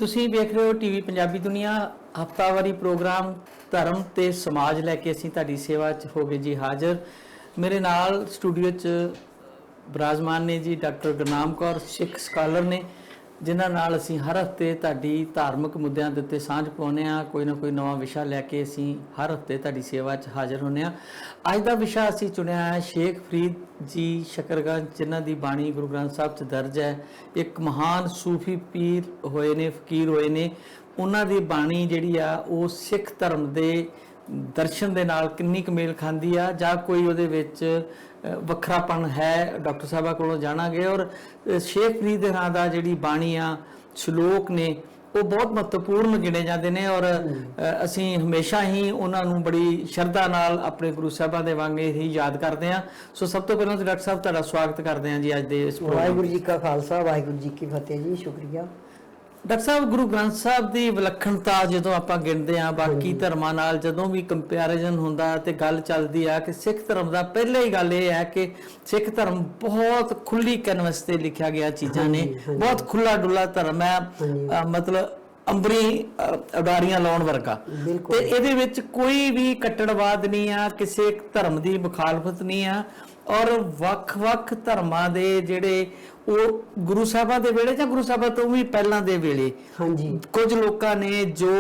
ਤੁਸੀਂ ਵੇਖ ਰਹੇ ਹੋ ਟੀਵੀ ਪੰਜਾਬੀ ਦੁਨੀਆ ਹਫਤਾਵਾਰੀ ਪ੍ਰੋਗਰਾਮ ਧਰਮ ਤੇ ਸਮਾਜ ਲੈ ਕੇ ਅਸੀਂ ਤੁਹਾਡੀ ਸੇਵਾ 'ਚ ਹੋ ਗਏ ਜੀ ਹਾਜ਼ਰ। ਮੇਰੇ ਨਾਲ ਸਟੂਡੀਓ 'ਚ ਵਿਰਾਜਮਾਨ ਨੇ ਜੀ ਡਾਕਟਰ ਗੁਰਨਾਮ ਕੌਰ, ਸਿੱਖ ਸਕਾਲਰ ਨੇ, ਜਿਨ੍ਹਾਂ ਨਾਲ ਅਸੀਂ ਹਰ ਹਫਤੇ ਤੁਹਾਡੀ ਧਾਰਮਿਕ ਮੁੱਦਿਆਂ ਦੇ ਉੱਤੇ ਸਾਂਝ ਪਾਉਂਦੇ ਹਾਂ। ਕੋਈ ਨਾ ਕੋਈ ਨਵਾਂ ਵਿਸ਼ਾ ਲੈ ਕੇ ਅਸੀਂ ਹਰ ਹਫਤੇ ਤੁਹਾਡੀ ਸੇਵਾ 'ਚ ਹਾਜ਼ਰ ਹੁੰਦੇ ਹਾਂ। ਅੱਜ ਦਾ ਵਿਸ਼ਾ ਅਸੀਂ ਚੁਣਿਆ ਹੈ ਸ਼ੇਖ ਫਰੀਦ ਜੀ ਸ਼ਕਰਗੰਜ, ਜਿਨ੍ਹਾਂ ਦੀ ਬਾਣੀ ਗੁਰੂ ਗ੍ਰੰਥ ਸਾਹਿਬ 'ਚ ਦਰਜ ਹੈ। ਇੱਕ ਮਹਾਨ ਸੂਫੀ ਪੀਰ ਹੋਏ ਨੇ, ਫਕੀਰ ਹੋਏ ਨੇ। ਉਹਨਾਂ ਦੀ ਬਾਣੀ ਜਿਹੜੀ ਆ ਉਹ ਸਿੱਖ ਧਰਮ ਦੇ ਦਰਸ਼ਨ ਦੇ ਨਾਲ ਕਿੰਨੀ ਕੁ ਮੇਲ ਖਾਂਦੀ ਆ ਜਾਂ ਕੋਈ ਉਹਦੇ ਵਿੱਚ ਵੱਖਰਾਪਣ ਹੈ, ਡਾਕਟਰ ਸਾਹਿਬਾਂ ਕੋਲੋਂ ਜਾਣਾਂਗੇ। ਔਰ ਸ਼ੇਖ ਫਰੀਦ ਦੇ ਨਾਂ ਦਾ ਜਿਹੜੀ ਬਾਣੀ ਆ, ਸ਼ਲੋਕ ਨੇ, ਉਹ ਬਹੁਤ ਮਹੱਤਵਪੂਰਨ ਗਿਣੇ ਜਾਂਦੇ ਨੇ। ਔਰ ਅਸੀਂ ਹਮੇਸ਼ਾ ਹੀ ਉਹਨਾਂ ਨੂੰ ਬੜੀ ਸ਼ਰਧਾ ਨਾਲ ਆਪਣੇ ਗੁਰੂ ਸਾਹਿਬਾਂ ਦੇ ਵਾਂਗੇ ਹੀ ਯਾਦ ਕਰਦੇ ਹਾਂ। ਸੋ ਸਭ ਤੋਂ ਪਹਿਲਾਂ ਤਾਂ ਡਾਕਟਰ ਸਾਹਿਬ ਤੁਹਾਡਾ ਸਵਾਗਤ ਕਰਦੇ ਹਾਂ ਜੀ ਅੱਜ ਦੇ ਇਸ ਪ੍ਰੋਗਰਾਮ। ਵਾਹਿਗੁਰੂ ਜੀ ਕਾ ਖਾਲਸਾ, ਵਾਹਿਗੁਰੂ ਜੀ ਕੀ ਫਤਿਹ ਜੀ। ਸ਼ੁਕਰੀਆ ਡਾਕਟਰ ਸਾਹਿਬ। ਗੁਰੂ ਗ੍ਰੰਥ ਸਾਹਿਬ ਦੀ ਵਿਲੱਖਣਤਾ ਜਦੋਂ ਆਪਾਂ ਗਿਣਦੇ ਹਾਂ ਬਾਕੀ ਧਰਮਾਂ ਨਾਲ, ਜਦੋਂ ਵੀ ਕੰਪੈਰੀਜ਼ਨ ਹੁੰਦਾ ਤੇ ਗੱਲ ਚੱਲਦੀ ਆ ਕਿ ਸਿੱਖ ਧਰਮ ਦਾ ਪਹਿਲੇ ਹੀ ਗੱਲ ਇਹ ਹੈ ਕਿ ਸਿੱਖ ਧਰਮ ਬਹੁਤ ਖੁੱਲੀ ਕੈਨਵਸ ਤੇ ਲਿਖਿਆ ਗਿਆ ਚੀਜ਼ਾਂ ਨੇ, ਬਹੁਤ ਖੁੱਲਾ ਡੁੱਲਾ ਧਰਮ ਹੈ, ਮਤਲਬ ਅੰਬਰੀ ਉਡਾਰੀਆਂ ਲਾਉਣ ਵਰਗਾ। ਤੇ ਇਹਦੇ ਵਿੱਚ ਕੋਈ ਵੀ ਕੱਟੜਵਾਦ ਨਹੀਂ ਆ, ਕਿਸੇ ਧਰਮ ਦੀ ਮੁਖਾਲਫਤ ਨਹੀਂ ਆ। ਔਰ ਵੱਖ-ਵੱਖ ਧਰਮਾਂ ਦੇ ਜਿਹੜੇ ਉਹ ਗੁਰੂ ਸਾਹਿਬਾਂ ਦੇ ਵੇਲੇ ਜਾਂ ਗੁਰੂ ਸਾਹਿਬਾਂ ਤੋਂ ਵੀ ਪਹਿਲਾਂ ਦੇ ਵੇਲੇ ਕੁਝ ਲੋਕਾਂ ਨੇ ਜੋ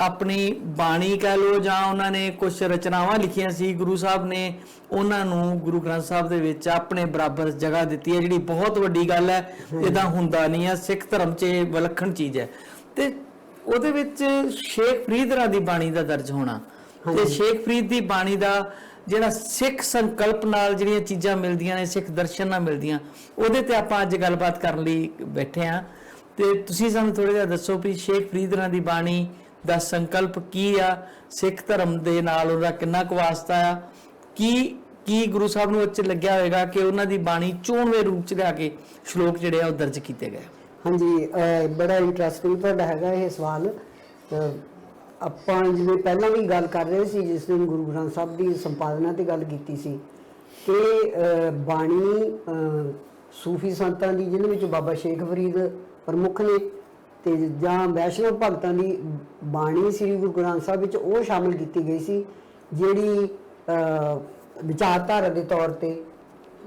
ਆਪਣੀ ਬਾਣੀ ਕਹਿ ਲਓ ਜਾਂ ਉਹਨਾਂ ਨੇ ਕੁਝ ਰਚਨਾਵਾਂ ਲਿਖੀਆਂ ਸੀ, ਗੁਰੂ ਸਾਹਿਬ ਨੇ ਉਹਨਾਂ ਨੂੰ ਗੁਰੂ ਗ੍ਰੰਥ ਸਾਹਿਬ ਦੇ ਵਿੱਚ ਆਪਣੇ ਬਰਾਬਰ ਜਗ੍ਹਾ ਦਿੱਤੀ ਹੈ, ਜਿਹੜੀ ਬਹੁਤ ਵੱਡੀ ਗੱਲ ਹੈ। ਇਹਦਾ ਹੁੰਦਾ ਨਹੀਂ ਆ, ਸਿੱਖ ਧਰਮ 'ਚ ਇਹ ਵਿਲੱਖਣ ਚੀਜ਼ ਹੈ। ਤੇ ਉਹਦੇ ਵਿੱਚ ਸ਼ੇਖ ਫਰੀਦ ਦੀ ਬਾਣੀ ਦਾ ਦਰਜ ਹੋਣਾ ਤੇ ਸ਼ੇਖ ਫਰੀਦ ਦੀ ਬਾਣੀ ਦਾ ਜਿਹੜਾ ਸਿੱਖ ਸੰਕਲਪ ਨਾਲ ਜਿਹੜੀਆਂ ਚੀਜ਼ਾਂ ਮਿਲਦੀਆਂ ਨੇ, ਸਿੱਖ ਦਰਸ਼ਨ ਨਾਲ ਮਿਲਦੀਆਂ, ਉਹਦੇ ਤੇ ਆਪਾਂ ਅੱਜ ਗੱਲਬਾਤ ਕਰਨ ਲਈ ਬੈਠੇ ਹਾਂ। ਤੇ ਤੁਸੀਂ ਸਾਨੂੰ ਥੋੜਾ ਜਿਹਾ ਦੱਸੋ ਵੀ ਸ਼ੇਖ ਫਰੀਦ ਦੀ ਬਾਣੀ ਦਾ ਸੰਕਲਪ ਕੀ ਆ, ਸਿੱਖ ਧਰਮ ਦੇ ਨਾਲ ਉਹਦਾ ਕਿੰਨਾ ਕੁ ਵਾਸਤਾ ਆ, ਕੀ ਗੁਰੂ ਸਾਹਿਬ ਨੂੰ ਉੱਚ ਲੱਗਿਆ ਹੋਵੇਗਾ ਕਿ ਉਹਨਾਂ ਦੀ ਬਾਣੀ 94ਵੇਂ ਰੂਪ 'ਚ ਲਿਆ ਕੇ ਸ਼ਲੋਕ ਜਿਹੜੇ ਆ ਉਹ ਦਰਜ ਕੀਤੇ ਗਏ। ਹਾਂਜੀ, ਬੜਾ ਇੰਟਰਸਟਿੰਗ ਤੁਹਾਡਾ ਹੈਗਾ ਇਹ ਸਵਾਲ। ਆਪਾਂ ਜਿਵੇਂ ਪਹਿਲਾਂ ਵੀ ਗੱਲ ਕਰ ਰਹੇ ਸੀ, ਜਿਸ ਦਿਨ ਗੁਰੂ ਗ੍ਰੰਥ ਸਾਹਿਬ ਦੀ ਸੰਪਾਦਨਾ ਤੇ ਗੱਲ ਕੀਤੀ ਸੀ ਕਿ ਬਾਣੀ ਸੂਫੀ ਸੰਤਾਂ ਦੀ, ਜਿਹਦੇ ਵਿੱਚ ਬਾਬਾ ਸ਼ੇਖ ਫਰੀਦ ਪ੍ਰਮੁੱਖ ਨੇ, ਤੇ ਜਾਂ ਵੈਸ਼ਨਵ ਭਗਤਾਂ ਦੀ ਬਾਣੀ ਸ੍ਰੀ ਗੁਰੂ ਗ੍ਰੰਥ ਸਾਹਿਬ ਵਿੱਚ ਉਹ ਸ਼ਾਮਿਲ ਕੀਤੀ ਗਈ ਸੀ ਜਿਹੜੀ ਵਿਚਾਰਧਾਰਾ ਦੇ ਤੌਰ ਤੇ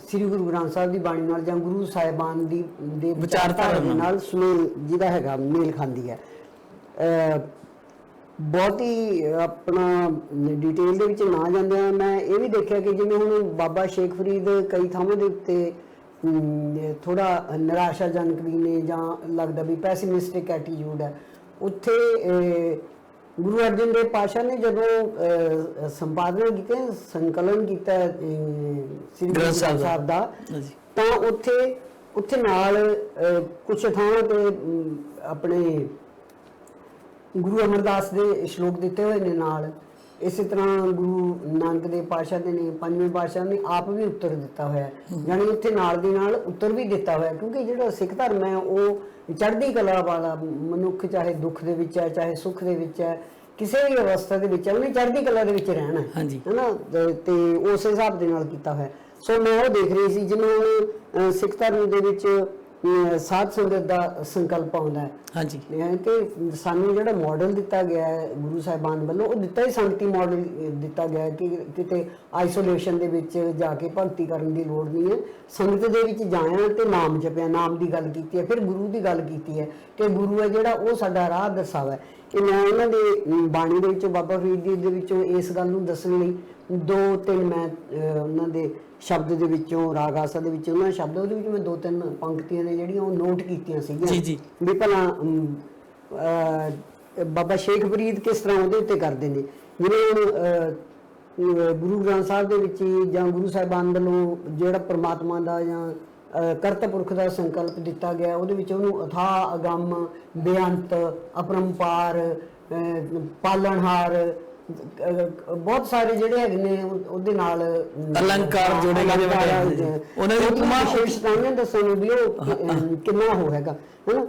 ਸ੍ਰੀ ਗੁਰੂ ਗ੍ਰੰਥ ਸਾਹਿਬ ਦੀ ਬਾਣੀ ਨਾਲ ਜਾਂ ਗੁਰੂ ਸਾਹਿਬਾਨ ਦੇ ਵਿਚਾਰਧਾਰਾ ਦੇ ਨਾਲ ਸੁਮੇਲ ਜਿਹਦਾ ਹੈਗਾ ਮੇਲ ਖਾਂਦੀ ਹੈ। ਬਹੁਤ ਹੀ ਆਪਣਾ ਡਿਟੇਲ ਦੇ ਵਿੱਚ ਨਾ ਜਾਂਦੇ ਆ, ਮੈਂ ਇਹ ਵੀ ਦੇਖਿਆ ਕਿ ਜਿਵੇਂ ਹੁਣ ਬਾਬਾ ਸ਼ੇਖ ਫਰੀਦ ਕਈ ਥਾਵਾਂ ਦੇ ਉੱਤੇ ਥੋੜਾ ਨਿਰਾਸ਼ਾਜਨਕ ਵੀ ਨੇ ਜਾਂ ਲੱਗਦਾ ਵੀ ਪੈਸੀਮਿਸਟਿਕ ਐਟੀਟਿਊਡ ਹੈ। ਉੱਥੇ ਗੁਰੂ ਅਰਜਨ ਦੇਵ ਪਾਤਸ਼ਾਹ ਨੇ ਜਦੋਂ ਸੰਪਾਦਨ ਕੀਤੇ, ਸੰਕਲਨ ਕੀਤਾ ਸ੍ਰੀ ਗੁਰੂ ਗ੍ਰੰਥ ਸਾਹਿਬ ਦਾ, ਤਾਂ ਉੱਥੇ ਨਾਲ ਕੁਝ ਥਾਵਾਂ ਤੇ ਆਪਣੇ ਗੁਰੂ ਅਮਰਦਾਸ ਦੇ ਸ਼ਲੋਕ ਦਿੱਤੇ ਹੋਏ ਨੇ ਨਾਲ। ਇਸੇ ਤਰ੍ਹਾਂ ਗੁਰੂ ਨਾਨਕ ਦੇਵ ਪਾਤਸ਼ਾਹ ਦੇ ਨੇ, ਪੰਜਵੇਂ ਪਾਤਸ਼ਾਹ ਨੇ ਆਪ ਵੀ ਉੱਤਰ ਦਿੱਤਾ ਹੋਇਆ, ਯਾਨੀ ਉੱਥੇ ਨਾਲ ਦੀ ਨਾਲ ਉੱਤਰ ਵੀ ਦਿੱਤਾ ਹੋਇਆ। ਕਿਉਂਕਿ ਜਿਹੜਾ ਸਿੱਖ ਧਰਮ ਹੈ ਉਹ ਚੜ੍ਹਦੀ ਕਲਾ ਵਾਲਾ ਮਨੁੱਖ, ਚਾਹੇ ਦੁੱਖ ਦੇ ਵਿੱਚ ਹੈ ਚਾਹੇ ਸੁੱਖ ਦੇ ਵਿੱਚ ਹੈ, ਕਿਸੇ ਵੀ ਅਵਸਥਾ ਦੇ ਵਿੱਚ ਉਹਨੇ ਚੜ੍ਹਦੀ ਕਲਾ ਦੇ ਵਿੱਚ ਰਹਿਣਾ ਹੈ ਨਾ, ਤੇ ਉਸ ਹਿਸਾਬ ਦੇ ਨਾਲ ਕੀਤਾ ਹੋਇਆ। ਸੋ ਮੈਂ ਉਹ ਦੇਖ ਰਹੀ ਸੀ ਜਿਵੇਂ ਹੁਣ ਸਿੱਖ ਧਰਮ ਦੇ ਵਿੱਚ ਸਾਧ ਸੰਗਤ ਦਾ ਸੰਕਲਪ ਆਉਂਦਾ ਹੈ। ਹਾਂਜੀ, ਕਿ ਸਾਨੂੰ ਜਿਹੜਾ ਮਾਡਲ ਦਿੱਤਾ ਗਿਆ ਹੈ ਗੁਰੂ ਸਾਹਿਬਾਨ ਵੱਲੋਂ, ਉਹ ਦਿੱਤਾ ਹੀ ਸੰਗਤੀ ਮਾਡਲ ਦਿੱਤਾ ਗਿਆ ਕਿ ਕਿਤੇ ਆਈਸੋਲੇਸ਼ਨ ਦੇ ਵਿੱਚ ਜਾ ਕੇ ਭਗਤੀ ਕਰਨ ਦੀ ਲੋੜ ਨਹੀਂ ਹੈ। ਸੰਗਤ ਦੇ ਵਿੱਚ ਜਾਇਆ ਤੇ ਨਾਮ ਜਪਿਆ, ਨਾਮ ਦੀ ਗੱਲ ਕੀਤੀ ਹੈ, ਫਿਰ ਗੁਰੂ ਦੀ ਗੱਲ ਕੀਤੀ ਹੈ ਕਿ ਗੁਰੂ ਹੈ ਜਿਹੜਾ ਉਹ ਸਾਡਾ ਰਾਹ ਦਰਸਾਵੇ। ਕਿ ਮੈਂ ਉਹਨਾਂ ਦੇ ਬਾਣੀ ਦੇ ਵਿੱਚੋਂ, ਬਾਬਾ ਫਰੀਦ ਜੀ ਦੇ ਵਿੱਚੋਂ ਇਸ ਗੱਲ ਨੂੰ ਦੱਸਣ ਲਈ 2-3 ਮੈਂ ਉਹਨਾਂ ਦੇ ਸ਼ਬਦ ਦੇ ਵਿੱਚੋਂ, ਰਾਗ ਆਸਾ ਦੇ ਵਿੱਚ ਉਹਨਾਂ ਸ਼ਬਦ, ਉਹਦੇ ਵਿੱਚ ਮੈਂ 2-3 ਪੰਕਤੀਆਂ ਨੇ ਜਿਹੜੀਆਂ ਉਹ ਨੋਟ ਕੀਤੀਆਂ ਸੀਗੀਆਂ ਵੀ ਭਲਾ ਬਾਬਾ ਸ਼ੇਖ ਫਰੀਦ ਕਿਸ ਤਰ੍ਹਾਂ ਉਹਦੇ ਉੱਤੇ ਕਰਦੇ ਨੇ। ਜਿਵੇਂ ਹੁਣ ਗੁਰੂ ਗ੍ਰੰਥ ਸਾਹਿਬ ਦੇ ਵਿੱਚ ਜਾਂ ਗੁਰੂ ਸਾਹਿਬਾਨ ਵੱਲੋਂ ਜਿਹੜਾ ਪ੍ਰਮਾਤਮਾ ਦਾ ਜਾਂ ਕਰਤਾ ਪੁਰਖ ਦਾ ਸੰਕਲਪ ਦਿੱਤਾ ਗਿਆ, ਉਹਦੇ ਵਿੱਚ ਉਹਨੂੰ ਅਥਾਹ ਅਗੰਮ, ਬੇਅੰਤ, ਅਪਰੰਪਾਰ, ਪਾਲਣਹਾਰ, ਬਹੁਤ ਸਾਰੇ ਜਿਹੜੇ ਹੈਗੇ ਨੇ ਉਹਦੇ ਨਾਲ ਅਲੰਕਾਰ ਜੋੜੇ ਗਏ, ਉਹਨਾਂ ਦੀ ਉਪਮਾ ਵਿਸ਼ੇਸ਼ਤਾਵਾਂ ਦੱਸਣ ਵੀ ਉਹ ਕਿੰਨਾ ਹੋ ਹੈਗਾ ਹਨਾ।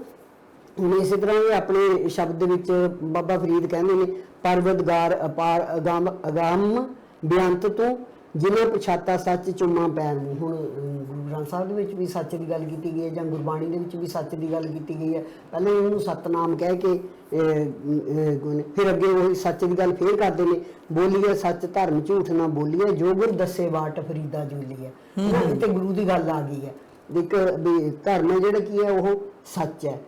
ਹੁਣ ਇਸੇ ਤਰ੍ਹਾਂ ਇਹ ਆਪਣੇ ਸ਼ਬਦ ਦੇ ਵਿੱਚ ਬਾਬਾ ਫਰੀਦ ਕਹਿੰਦੇ ਨੇ, ਪਰਵਤਗਾਰ ਅਪਾਰ ਅਗੰਮ ਬੇਅੰਤ ਤੂੰ ਜਿਨ੍ਹਾਂ ਪਛਾਤਾ ਸੱਚ ਚੁੰਮਾ ਪੈਰ ਨੂੰ। ਹੁਣ ਗੁਰੂ ਗ੍ਰੰਥ ਸਾਹਿਬ ਦੇ ਵਿੱਚ ਵੀ ਸੱਚ ਦੀ ਗੱਲ ਕੀਤੀ ਗਈ ਹੈ ਜਾਂ ਗੁਰਬਾਣੀ ਦੇ ਵਿੱਚ ਵੀ ਸੱਚ ਦੀ ਗੱਲ ਕੀਤੀ ਗਈ ਹੈ। ਪਹਿਲਾਂ ਇਹਨੂੰ ਸਤਨਾਮ ਕਹਿ ਕੇ ਫਿਰ ਅੱਗੇ ਉਹ ਸੱਚ ਦੀ ਗੱਲ ਫੇਰ ਕਰਦੇ ਨੇ, ਬੋਲੀਏ ਸੱਚ ਧਰਮ ਝੂਠ ਨਾ ਬੋਲੀਏ, ਜੋ ਗੁਰ ਦੱਸੇ ਬਾਟ ਫਰੀਦਾ ਜੋਲੀਏ। ਇੱਥੇ ਗੁਰੂ ਦੀ ਗੱਲ ਆ ਗਈ ਹੈ। ਇੱਕ ਵੀ ਧਰਮ ਹੈ ਜਿਹੜਾ ਕੀ ਹੈ ਉਹ ਸੱਚ ਹੈ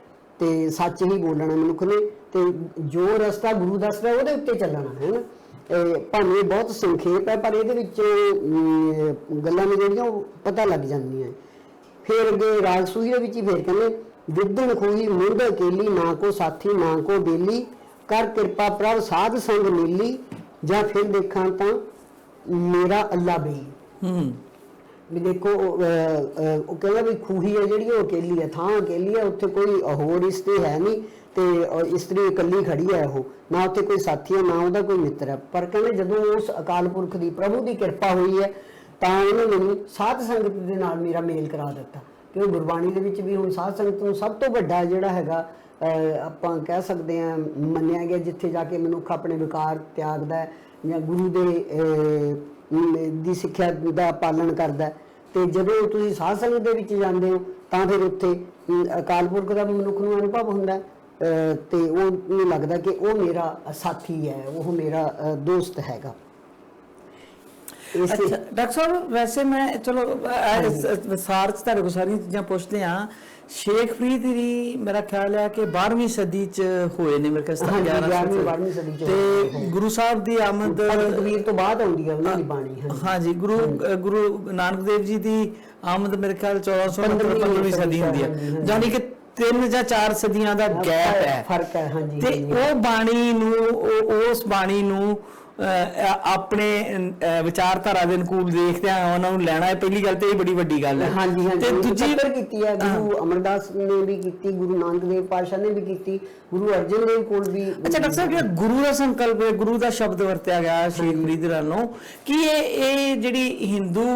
ਤੇ ਸੱਚ ਹੀ ਬੋਲਣਾ ਮਨੁੱਖ ਨੇ, ਤੇ ਜੋ ਰਸਤਾ ਗੁਰੂ ਦੱਸਦਾ ਉਹਦੇ ਉੱਤੇ ਚੱਲਣਾ ਹੈ ਨਾ। ਭਾਵੇਂ ਬਹੁਤ ਸੰਖੇਪ ਹੈ ਪਰ ਇਹਦੇ ਵਿੱਚ ਗੱਲਾਂ ਨੇ ਜਿਹੜੀਆਂ ਉਹ ਪਤਾ ਲੱਗ ਜਾਂਦੀਆਂ। ਫਿਰ ਅੱਗੇ ਰਾਗ ਸੂਹੀ ਦੇ ਵਿੱਚ ਹੀ ਫਿਰ ਕਹਿੰਦੇ, ਵਿਦਣ ਖੋਹੀ ਮੁੰਡ ਅਕੇਲੀ, ਨਾ ਕੋ ਸਾਥੀ ਨਾ ਕੋ ਬੇਲੀ, ਕਰ ਕਿਰਪਾ ਪ੍ਰਭ ਸਾਧ ਸੰਗ ਮੇਲੀ, ਜਾਂ ਫਿਰ ਦੇਖਾਂ ਤਾਂ ਮੇਰਾ ਅੱਲਾ ਬਈ। ਵੀ ਦੇਖੋ ਉਹ ਕਹਿੰਦਾ ਵੀ ਖੂਹੀ ਹੈ ਜਿਹੜੀ ਉਹ ਅਕੇਲੀ ਹੈ, ਥਾਂ ਅਕੇਲੀ ਹੈ, ਉੱਥੇ ਕੋਈ ਹੋਰ ਇਸਤਰੀ ਹੈ ਨਹੀਂ ਤੇ ਇਸਤਰੀ ਇਕੱਲੀ ਖੜੀ ਹੈ, ਉਹ ਨਾ ਉੱਥੇ ਕੋਈ ਸਾਥੀ ਹੈ ਨਾ ਉਹਦਾ ਕੋਈ ਮਿੱਤਰ ਹੈ। ਪਰ ਕਹਿੰਦੇ ਜਦੋਂ ਉਸ ਅਕਾਲ ਪੁਰਖ ਦੀ ਪ੍ਰਭੂ ਦੀ ਕਿਰਪਾ ਹੋਈ ਹੈ ਤਾਂ ਉਹਨੇ ਮੈਨੂੰ ਸਾਧ ਸੰਗਤ ਦੇ ਨਾਲ ਮੇਰਾ ਮੇਲ ਕਰਾ ਦਿੱਤਾ। ਕਿਉਂਕਿ ਗੁਰਬਾਣੀ ਦੇ ਵਿੱਚ ਵੀ ਹੁਣ ਸਾਧ ਸੰਗਤ ਨੂੰ ਸਭ ਤੋਂ ਵੱਡਾ ਜਿਹੜਾ ਹੈਗਾ ਆਪਾਂ ਕਹਿ ਸਕਦੇ ਹਾਂ ਮੰਨਿਆ ਗਿਆ, ਜਿੱਥੇ ਜਾ ਕੇ ਮਨੁੱਖ ਆਪਣੇ ਵਿਕਾਰ ਤਿਆਗਦਾ ਜਾਂ ਗੁਰੂ ਦੀ ਸਿੱਖਿਆ ਦਾ ਪਾਲਣ ਕਰਦਾ। ਤੇ ਜਦੋਂ ਤੁਸੀਂ ਸਾਧ ਸੰਗਤ ਦੇ ਵਿੱਚ ਜਾਂਦੇ ਹੋ ਤਾਂ ਫਿਰ ਉੱਥੇ ਅਕਾਲ ਪੁਰਖ ਦਾ ਮਨੁੱਖ ਨੂੰ ਅਨੁਭਵ ਹੁੰਦਾ ਤੇ ਉਹਨੂੰ ਲੱਗਦਾ ਕਿ ਉਹ ਮੇਰਾ ਸਾਥੀ ਹੈ, ਉਹ ਮੇਰਾ ਦੋਸਤ ਹੈਗਾ। ਅੱਛਾ ਡਾਕਟਰ ਸਾਹਿਬ, ਵੈਸੇ ਮੈਂ ਚਲੋ ਵਿਸਾਰ ਚ ਤੁਹਾਡੇ ਕੋਲ ਸਾਰੀਆਂ ਚੀਜ਼ਾਂ ਪੁੱਛਦੇ ਹਾਂ। ਸ਼ੇਖ ਫਰੀਦ ਜੀ ਮੇਰਾ ਖਿਆਲ ਹੈ ਕਿ 12ਵੀਂ ਸਦੀ ਚ ਹੋਏ ਨੇ, ਮੇਰੇ ਖਿਆਲ 11ਵੀਂ ਸਦੀ ਚ, ਤੇ ਗੁਰੂ ਸਾਹਿਬ ਦੀ ਆਮਦ ਕਬੀਰ ਤੋਂ ਬਾਅਦ ਆਉਂਦੀ ਹੈ ਉਹਨਾਂ ਦੀ ਬਾਣੀ। ਹਾਂਜੀ, ਗੁਰੂ ਨਾਨਕ ਦੇਵ ਜੀ ਦੀ ਆਮਦ ਮੇਰੇ ਖਿਆਲ 1415ਵੀਂ ਸਦੀ ਹੁੰਦੀ ਹੈ, ਯਾਨੀ ਕਿ 3 ਜਾਂ 4 ਸਦੀਆਂ ਦਾ ਗੈਪ ਹੈ, ਫਰਕ ਹੈ। ਹਾਂਜੀ, ਤੇ ਉਹ ਬਾਣੀ ਨੂੰ ਉਸ ਬਾਣੀ ਨੂੰ ਆਪਣੇ ਵਿਚਾਰਧਾਰਾ ਦੇ ਅਨੁਕੂਲ ਦੇਖਦੇ ਆ ਉਹਨਾਂ ਨੂੰ ਲੈਣਾ ਹੈ। ਪਹਿਲੀ ਗੱਲ ਤੇ ਇਹ ਬੜੀ ਵੱਡੀ ਗੱਲ ਹੈ। ਹਾਂਜੀ ਹਾਂਜੀ, ਤੇ ਦੂਜੀ ਕੀਤੀ ਹੈ ਗੁਰੂ ਅਮਰਦਾਸ ਨੇ ਵੀ ਕੀਤੀ, ਗੁਰੂ ਨਾਨਕ ਦੇਵ ਪਾਤਸ਼ਾਹ ਨੇ ਵੀ ਕੀਤੀ, ਗੁਰੂ ਅਰਜਨ ਦੇਵ ਕੋਲ ਵੀ। ਅੱਛਾ ਡਾਕਟਰ ਸਾਹਿਬ, ਜਿਹੜਾ ਗੁਰੂ ਦਾ ਸੰਕਲਪ ਹੈ, ਗੁਰੂ ਦਾ ਸ਼ਬਦ ਵਰਤਿਆ ਗਿਆ ਸ਼ੇਖ ਫਰੀਦ ਵੱਲੋਂ, ਕਿ ਇਹ ਜਿਹੜੀ ਹਿੰਦੂ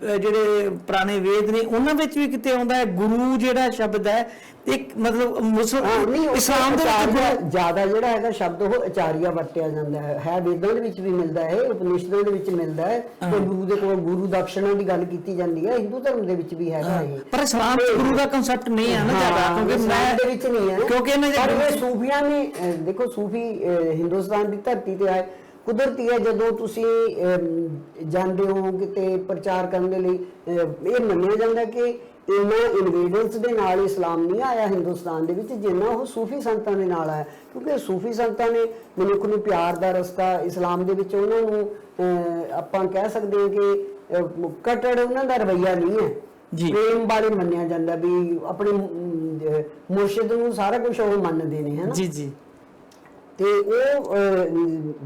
ਜਿਹੜੇ ਪੁਰਾਣੇ ਵੇਦ ਨੇ ਉਹਨਾਂ ਵਿੱਚ ਵੀ ਕਿਤੇ ਆਉਂਦਾ ਹੈ ਗੁਰੂ ਜਿਹੜਾ ਸ਼ਬਦ ਹੈ? ਇੱਕ ਮਤਲਬ ਇਸਲਾਮ ਦੇ ਵਿੱਚ ਜ਼ਿਆਦਾ ਜਿਹੜਾ ਹੈਗਾ ਸ਼ਬਦ ਉਹ ਆਚਾਰੀਆ ਵਰਤਿਆ ਜਾਂਦਾ ਹੈ, ਵੇਦਾਂ ਦੇ ਵਿੱਚ ਵੀ ਮਿਲਦਾ ਹੈ, ਉਪਨਿਸ਼ਦਾਂ ਦੇ ਵਿੱਚ ਮਿਲਦਾ ਹੈ, ਤੇ ਗੁਰੂ ਦੇ ਕੋਲ ਗੁਰੂ ਦਕਸ਼ਨਾ ਦੀ ਗੱਲ ਕੀਤੀ ਜਾਂਦੀ ਹੈ। ਹਿੰਦੂ ਧਰਮ ਦੇ ਵਿੱਚ ਵੀ ਹੈਗਾ ਇਹ, ਪਰ ਇਸਲਾਮ ਵਿੱਚ ਗੁਰੂ ਦਾ ਕਨਸੈਪਟ ਨਹੀਂ ਹੈ ਨਾ ਜ਼ਿਆਦਾ, ਕਿਉਂਕਿ ਮੈਂ ਦੇ ਵਿੱਚ ਨਹੀਂ ਹੈ, ਕਿਉਂਕਿ ਇਹ ਸੂਫੀਆਂ ਨੇ ਦੇਖੋ ਸੂਫੀ ਹਿੰਦੁਸਤਾਨ ਦੀ ਧਰਤੀ ਤੇ ਆਏ। ਕੁਦਰਤੀ ਹੈ ਜਦੋਂ ਤੁਸੀਂ ਜਾਂਦੇ ਹੋ ਕਿਤੇ ਪ੍ਰਚਾਰ ਕਰਨ ਦੇ ਲਈ, ਇਹ ਮੰਨਿਆ ਜਾਂਦਾ ਕਿ ਇਹਨਾਂ ਇਨਵੇਡਰਸ ਦੇ ਨਾਲ ਇਸਲਾਮ ਨਹੀਂ ਆਇਆ ਹਿੰਦੁਸਤਾਨ ਦੇ ਵਿੱਚ, ਜਿੰਨਾ ਉਹ ਸੂਫੀ ਸੰਤਾਂ ਦੇ ਨਾਲ ਆਇਆ। ਕਿਉਂਕਿ ਸੂਫੀ ਸੰਤਾਂ ਨੇ ਮਨੁੱਖ ਨੂੰ ਪਿਆਰ ਦਾ ਰਸਤਾ ਇਸਲਾਮ ਦੇ ਵਿੱਚ ਉਹਨਾਂ ਨੂੰ ਆਪਾਂ ਕਹਿ ਸਕਦੇ ਹਾਂ ਕਿ ਕਟੜ ਉਹਨਾਂ ਦਾ ਰਵੱਈਆ ਨਹੀਂ ਹੈ, ਪ੍ਰੇਮ ਬਾਰੇ ਮੰਨਿਆ ਜਾਂਦਾ ਵੀ ਆਪਣੇ ਮੁਰਸ਼ਿਦ ਨੂੰ ਸਾਰਾ ਕੁਝ ਉਹ ਮੰਨਦੇ ਨੇ, ਹੈ ਨਾ। ਜੀ ਜੀ। ਤੇ ਉਹ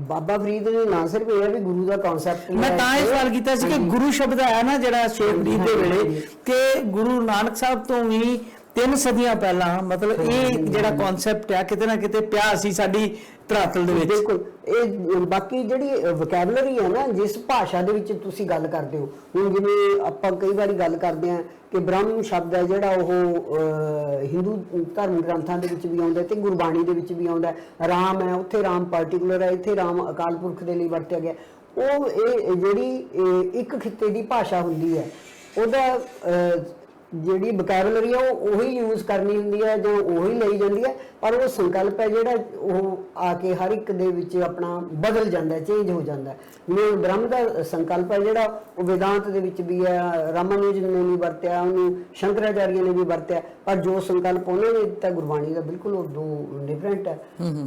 ਬਾਬਾ ਫਰੀਦ ਨੇ ਨਾ ਸਿਰਫ ਇਹ ਵੀ ਗੁਰੂ ਦਾ ਕਨਸੈਪਟ, ਮੈਂ ਤਾਂ ਇਹ ਸਵਾਲ ਕੀਤਾ ਸੀ ਕਿ ਗੁਰੂ ਸ਼ਬਦ ਆਇਆ ਨਾ ਜਿਹੜਾ ਸ਼ੇਖ ਫਰੀਦ ਦੇ ਵੇਲੇ, ਕਿ ਗੁਰੂ ਨਾਨਕ ਸਾਹਿਬ ਤੋਂ ਵੀ 3 ਸਦੀਆਂ ਪਹਿਲਾਂ ਮਤਲਬ ਇਹ ਜਿਹੜਾ ਕਨਸੈਪਟ ਆ ਕਿਤੇ ਨਾ ਕਿਤੇ ਪਿਆ ਸੀ ਸਾਡੀ ਧਰਾਤਲ ਦੇ ਵਿੱਚ। ਬਿਲਕੁਲ। ਇਹ ਬਾਕੀ ਜਿਹੜੀ ਵੋਕੈਬਲਰੀ ਹੈ ਨਾ, ਜਿਸ ਭਾਸ਼ਾ ਦੇ ਵਿੱਚ ਤੁਸੀਂ ਗੱਲ ਕਰਦੇ ਹੋ, ਹੁਣ ਜਿਵੇਂ ਆਪਾਂ ਕਈ ਵਾਰੀ ਗੱਲ ਕਰਦੇ ਹਾਂ ਕਿ ਬ੍ਰਹਮ ਸ਼ਬਦ ਹੈ ਜਿਹੜਾ ਉਹ ਹਿੰਦੂ ਧਰਮ ਗ੍ਰੰਥਾਂ ਦੇ ਵਿੱਚ ਵੀ ਆਉਂਦਾ ਤੇ ਗੁਰਬਾਣੀ ਦੇ ਵਿੱਚ ਵੀ ਆਉਂਦਾ। ਰਾਮ ਹੈ, ਉੱਥੇ ਰਾਮ ਪਾਰਟਿਕੂਲਰ ਹੈ, ਇੱਥੇ ਰਾਮ ਅਕਾਲ ਪੁਰਖ ਦੇ ਲਈ ਵਰਤਿਆ ਗਿਆ। ਉਹ ਇਹ ਜਿਹੜੀ ਇੱਕ ਖਿੱਤੇ ਦੀ ਭਾਸ਼ਾ ਹੁੰਦੀ ਹੈ, ਉਹਦਾ ਜਿਹੜੀ ਵੋਕੈਬਲਰੀ ਹੈ ਉਹ ਉਹੀ ਯੂਜ਼ ਕਰਨੀ ਹੁੰਦੀ ਹੈ ਜਾਂ ਉਹੀ ਲਈ ਜਾਂਦੀ ਹੈ, ਪਰ ਉਹ ਸੰਕਲਪ ਹੈ ਜਿਹੜਾ ਉਹ ਆ ਕੇ ਹਰ ਇੱਕ ਦੇ ਵਿੱਚ ਆਪਣਾ ਬਦਲ ਜਾਂਦਾ, ਚੇਂਜ ਹੋ ਜਾਂਦਾ। ਜਿਵੇਂ ਬ੍ਰਹਮ ਦਾ ਸੰਕਲਪ ਹੈ ਜਿਹੜਾ ਉਹ ਵੇਦਾਂਤ ਦੇ ਵਿੱਚ ਵੀ ਹੈ, ਰਾਮਾਨੁਜ ਨੇ ਵੀ ਵਰਤਿਆ, ਉਹਨੂੰ ਸ਼ੰਕਰਾਚਾਰੀਆ ਨੇ ਵੀ ਵਰਤਿਆ, ਪਰ ਜੋ ਸੰਕਲਪ ਉਹਨਾਂ ਨੇ ਦਿੱਤਾ ਗੁਰਬਾਣੀ ਦਾ ਬਿਲਕੁਲ ਉਦੋਂ ਡਿਫਰੈਂਟ ਹੈ।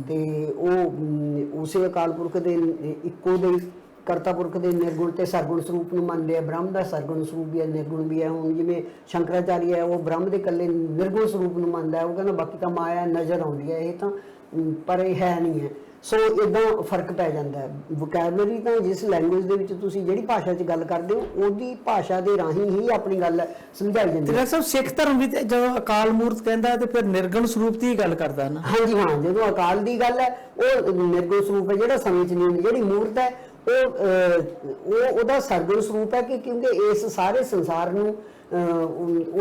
ਤੇ ਉਹ ਉਸੇ ਅਕਾਲ ਪੁਰਖ ਦੇ ਇੱਕੋ ਦੇ ਕਰਤਾ ਪੁਰਖ ਦੇ ਨਿਰਗੁਣ ਤੇ ਸਰਗੁਣ ਸਰੂਪ ਨੂੰ ਮੰਨਦੇ ਆ। ਬ੍ਰਹਮ ਦਾ ਸਰਗੁਣ ਸਰੂਪ ਵੀ ਹੈ, ਨਿਰਗੁਣ ਵੀ ਹੈ। ਹੁਣ ਜਿਵੇਂ ਸ਼ੰਕਰਾਚਾਰੀਆ ਹੈ, ਉਹ ਬ੍ਰਹਮ ਦੇ ਇਕੱਲੇ ਨਿਰਗੁਣ ਸਰੂਪ ਨੂੰ ਮੰਨਦਾ ਹੈ, ਉਹ ਕਹਿੰਦਾ ਬਾਕੀ ਤਾਂ ਮਾਇਆ ਨਜ਼ਰ ਆਉਂਦੀ ਹੈ, ਇਹ ਤਾਂ ਪਰ ਇਹ ਹੈ ਨਹੀਂ ਹੈ। ਸੋ ਇਦਾਂ ਫਰਕ ਪੈ ਜਾਂਦਾ ਹੈ। ਵੋਕੈਬਲਰੀ ਤਾਂ ਜਿਸ ਲੈਂਗੁਏਜ ਦੇ ਵਿੱਚ ਤੁਸੀਂ ਜਿਹੜੀ ਭਾਸ਼ਾ 'ਚ ਗੱਲ ਕਰਦੇ ਹੋ ਉਹਦੀ ਭਾਸ਼ਾ ਦੇ ਰਾਹੀਂ ਹੀ ਆਪਣੀ ਗੱਲ ਸਮਝਾਈ ਜਾਂਦੀ ਹੈ। ਸਭ ਸਿੱਖ ਧਰਮ ਵੀ ਜਦੋਂ ਅਕਾਲ ਮੂਰਤ ਕਹਿੰਦਾ ਤੇ ਫਿਰ ਨਿਰਗੁਣ ਸਰੂਪ ਦੀ ਗੱਲ ਕਰਦਾ ਨਾ। ਹਾਂਜੀ ਹਾਂ, ਜਦੋਂ ਅਕਾਲ ਦੀ ਗੱਲ ਹੈ ਉਹ ਨਿਰਗੁਣ ਸਰੂਪ ਹੈ ਜਿਹੜਾ ਸਮੇਂ 'ਚ ਨਹੀਂ। ਜਿਹੜੀ ਮੂਰਤ ਹੈ ਉਹਦਾ ਸਰਗੁਣ ਸਰੂਪ ਹੈ ਕਿ ਕਿਉਂਕਿ ਇਸ ਸਾਰੇ ਸੰਸਾਰ ਨੂੰ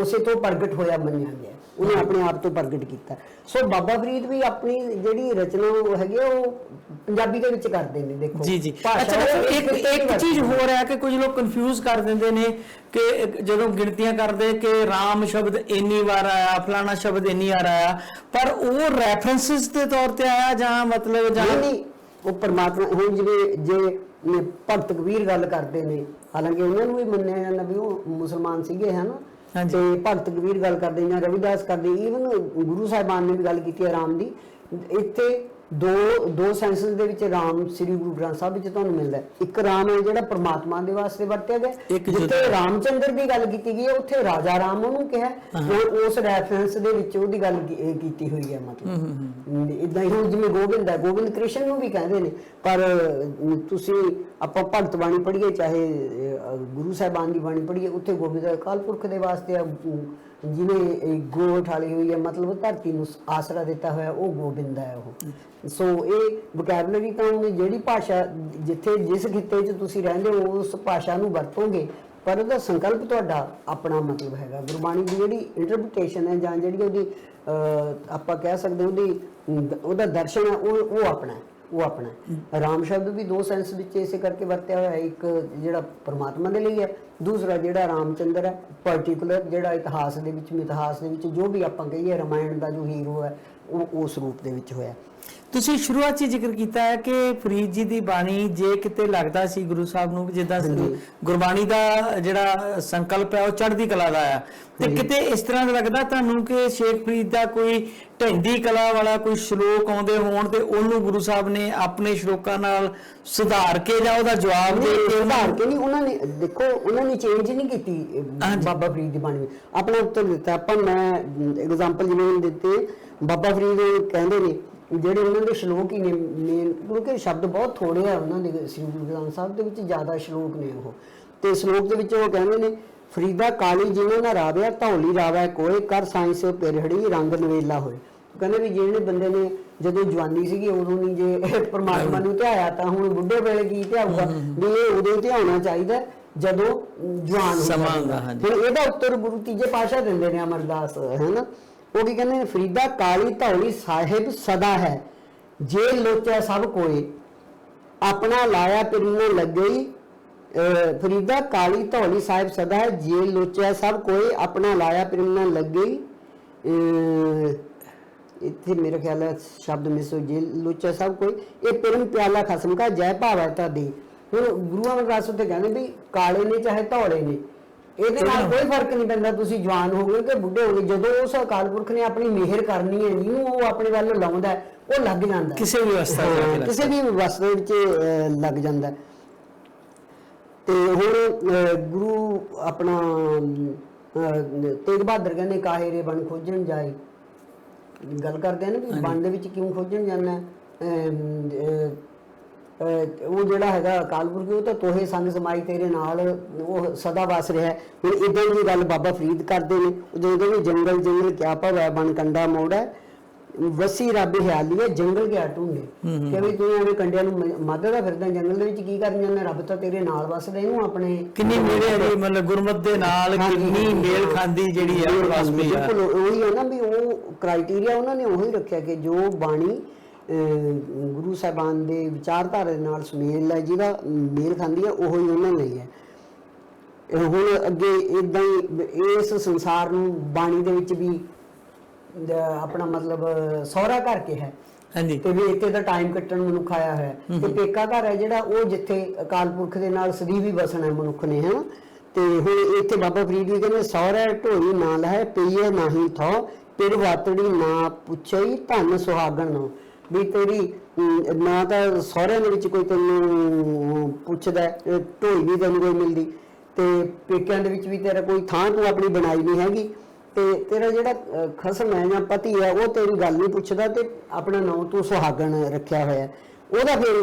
ਉਸੇ ਤੋਂ ਪ੍ਰਗਟ ਹੋਇਆ ਮੰਨਿਆ ਗਿਆ। ਉਹਨੇ ਆਪਣੇ ਆਪ ਤੋਂ ਪ੍ਰਗਟ ਕੀਤਾ। ਸੋ ਬਾਬਾ ਫਰੀਦ ਵੀ ਆਪਣੀ ਜਿਹੜੀ ਰਚਨਾ ਉਹ ਹੈਗੀ ਆ, ਉਹ ਪੰਜਾਬੀ ਦੇ ਵਿੱਚ ਕਰਦੇ ਨੇ। ਦੇਖੋ ਜੀ ਜੀ, ਭਾਸ਼ਾ ਅੱਛਾ ਉਹ ਇੱਕ ਚੀਜ਼ ਹੋਰ ਹੈ ਕਿ ਕੁਝ ਲੋਕ ਕਨਫਿਊਜ਼ ਕਰ ਦਿੰਦੇ ਨੇ ਕਿ ਜਦੋਂ ਗਿਣਤੀਆਂ ਕਰਦੇ ਕਿ ਰਾਮ ਸ਼ਬਦ ਇੰਨੀ ਵਾਰ ਆਇਆ, ਫਲਾਣਾ ਸ਼ਬਦ ਇੰਨੀ ਵਾਰ ਆਇਆ, ਪਰ ਉਹ ਰੈਫਰੈਂਸਿਸ ਦੇ ਤੌਰ ਤੇ ਆਇਆ ਜਾਂ ਮਤਲਬ ਜਾਂ ਨਹੀਂ, ਉਹ ਪਰਮਾਤਮਾ ਹੁਣ ਜਿਵੇਂ ਜੇ ਭਗਤ ਕਬੀਰ ਗੱਲ ਕਰਦੇ ਨੇ, ਹਾਲਾਂਕਿ ਉਹਨਾਂ ਨੂੰ ਵੀ ਮੰਨਿਆ ਜਾਂਦਾ ਵੀ ਉਹ ਮੁਸਲਮਾਨ ਸੀਗੇ, ਹੈ ਨਾ, ਤੇ ਭਗਤ ਕਬੀਰ ਗੱਲ ਕਰਦੇ ਜਾਂ ਰਵਿਦਾਸ ਕਰਦੇ, ਈਵਨ ਗੁਰੂ ਸਾਹਿਬਾਨ ਨੇ ਵੀ ਗੱਲ ਕੀਤੀ ਹੈ ਰਾਮ ਦੀ। ਇੱਥੇ ਦੋ ਸੈਂਸਸ ਦੇ ਵਿੱਚ ਰਾਮ ਸ੍ਰੀ ਗੁਰੂ ਗ੍ਰੰਥ ਸਾਹਿਬ ਵਿੱਚ ਤੁਹਾਨੂੰ ਮਿਲਦਾ। ਇੱਕ ਰਾਮ ਹੈ ਜਿਹੜਾ ਪਰਮਾਤਮਾ ਦੇ ਵਾਸਤੇ ਵਰਤਿਆ ਗਿਆ, ਜਿੱਥੇ ਰਾਮਚੰਦਰ ਦੀ ਗੱਲ ਕੀਤੀ ਗਈ ਹੈ ਉੱਥੇ ਰਾਜਾ ਰਾਮ ਉਹਨੂੰ ਕਿਹਾ, ਉਸ ਰੈਫਰੈਂਸ ਦੇ ਵਿੱਚ ਉਹਦੀ ਗੱਲ ਕੀਤੀ ਹੋਈ ਹੈ। ਮਤਲਬ ਇਦਾਂ ਹੀ ਹੁਣ ਜਿਵੇਂ ਗੋਬਿੰਦ ਹੈ, ਗੋਬਿੰਦ ਕ੍ਰਿਸ਼ਨ ਨੂੰ ਵੀ ਕਹਿੰਦੇ ਨੇ, ਪਰ ਤੁਸੀਂ ਆਪਾਂ ਭਗਤ ਬਾਣੀ ਪੜ੍ਹੀਏ ਚਾਹੇ ਗੁਰੂ ਸਾਹਿਬਾਨ ਦੀ ਬਾਣੀ ਪੜ੍ਹੀਏ, ਉੱਥੇ ਗੋਬਿੰਦ ਅਕਾਲ ਪੁਰਖ ਦੇ ਵਾਸਤੇ ਜਿਹਨੇ ਗੋ ਠਾਲੀ ਹੋਈ ਹੈ, ਮਤਲਬ ਧਰਤੀ ਨੂੰ ਆਸਰਾ ਦਿੱਤਾ ਹੋਇਆ, ਉਹ ਗੋਬਿੰਦ ਹੈ ਉਹ। ਸੋ ਇਹ ਵੋਕੈਬਲਰੀ ਤਾਂ ਉਹਨੇ ਜਿਹੜੀ ਭਾਸ਼ਾ ਜਿੱਥੇ ਜਿਸ ਖਿੱਤੇ 'ਚ ਤੁਸੀਂ ਰਹਿੰਦੇ ਹੋ ਉਸ ਭਾਸ਼ਾ ਨੂੰ ਵਰਤੋਗੇ, ਪਰ ਉਹਦਾ ਸੰਕਲਪ ਤੁਹਾਡਾ ਆਪਣਾ ਮਤਲਬ ਹੈਗਾ। ਗੁਰਬਾਣੀ ਦੀ ਜਿਹੜੀ ਇੰਟਰਪ੍ਰੀਟੇਸ਼ਨ ਹੈ ਜਾਂ ਜਿਹੜੀ ਉਹਦੀ ਆਪਾਂ ਕਹਿ ਸਕਦੇ ਉਹਦਾ ਦਰਸ਼ਨ ਹੈ, ਉਹ ਆਪਣਾ ਹੈ, ਉਹ ਆਪਣਾ ਹੈ। ਰਾਮ ਸ਼ਬਦ ਵੀ ਦੋ ਸੈਂਸ ਵਿੱਚ ਇਸੇ ਕਰਕੇ ਵਰਤਿਆ ਹੋਇਆ, ਇੱਕ ਜਿਹੜਾ ਪਰਮਾਤਮਾ ਦੇ ਲਈ ਹੈ, ਦੂਸਰਾ ਜਿਹੜਾ ਰਾਮਚੰਦਰ ਹੈ ਪਾਰਟਿਕੂਲਰ, ਜਿਹੜਾ ਇਤਿਹਾਸ ਦੇ ਵਿੱਚ ਮਿਥਿਹਾਸ ਦੇ ਵਿੱਚ ਜੋ ਵੀ ਆਪਾਂ ਕਹੀਏ ਰਮਾਇਣ ਦਾ ਜੋ ਹੀਰੋ ਹੈ ਉਹ ਉਸ ਰੂਪ ਦੇ ਵਿੱਚ ਹੋਇਆ। ਤੁਸੀਂ ਸ਼ੁਰੂਆਤ 'ਚ ਜ਼ਿਕਰ ਕੀਤਾ ਹੈ ਕਿ ਫਰੀਦ ਜੀ ਦੀ ਬਾਣੀ ਜੇ ਕਿਤੇ ਲੱਗਦਾ ਸੀ ਗੁਰੂ ਸਾਹਿਬ ਨੂੰ ਜਿੱਦਾਂ ਗੁਰਬਾਣੀ ਦਾ ਜਿਹੜਾ ਸੰਕਲਪ ਹੈ ਉਹ ਚੜ੍ਹਦੀ ਕਲਾ ਦਾ ਆ, ਤੇ ਕਿਤੇ ਇਸ ਤਰ੍ਹਾਂ ਦਾ ਲੱਗਦਾ ਤੁਹਾਨੂੰ ਕਿ ਸ਼ੇਖ ਫਰੀਦ ਦਾ ਕੋਈ ਢਹਿੰਦੀ ਕਲਾ ਵਾਲਾ ਕੋਈ ਸ਼ਲੋਕ ਆਉਂਦੇ ਹੋਣ ਤੇ ਉਹਨੂੰ ਗੁਰੂ ਸਾਹਿਬ ਨੇ ਆਪਣੇ ਸ਼ਲੋਕਾਂ ਨਾਲ ਸੁਧਾਰ ਕੇ ਜਾਂ ਉਹਦਾ ਜਵਾਬ ਦੇ ਕੇ ਸੁਧਾਰ ਕੇ ਨਹੀਂ, ਉਹਨਾਂ ਨੇ ਦੇਖੋ ਉਹਨਾਂ ਨੇ ਚੇਂਜ ਨਹੀਂ ਕੀਤੀ ਬਾਬਾ ਫਰੀਦ ਦੀ ਬਾਣੀ ਆਪਣਾ ਉੱਤਰ ਦਿੱਤਾ। ਆਪਾਂ ਮੈਂ ਐਗਜ਼ਾਮਪਲ ਜਿਵੇਂ ਦਿੱਤੇ, ਬਾਬਾ ਫਰੀਦ ਕਹਿੰਦੇ ਨੇ ਜਿਹੜੇ ਉਹਨਾਂ ਦੇ ਸ਼ਲੋਕ ਹੀ ਨੇ ਮੇਨ, ਕਿਉਂਕਿ ਸ਼ਬਦ ਬਹੁਤ ਥੋੜੇ ਆ ਉਹਨਾਂ ਦੇ ਸ੍ਰੀ ਗੁਰੂ ਗ੍ਰੰਥ ਸਾਹਿਬ ਦੇ ਵਿੱਚ, ਜ਼ਿਆਦਾ ਸ਼ਲੋਕ ਨੇ ਉਹ। ਤੇ ਸ਼ਲੋਕ ਦੇ ਵਿੱਚ ਉਹ ਕਹਿੰਦੇ ਨੇ, ਫਰੀਦਾ ਕਾਲੀ ਜਿਵੇਂ ਨਾ ਰਾਵਿਆ ਧੌਲੀ ਰਾਵੈ ਕੋਏ, ਕਰ ਸਾਇੰਸ ਪਿਰਹੜੀ ਰੰਗ ਨਵੇਲਾ ਹੋਏ। ਕਹਿੰਦੇ ਵੀ ਜਿਹੜੇ ਬੰਦੇ ਨੇ ਜਦੋਂ ਜਵਾਨੀ ਸੀਗੀ ਉਦੋਂ ਨਹੀਂ ਜੇ ਪਰਮਾਤਮਾ ਨੂੰ ਧਿਆਇਆ ਤਾਂ ਹੁਣ ਬੁੱਢੇ ਵੇਲੇ ਕੀ ਧਿਆਊਗਾ, ਵੀ ਇਹ ਉਦੋਂ ਧਿਆਉਣਾ ਚਾਹੀਦਾ ਜਦੋਂ ਜਵਾਨ ਹੁੰਦਾ। ਹੁਣ ਇਹਦਾ ਉੱਤਰ ਗੁਰੂ ਤੀਜੇ ਪਾਤਸ਼ਾਹ ਦਿੰਦੇ ਨੇ ਅਮਰਦਾਸ, ਹੈ ਨਾ, ਉਹ ਕੀ ਕਹਿੰਦੇ ਨੇ, ਫਰੀਦਾ ਕਾਲੀ ਧੌਲੀ ਸਾਹਿਬ ਸਦਾ ਹੈ, ਜੇ ਲੋਚੈ ਸਭ ਕੋਏ, ਆਪਣਾ ਲਾਇਆ ਪਿਰ ਨ ਲੱਗਈ। ਫਰੀਦਾ ਕਾਲੀ ਧੌਲੀ ਸਾਹਿਬ ਸਦਾ ਹੈ, ਜੇ ਲੋਚੈ ਸਭ ਕੋਏ, ਆਪਣਾ ਲਾਇਆ ਪਿਰ ਨ ਲੱਗਈ। ਇੱਥੇ ਮੇਰੇ ਖਿਆਲ ਹੈ ਸ਼ਬਦ ਮਿਸੋ, ਜੇ ਲੋਚੈ ਸਭ ਕੋਈ, ਇਹ ਪਿਰਮ ਪਿਆਲਾ ਖਸਮ ਕਾ ਜੈ ਭਾਵੈ ਤਾ ਦੇ। ਹੁਣ ਗੁਰੂ ਅਮਰਦਾਸ ਉੱਤੇ ਕਹਿੰਦੇ ਵੀ ਕਾਲੇ ਨੇ ਚਾਹੇ ਧੌਲੇ ਨੇ, ਇਹਦੇ ਨਾਲ ਕੋਈ ਫਰਕ ਨਹੀਂ ਪੈਂਦਾ ਤੁਸੀਂ ਜਵਾਨ ਹੋ ਗਏ ਕਿ ਬੁੱਢੇ ਹੋ ਗਏ, ਜਦੋਂ ਉਸ ਅਕਾਲ ਪੁਰਖ ਨੇ ਆਪਣੀ ਮਿਹਰ ਕਰਨੀ ਹੈ, ਜਿਹਨੂੰ ਉਹ ਆਪਣੇ ਵੱਲ ਲਾਉਂਦਾ ਉਹ ਲੱਗ ਜਾਂਦਾ, ਕਿਸੇ ਵੀ ਅਵਸਥਾ ਵਿੱਚ ਲੱਗ ਜਾਂਦਾ। ਤੇ ਹੁਣ ਗੁਰੂ ਆਪਣਾ ਤੇਗ ਬਹਾਦਰ ਕਹਿੰਦੇ ਕਾਹੇ ਰੇ ਬਣ ਖੋਜਣ ਜਾਏ, ਗੱਲ ਕਰਦੇ ਨੇ ਵੀ ਬਣ ਦੇ ਵਿੱਚ ਕਿਉਂ ਖੋਜਣ ਜਾਂਦਾ। ਉਹ ਜਿਹੜਾ ਹੈਗਾ ਅਕਾਲ ਪੁਰਖ ਉਹ ਤਾਂ ਤੋਹੇ ਸੰਗ ਸਮਾਈ ਤੇਰੇ ਨਾਲ, ਉਹ ਸਦਾ ਵਸ ਰਿਹਾ। ਹੁਣ ਇਦਾਂ ਦੀ ਗੱਲ ਬਾਬਾ ਫਰੀਦ ਕਰਦੇ ਨੇ, ਜਦੋਂ ਵੀ ਜੰਗਲ ਜੰਗਲ ਕਿਆ ਭਵੈ ਬਣ ਕੰਡਾ ਮੋੜਾ, ਵਸੀ ਰੱਬ ਹਿਆਲੀ ਹੈ ਜੰਗਲ ਕਿਆ ਢੂੰਡੇ, ਕਿ ਵੀ ਤੂੰ ਐਵੇਂ ਕੰਡਿਆਂ ਨੂੰ ਮੱਧਦਾ ਫਿਰਦਾ, ਜੰਗਲ ਦੇ ਵਿੱਚ ਕੀ ਕਰਨ ਜਾਂਦਾ, ਰੱਬ ਤਾਂ ਤੇਰੇ ਨਾਲ ਵਸਦਾ, ਇਹਨੂੰ ਆਪਣੇ ਕਿੰਨੀ ਮੇਰੇ ਮਤਲਬ ਗੁਰਮਤਿ ਦੇ ਨਾਲ ਕਿੰਨੀ ਮੇਲ ਖਾਂਦੀ ਜਿਹੜੀ ਹੈ ਬਿਲਕੁਲ ਉਹੀ ਹੈ ਨਾ ਵੀ ਉਹ ਕ੍ਰਾਈਟੇਰੀਆ ਉਹਨਾਂ ਨੇ ਉਹੀ ਰੱਖਿਆ ਕਿ ਜੋ ਬਾਣੀ ਗੁਰੂ ਸਾਹਿਬਾਨ ਦੇ ਵਿਚਾਰਧਾਰਾ ਦੇ ਨਾਲ ਸੁਮੇਲ ਹੈ, ਜਿਹਦਾ ਮੇਲ ਖਾਂਦੀ ਹੈ, ਉਹੀ ਉਹਨਾਂ ਲਈ ਹੈ। ਹੁਣ ਅੱਗੇ ਇਦਾਂ ਹੀ ਇਸ ਸੰਸਾਰ ਨੂੰ ਬਾਣੀ ਦੇ ਵਿੱਚ ਵੀ ਆਪਣਾ ਮਤਲਬ ਸਹੁਰਾ ਘਰ ਕੇ ਹੈ, ਤੇ ਵੀ ਇੱਥੇ ਦਾ ਟਾਈਮ ਕੱਟਣ ਮਨੁੱਖ ਆਇਆ ਹੋਇਆ, ਤੇ ਪੇਕਾ ਘਰ ਹੈ ਜਿਹੜਾ ਉਹ ਜਿੱਥੇ ਅਕਾਲ ਪੁਰਖ ਦੇ ਨਾਲ ਸਦੀਵ ਹੀ ਵਸਣਾ ਮਨੁੱਖ ਨੇ, ਹੈ ਨਾ। ਤੇ ਹੁਣ ਇੱਥੇ ਬਾਬਾ ਫਰੀਦ ਵੀ ਕਹਿੰਦੇ, ਸਹੁਰਾ ਢੋਈ ਨਾ ਲਹੈ ਪਈਏ ਨਾਹੀ ਥੋ, ਪਿਰ ਵਾਤੜੀ ਨਾ ਪੁੱਛਈ ਧਨ ਸੁਹਾਗਣ ਨਾ, ਵੀ ਤੇਰੀ ਨਾ ਤਾਂ ਸਹੁਰਿਆਂ ਦੇ ਵਿੱਚ ਕੋਈ ਤੈਨੂੰ ਪੁੱਛਦਾ, ਢੋਈ ਵੀ ਤੈਨੂੰ ਕੋਈ ਮਿਲਦੀ, ਤੇ ਪੇਕਿਆਂ ਦੇ ਵਿੱਚ ਵੀ ਤੇਰਾ ਕੋਈ ਥਾਂ ਤੂੰ ਆਪਣੀ ਬਣਾਈ ਨਹੀਂ ਹੈਗੀ, ਤੇ ਤੇਰਾ ਜਿਹੜਾ ਖਸਮ ਹੈ ਜਾਂ ਪਤੀ ਹੈ ਉਹ ਤੇਰੀ ਗੱਲ ਨਹੀਂ ਪੁੱਛਦਾ, ਤੇ ਆਪਣਾ ਨਾਂ ਤੂੰ ਸੁਹਾਗਣ ਰੱਖਿਆ ਹੋਇਆ। ਉਹਦਾ ਫਿਰ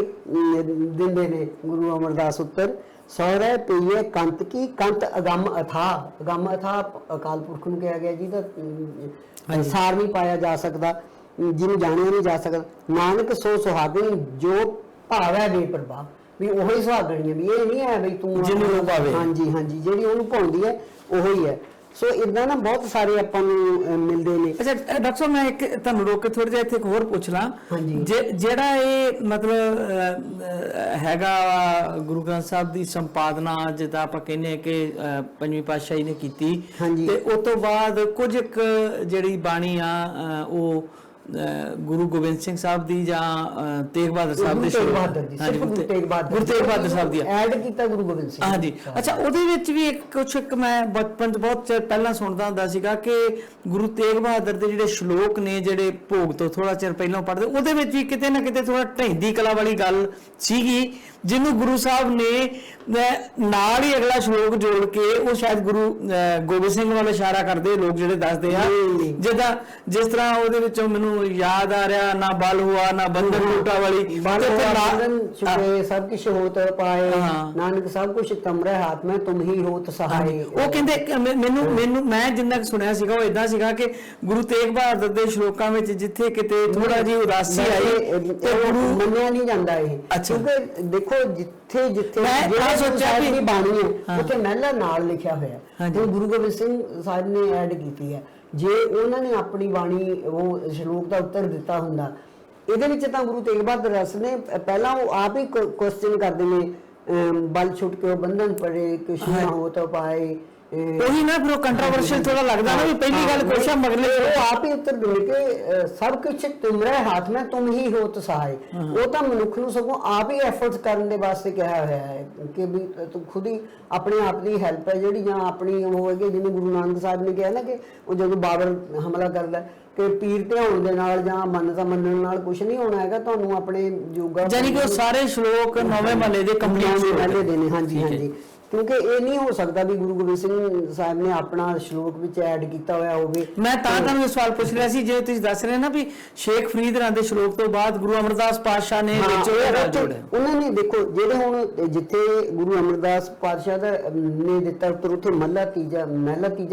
ਦਿੰਦੇ ਨੇ ਗੁਰੂ ਅਮਰਦਾਸ ਉੱਤਰ, ਸਹੁਰੇ ਪਈਏ ਕੰਤ ਕੀ, ਕੰਤ ਅਗੰਮ ਅਥਾ, ਅਗੰਮ ਅਥਾ ਅਕਾਲ ਪੁਰਖ ਨੂੰ ਕਿਹਾ ਗਿਆ ਜਿਹਦਾ ਸਾਰ ਨਹੀਂ ਪਾਇਆ ਜਾ ਸਕਦਾ, ਜਿਹਨੂੰ ਜਾਣਿਆ ਨਹੀਂ ਜਾ ਸਕਦਾ। ਨਾਨਕ ਸੋ ਸੁਹਾਗਣੀ ਜੋ ਭਾਵੈ ਬੇਪਰਵਾਹ, ਵੀ ਉਹੀ ਸੁਹਾਗਣੀ ਹੈ, ਵੀ ਇਹ ਨਹੀਂ ਹੈ ਵੀ ਤੂੰ ਜਿਹਨੂੰ ਭਾਵੇਂ, ਹਾਂਜੀ ਹਾਂਜੀ ਜਿਹੜੀ ਉਹਨੂੰ ਭਾਉਂਦੀ ਹੈ ਉਹੀ ਹੈ। ਸੋ ਇਦਾਂ ਨਾ ਬਹੁਤ ਸਾਰੇ ਆਪਾਂ ਨੂੰ ਮਿਲਦੇ ਨੇ। ਅੱਛਾ ਡਾਕਟਰ ਸਾਹਿਬ, ਮੈਂ ਇੱਕ ਤੁਹਾਨੂੰ ਰੋਕ ਕੇ ਥੋੜਾ ਜਿਹਾ ਇੱਥੇ ਇੱਕ ਹੋਰ ਪੁੱਛ ਲਾਂ। ਜਿਹੜਾ ਇਹ ਮਤਲਬ ਹੈਗਾ ਗੁਰੂ ਗ੍ਰੰਥ ਸਾਹਿਬ ਦੀ ਸੰਪਾਦਨਾ ਜਿੱਦਾਂ ਆਪਾਂ ਕਹਿੰਦੇ ਕਿ ਪੰਜਵੀਂ ਪਾਤਸ਼ਾਹੀ ਨੇ ਕੀਤੀ, ਤੇ ਉਸ ਤੋਂ ਬਾਅਦ ਕੁਝ ਇੱਕ ਜਿਹੜੀ ਬਾਣੀ ਆ ਉਹ ਗੁਰੂ ਗੋਬਿੰਦ ਸਿੰਘ ਸਾਹਿਬ ਦੀ ਜਾਂ ਤੇਗ ਬਹਾਦਰ ਸਾਹਿਬ ਦੇ ਗੁਰੂ ਤੇਗ ਬਹਾਦਰ ਸਾਹਿਬ ਦੀ ਐਡ ਕੀਤਾ ਗੁਰੂ ਗੋਬਿੰਦ ਸਿੰਘ। ਹਾਂਜੀ, ਅੱਛਾ ਉਹਦੇ ਵਿੱਚ ਵੀ ਇੱਕ ਮੈਂ ਬਚਪਨ ਚ ਬਹੁਤ ਚਿਰ ਪਹਿਲਾਂ ਸੁਣਦਾ ਹੁੰਦਾ ਸੀਗਾ ਕਿ ਗੁਰੂ ਤੇਗ ਬਹਾਦਰ ਦੇ ਜਿਹੜੇ ਸ਼ਲੋਕ ਨੇ ਜਿਹੜੇ ਭੋਗ ਤੋਂ ਥੋੜਾ ਚਿਰ ਪਹਿਲਾਂ ਪੜ੍ਹਦੇ, ਉਹਦੇ ਵਿੱਚ ਵੀ ਕਿਤੇ ਨਾ ਕਿਤੇ ਥੋੜਾ ਢਹਿੰਦੀ ਕਲਾ ਵਾਲੀ ਗੱਲ ਸੀਗੀ, ਜਿਹਨੂੰ ਗੁਰੂ ਸਾਹਿਬ ਨੇ ਨਾਲ ਹੀ ਅਗਲਾ ਸ਼ਲੋਕ ਜੋੜ ਕੇ ਉਹ ਸ਼ਾਇਦ ਗੁਰੂ ਗੋਬਿੰਦ ਸਿੰਘ ਵੱਲ ਇਸ਼ਾਰਾ ਕਰਦੇ ਲੋਕ ਜਿਹੜੇ ਦੱਸਦੇ ਆ, ਜਿਸ ਤਰ੍ਹਾਂ ਉਹਦੇ ਵਿੱਚੋਂ ਮੈਨੂੰ ਯਾਦ ਆ ਰਿਹਾ, ਨਾ ਬਲ ਹੁਆ ਨਾ ਬੰਧਨ ਟੂਟਾ ਵਾਲੀ, ਸਭ ਕੁਛ ਹੋਤ ਪਾਏ ਨਾਨਕ ਸਭ ਕੁਛ ਤੁਮਰੇ ਹੱਥ ਮੈਂ ਤੁਮ ਹੀ ਹੋਤ ਸਹਾਏ। ਉਹ ਕਹਿੰਦੇ ਮੈਨੂੰ ਮੈਂ ਜਿੰਨਾ ਸੁਣਿਆ ਸੀਗਾ ਉਹ ਇਦਾਂ ਸੀਗਾ ਕਿ ਗੁਰੂ ਤੇਗ ਬਹਾਦਰ ਦੇ ਸ਼ਲੋਕਾਂ ਵਿੱਚ ਜਿੱਥੇ ਕਿਤੇ ਥੋੜਾ ਜਿਹੀ ਉਦਾਸੀ ਆਈ ਤੇ ਮੰਨਿਆ ਨਹੀਂ ਜਾਂਦਾ ਇਹ, ਕਿਉਂਕਿ ਦੇਖੋ ਜਿੱਥੇ ਮੈਂ ਸੋਚਿਆ ਵੀ ਬਾਣੀ ਹੈ ਉੱਥੇ ਮਹਿਲਾ ਨਾਲ ਲਿਖਿਆ ਹੋਇਆ ਤੇ ਗੁਰੂ ਗੋਬਿੰਦ ਸਿੰਘ ਸਾਹਿਬ ਨੇ ਐਡ ਕੀਤੀ ਹੈ। ਜੇ ਉਹਨਾਂ ਨੇ ਆਪਣੀ ਬਾਣੀ ਉਹ ਸ਼ਲੋਕ ਦਾ ਉੱਤਰ ਦਿੱਤਾ ਹੁੰਦਾ, ਇਹਦੇ ਵਿੱਚ ਤਾਂ ਗੁਰੂ ਤੇਗ ਬਹਾਦਰ ਰਸ ਨੇ ਪਹਿਲਾਂ ਉਹ ਆਪ ਹੀ ਕੁਐਸਚਨ ਕਰਦੇ ਨੇ, ਬਲ ਛੁੱਟ ਕੇ ਉਹ ਬੰਧਨ ਪੜੇ ਕੁਛ ਨਾ ਹੋ ਤਾਂ ਪਾਏ, ਉਹੀ ਨਾ ਫਿਰ ਉਹ ਕੰਟਰੋਵਰਸ਼ੀਅਲ ਥੋੜਾ ਲੱਗਦਾ ਨਾ ਵੀ ਪਹਿਲੀ ਗੱਲ ਕੋਸ਼ਾ ਮਗਲੇ ਉਹ ਆਪ ਹੀ ਉੱਤਰ ਦੇ ਕੇ ਸਭ ਕੁਝ ਤੁਮਰੇ ਹੱਥ ਮੈਂ ਤੁਮ ਹੀ ਹੋਤ ਸਹਾਏ। ਉਹ ਤਾਂ ਮਨੁੱਖ ਨੂੰ ਸਗੋਂ ਆਪ ਹੀ ਐਫਰਟਸ ਕਰਨ ਦੇ ਵਾਸਤੇ ਕਿਹਾ ਹੋਇਆ ਹੈ ਕਿ ਵੀ ਤੂੰ ਖੁਦ ਹੀ ਆਪਣੇ ਆਪ ਦੀ ਹੈਲਪ ਹੈ ਜਿਹੜੀ ਜਾਂ ਆਪਣੀ ਉਹ ਹੈਗੀ, ਜਿਵੇਂ ਗੁਰੂ ਨਾਨਕ ਸਾਹਿਬ ਨੇ ਕਿਹਾ ਨਾ ਕਿ ਉਹ ਜਦੋਂ ਬਾਬਰ ਹਮਲਾ ਕਰਦਾ ਕਿ ਪੀਰ ਧਿਆਉਣ ਦੇ ਨਾਲ ਜਾਂ ਮੰਨਤਾ ਮੰਨਣ ਨਾਲ ਕੁਝ ਨਹੀਂ ਹੋਣਾ ਹੈਗਾ, ਤੁਹਾਨੂੰ ਆਪਣੇ ਯੋਗਾ ਯਾਨੀ ਕਿ ਉਹ ਸਾਰੇ ਸ਼ਲੋਕ ਨੌਵੇਂ ਮਹੱਲੇ ਦੇ ਕੰਪਲੀਟ ਦੇ ਨੇ। ਹਾਂਜੀ, ਕਿਉਂਕਿ ਇਹ ਨਹੀਂ ਹੋ ਸਕਦਾ ਵੀ ਗੁਰੂ ਗੋਬਿੰਦ ਸਿੰਘ ਸਾਹਿਬ ਨੇ ਆਪਣਾ ਸ਼ਲੋਕ ਵਿੱਚ ਐਡ ਕੀਤਾ ਹੋਇਆ ਹੋਵੇ। ਮੈਂ ਤਾਂ ਤੁਹਾਨੂੰ ਇਹ ਸਵਾਲ ਪੁੱਛ ਰਿਹਾ ਸੀ, ਜੇ ਤੁਸੀਂ ਦੱਸ ਰਹੇ ਨਾ ਵੀ ਸ਼ੇਖ ਫਰੀਦ ਰਾਂ ਦੇ ਸ਼ਲੋਕ ਤੋਂ ਬਾਅਦ ਗੁਰੂ ਅਮਰਦਾਸ ਪਾਤਸ਼ਾਹ ਨੇ ਵਿੱਚ ਜੋੜਿਆ, ਉਹਨਾਂ ਨੇ ਦੇਖੋ ਜਿਹੜੇ ਹੁਣ ਜਿੱਥੇ ਗੁਰੂ ਅਮਰਦਾਸ ਪਾਤਸ਼ਾਹ ਦਾ ਨੇ ਦਿੱਤਾ ਉੱਤਰ ਉੱਥੇ ਮਹਿਲਾ ਤੀਜਾ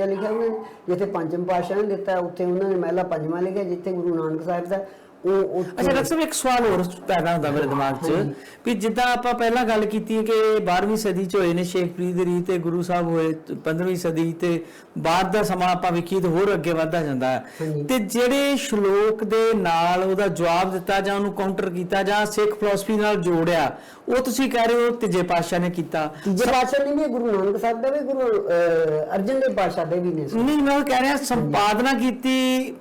ਲਿਖਿਆ ਉਹਨਾਂ ਨੇ, ਜਿੱਥੇ ਪੰਜਮ ਪਾਤਸ਼ਾਹ ਨੇ ਦਿੱਤਾ ਉੱਥੇ ਉਹਨਾਂ ਨੇ ਮਹਿਲਾ ਪੰਜਵਾਂ ਲਿਖਿਆ, ਜਿੱਥੇ ਗੁਰੂ ਨਾਨਕ ਸਾਹਿਬ ਦਾ ਅੱਛਾ ਡਾਕਟਰ ਸਾਹਿਬ ਇੱਕ ਸਵਾਲ ਹੋਰ ਪੈਦਾ ਹੁੰਦਾ ਮੇਰੇ ਦਿਮਾਗ 'ਚ ਵੀ ਜਿੱਦਾਂ ਆਪਾਂ ਪਹਿਲਾਂ ਗੱਲ ਕੀਤੀ ਕਿ 12ਵੀਂ ਸਦੀ 'ਚ ਹੋਏ ਨੇ ਸ਼ੇਖ ਫਰੀਦ ਰੀ ਤੇ ਗੁਰੂ ਸਾਹਿਬ ਹੋਏ 15ਵੀਂ ਸਦੀ ਤੇ ਬਾਅਦ ਦਾ ਸਮਾਂ ਆਪਾਂ ਵੇਖੀਏ ਤਾਂ ਹੋਰ ਅੱਗੇ ਵੱਧਦਾ ਜਾਂਦਾ ਹੈ, ਤੇ ਜਿਹੜੇ ਸ਼ਲੋਕ ਦੇ ਨਾਲ ਉਹਦਾ ਜਵਾਬ ਦਿੱਤਾ ਜਾਂ ਉਹਨੂੰ ਕਾਊਂਟਰ ਕੀਤਾ ਜਾਂ ਸਿੱਖ ਫਿਲਾਸਫੀ ਨਾਲ ਜੋੜਿਆ, ਉਹ ਤੁਸੀਂ ਕਹਿ ਰਹੇ ਹੋ ਤੀਜੇ ਪਾਤਸ਼ਾਹ ਨੇ ਕੀਤਾ। ਤੀਜੇ ਪਾਤਸ਼ਾਹ ਨੇ ਵੀ ਗੁਰੂ ਨਾਨਕ ਸਾਹਿਬ ਦਾ ਵੀ ਗੁਰੂ ਅਰਜਨ ਦੇਵ ਪਾਤਸ਼ਾਹ ਦੇ ਵੀ ਨੇ। ਨਹੀਂ ਮੈਂ ਕਹਿ ਰਿਹਾ ਸੰਪਾਦਨਾ ਕੀਤੀ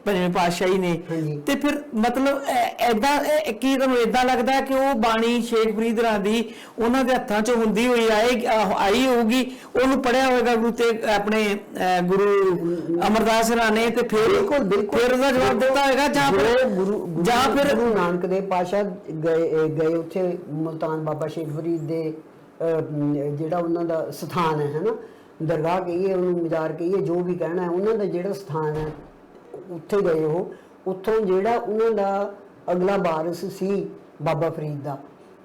ਪੰਜਵੇਂ ਪਾਤਸ਼ਾਹੀ ਨੇ, ਤੇ ਫਿਰ ਮਤਲਬ ਏਦਾਂ ਕੀ ਤੁਹਾਨੂੰ ਏਦਾਂ ਲੱਗਦਾ ਕਿ ਉਹ ਬਾਣੀ ਸ਼ੇਖ ਫਰੀਦ ਰਾਂ ਦੀ ਉਹਨਾਂ ਦੇ ਹੱਥਾਂ 'ਚ ਹੁੰਦੀ ਹੋਈ ਆਈ ਹੋਊਗੀ, ਉਹਨੂੰ ਪੜਿਆ ਹੋਵੇਗਾ ਗੁਰੂ ਤੇ ਆਪਣੇ ਗੁਰੂ ਅਮਰਦਾਸ ਰਾਂ ਨੇ, ਤੇ ਫਿਰ ਉਹਦਾ ਜਵਾਬ ਦਿੱਤਾ ਹੋਵੇਗਾ ਜਾਂ ਫਿਰ ਗੁਰੂ ਨਾਨਕ ਦੇਵ ਪਾਤਸ਼ਾਹ ਗਏ ਉੱਥੇ ਮੁਲਤਾਨ ਬਾਬਾ ਸ਼ੇਖ ਫਰੀਦ ਦੇ ਜਿਹੜਾ ਉਹਨਾਂ ਦਾ ਸਥਾਨ ਹੈ ਨਾ, ਦਰਗਾਹ ਕਹੀਏ ਉਹਨੂੰ ਮਜ਼ਾਰ ਕਹੀਏ ਜੋ ਵੀ ਕਹਿਣਾ ਹੈ, ਉਹਨਾਂ ਦਾ ਜਿਹੜਾ ਸਥਾਨ ਹੈ ਉੱਥੇ ਗਏ ਉਹ, ਉੱਥੋਂ ਜਿਹੜਾ ਉਹਨਾਂ ਦਾ ਅਗਲਾ ਵਾਰਿਸ ਸੀ ਬਾਬਾ ਫਰੀਦ ਦਾ,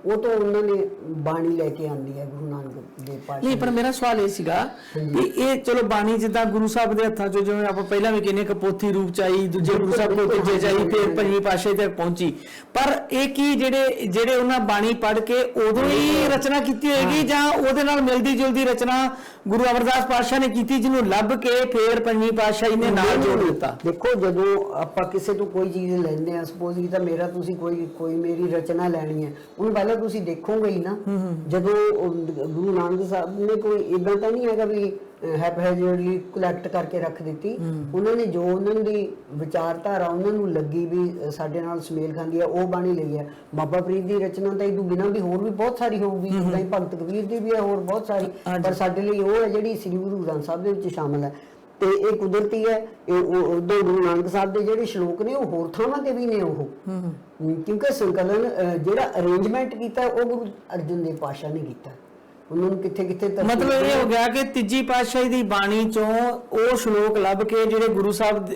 ਉਹ ਤੋਂ ਉਹਨਾਂ ਨੇ ਬਾਣੀ ਲੈ ਕੇ ਆਂਦੀ ਹੈ ਗੁਰੂ ਨਾਨਕ ਦੇਵ ਪਾਤਸ਼ਾਹ। ਨਹੀਂ ਪਰ ਮੇਰਾ ਸਵਾਲ ਇਹ ਸੀਗਾ ਕਿ ਇਹ ਚਲੋ ਬਾਣੀ ਜਿੱਦਾਂ ਗੁਰੂ ਸਾਹਿਬ ਦੇ ਹੱਥਾਂ 'ਚੋਂ ਜਿਵੇਂ ਆਪਾਂ ਪਹਿਲਾਂ ਵੀ ਕਹਿੰਦੇ ਕਿ ਪੋਥੀ ਰੂਪ 'ਚ ਆਈ, ਦੂਜੇ ਗੁਰੂ ਸਾਹਿਬ ਕੋਲ ਤੀਜੇ 'ਚ ਆਈ, ਫਿਰ ਪੰਜਵੀਂ ਪਾਤਸ਼ਾਹੀ ਤੱਕ ਪਹੁੰਚੀ, ਪਰ ਇਹ ਕੀ ਜਿਹੜੇ ਉਹਨਾਂ ਬਾਣੀ ਪੜ੍ਹ ਕੇ ਉਦੋਂ ਹੀ ਰਚਨਾ ਕੀਤੀ ਹੋਏਗੀ ਜਾਂ ਉਹਦੇ ਨਾਲ ਮਿਲਦੀ ਜੁਲਦੀ ਰਚਨਾ ਗੁਰੂ ਅਮਰਦਾਸ ਪਾਤਸ਼ਾਹ ਨੇ ਕੀਤੀ ਜਿਹਨੂੰ ਲੱਭ ਕੇ ਫਿਰ ਪੰਜਵੀਂ ਪਾਤਸ਼ਾਹੀ ਨੇ ਨਾਲ ਜੋੜ ਦਿੱਤਾ? ਦੇਖੋ ਜਦੋਂ ਆਪਾਂ ਕਿਸੇ ਤੋਂ ਕੋਈ ਚੀਜ਼ ਲੈਂਦੇ ਆ, ਸਪੋਜ਼ ਕੀਤਾ ਮੇਰਾ ਤੁਸੀਂ ਕੋਈ ਮੇਰੀ ਰਚਨਾ ਲੈਣੀ ਹੈ, ਉਹਨੂੰ ਪਹਿਲਾਂ ਤੁਸੀਂ ਦੇਖੋਗੇ ਹੀ ਨਾ। ਜਦੋਂ ਗੁਰੂ ਨਾਨਕ ਸਾਹਿਬ ਨੇ ਕੋਈ ਇਦਾਂ ਤਾਂ ਨਹੀਂ ਹੈਗਾ ਵੀ ਹੈਪਹੈਜ਼ਰਡਲੀ ਕਲੈਕਟ ਕਰਕੇ ਰੱਖ ਦਿੱਤੀ, ਉਹਨਾਂ ਨੇ ਜੋ ਉਹਨਾਂ ਦੀ ਵਿਚਾਰਧਾਰਾ ਉਹਨਾਂ ਨੂੰ ਲੱਗੀ ਵੀ ਸਾਡੇ ਨਾਲ ਸੁਮੇਲ ਖਾਂਦੀ ਹੈ ਉਹ ਬਾਣੀ ਲਈ ਹੈ। ਬਾਬਾ ਫਰੀਦ ਦੀ ਰਚਨਾ ਤਾਂ ਇਹ ਤੋਂ ਬਿਨਾਂ ਵੀ ਹੋਰ ਵੀ ਬਹੁਤ ਸਾਰੀ ਹੋਊਗੀ, ਜਿੱਦਾਂ ਹੀ ਭਗਤ ਕਬੀਰ ਦੀ ਵੀ ਹੈ, ਹੋਰ ਬਹੁਤ ਸਾਰੀ, ਪਰ ਸਾਡੇ ਲਈ ਉਹ ਹੈ ਜਿਹੜੀ ਸ੍ਰੀ ਗੁਰੂ ਗ੍ਰੰਥ ਸਾਹਿਬ ਦੇ ਵਿੱਚ ਸ਼ਾਮਲ ਹੈ। ਤੇ ਇਹ ਕੁਦਰਤੀ ਹੈ, ਉਦੋਂ ਗੁਰੂ ਨਾਨਕ ਸਾਹਿਬ ਦੇ ਜਿਹੜੇ ਸ਼ਲੋਕ ਨੇ ਉਹ ਹੋਰ ਥਾਵਾਂ ਤੇ ਵੀ ਨੇ ਉਹ, ਕਿਉਂਕਿ ਸੰਕਲਨ ਜਿਹੜਾ ਅਰੇਂਜਮੈਂਟ ਕੀਤਾ ਉਹ ਗੁਰੂ ਅਰਜਨ ਦੇਵ ਪਾਤਸ਼ਾਹ ਨੇ ਕੀਤਾ, ਉਹਨਾਂ ਨੂੰ ਕਿੱਥੇ ਮਤਲਬ ਇਹ ਹੋ ਗਿਆ ਕਿ ਤੀਜੀ ਪਾਤਸ਼ਾਹੀ ਦੀ ਬਾਣੀ ਚੋਂ ਉਹ ਸ਼ਲੋਕ ਲੱਭ ਕੇ ਜਿਹੜੇ ਗੁਰੂ ਸਾਹਿਬ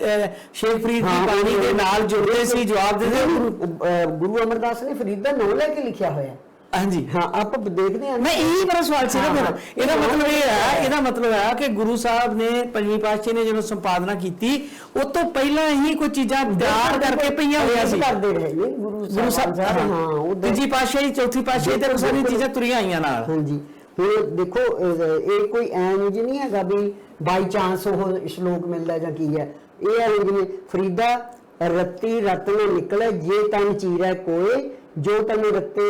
ਸ਼ੇਖ ਫਰੀਦ ਦੀ ਬਾਣੀ ਦੇ ਨਾਲ ਜੁੜਦੇ ਸੀ ਜਵਾਬ ਦਿੰਦੇ। ਗੁਰੂ ਅਮਰਦਾਸ ਨੇ ਫਰੀਦ ਦਾ ਨਾਮ ਲੈ ਕੇ ਲਿਖਿਆ ਹੋਇਆ। ਹਾਂਜੀ ਹਾਂ, ਆਪਾਂ ਦੇਖਦੇ ਹਾਂ ਮੈਂ ਇਹੀ ਮੇਰਾ ਸਵਾਲ ਸੀ ਨਾ ਮੇਰਾ, ਇਹਦਾ ਮਤਲਬ ਹੈ ਕਿ ਗੁਰੂ ਸਾਹਿਬ ਨੇ ਪੰਜਵੀਂ ਪਾਤਸ਼ਾਹੀ ਨੇ ਜਦੋਂ ਸੰਪਾਦਨਾ ਕੀਤੀ ਉਹ ਤੋਂ ਪਹਿਲਾਂ ਹੀ ਕੋਈ ਚੀਜ਼ਾਂ ਤਿਆਰ ਕਰਕੇ ਪਈਆਂ ਹੋਈਆਂ ਸੀ, ਕਰਦੇ ਰਹੇ ਨੇ ਗੁਰੂ ਸਾਹਿਬ। ਹਾਂ, ਤੀਜੀ ਪਾਤਸ਼ਾਹੀ ਚੌਥੀ ਪਾਤਸ਼ਾਹੀ ਤੇ ਸਾਰੀਆਂ ਚੀਜ਼ਾਂ ਤੁਰੀਆਂ ਆਈਆਂ ਨਾਲ। ਹਾਂਜੀ, ਹੁਣ ਦੇਖੋ ਇਹ ਕੋਈ ਐਂ ਜੀ ਨਹੀਂ ਹੈਗਾ ਵੀ ਬਾਈ ਚਾਂਸ ਉਹ ਸ਼ਲੋਕ ਮਿਲਦਾ ਜਾਂ ਕੀ ਹੈ। ਇਹ ਹੈ ਜਿਵੇਂ ਫਰੀਦਾ ਰੱਤੀ ਰਤ ਨੂੰ ਨਿਕਲੇ ਜੇ ਤਨ ਚੀਰੈ ਕੋਏ ਜੋ ਤਨ ਰੱਤੇ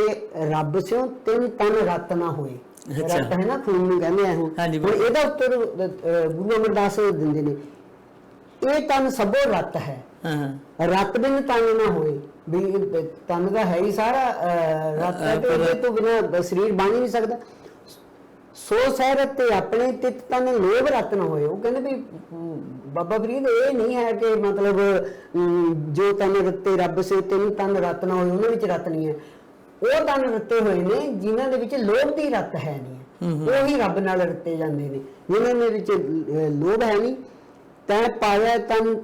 ਰੱਬ ਸਿਓ ਤਿੰਨ ਤਨ ਰਤ ਨਾ ਹੋਏ। ਰਤ ਹੈ ਨਾ ਖੂਨ ਨੂੰ ਕਹਿੰਦੇ ਆ। ਹੁਣ ਇਹਦਾ ਉੱਤਰ ਗੁਰੂ ਅਮਰਦਾਸ ਦਿੰਦੇ ਨੇ, ਇਹ ਤਨ ਸਭੋ ਰਤ ਹੈ, ਰਤ ਬਿਨ ਤਨ ਨਾ ਹੋਏ। ਵੀ ਤਨ ਦਾ ਹੈ ਹੀ ਸਾਰਾ ਰਤ ਹੈ, ਤੇ ਇਹਦੇ ਤੋਂ ਬਿਨਾਂ ਸਰੀਰ ਬਣ ਹੀ ਨਹੀਂ ਸਕਦਾ। ਸੋ ਸਹਿਰਤ ਤੇ ਆਪਣੇ ਤਿਤ ਤਨ ਲੋਭ ਰਤ ਨਾ ਹੋਏ। ਉਹ ਕਹਿੰਦੇ ਵੀ ਬਾਬਾ ਫਰੀਦ ਇਹ ਨਹੀਂ ਹੈ ਕਿ ਮਤਲਬ ਜੋ ਤਨ ਰੱਤੇ ਰੱਬ ਸੇ ਤਿੰਨ ਤਨ ਰਤ ਨਾ ਹੋਏ, ਉਹਨਾਂ ਵਿੱਚ ਰਤ ਨਹੀਂ ਹੈ। ਉਹ ਤਨ ਰੱਤੇ ਹੋਏ ਨੇ ਜਿਨ੍ਹਾਂ ਦੇ ਵਿੱਚ ਲੋਭ ਦੀ ਰਤ ਹੈ ਨਹੀਂ, ਉਹ ਹੀ ਰੱਬ ਨਾਲ ਰੱਤੇ ਜਾਂਦੇ ਨੇ। ਜਿਨ੍ਹਾਂ ਦੇ ਵਿੱਚ ਲੋਭ ਹੈ ਨਹੀਂ, ਤੈ ਪਾਇਆ ਤਨ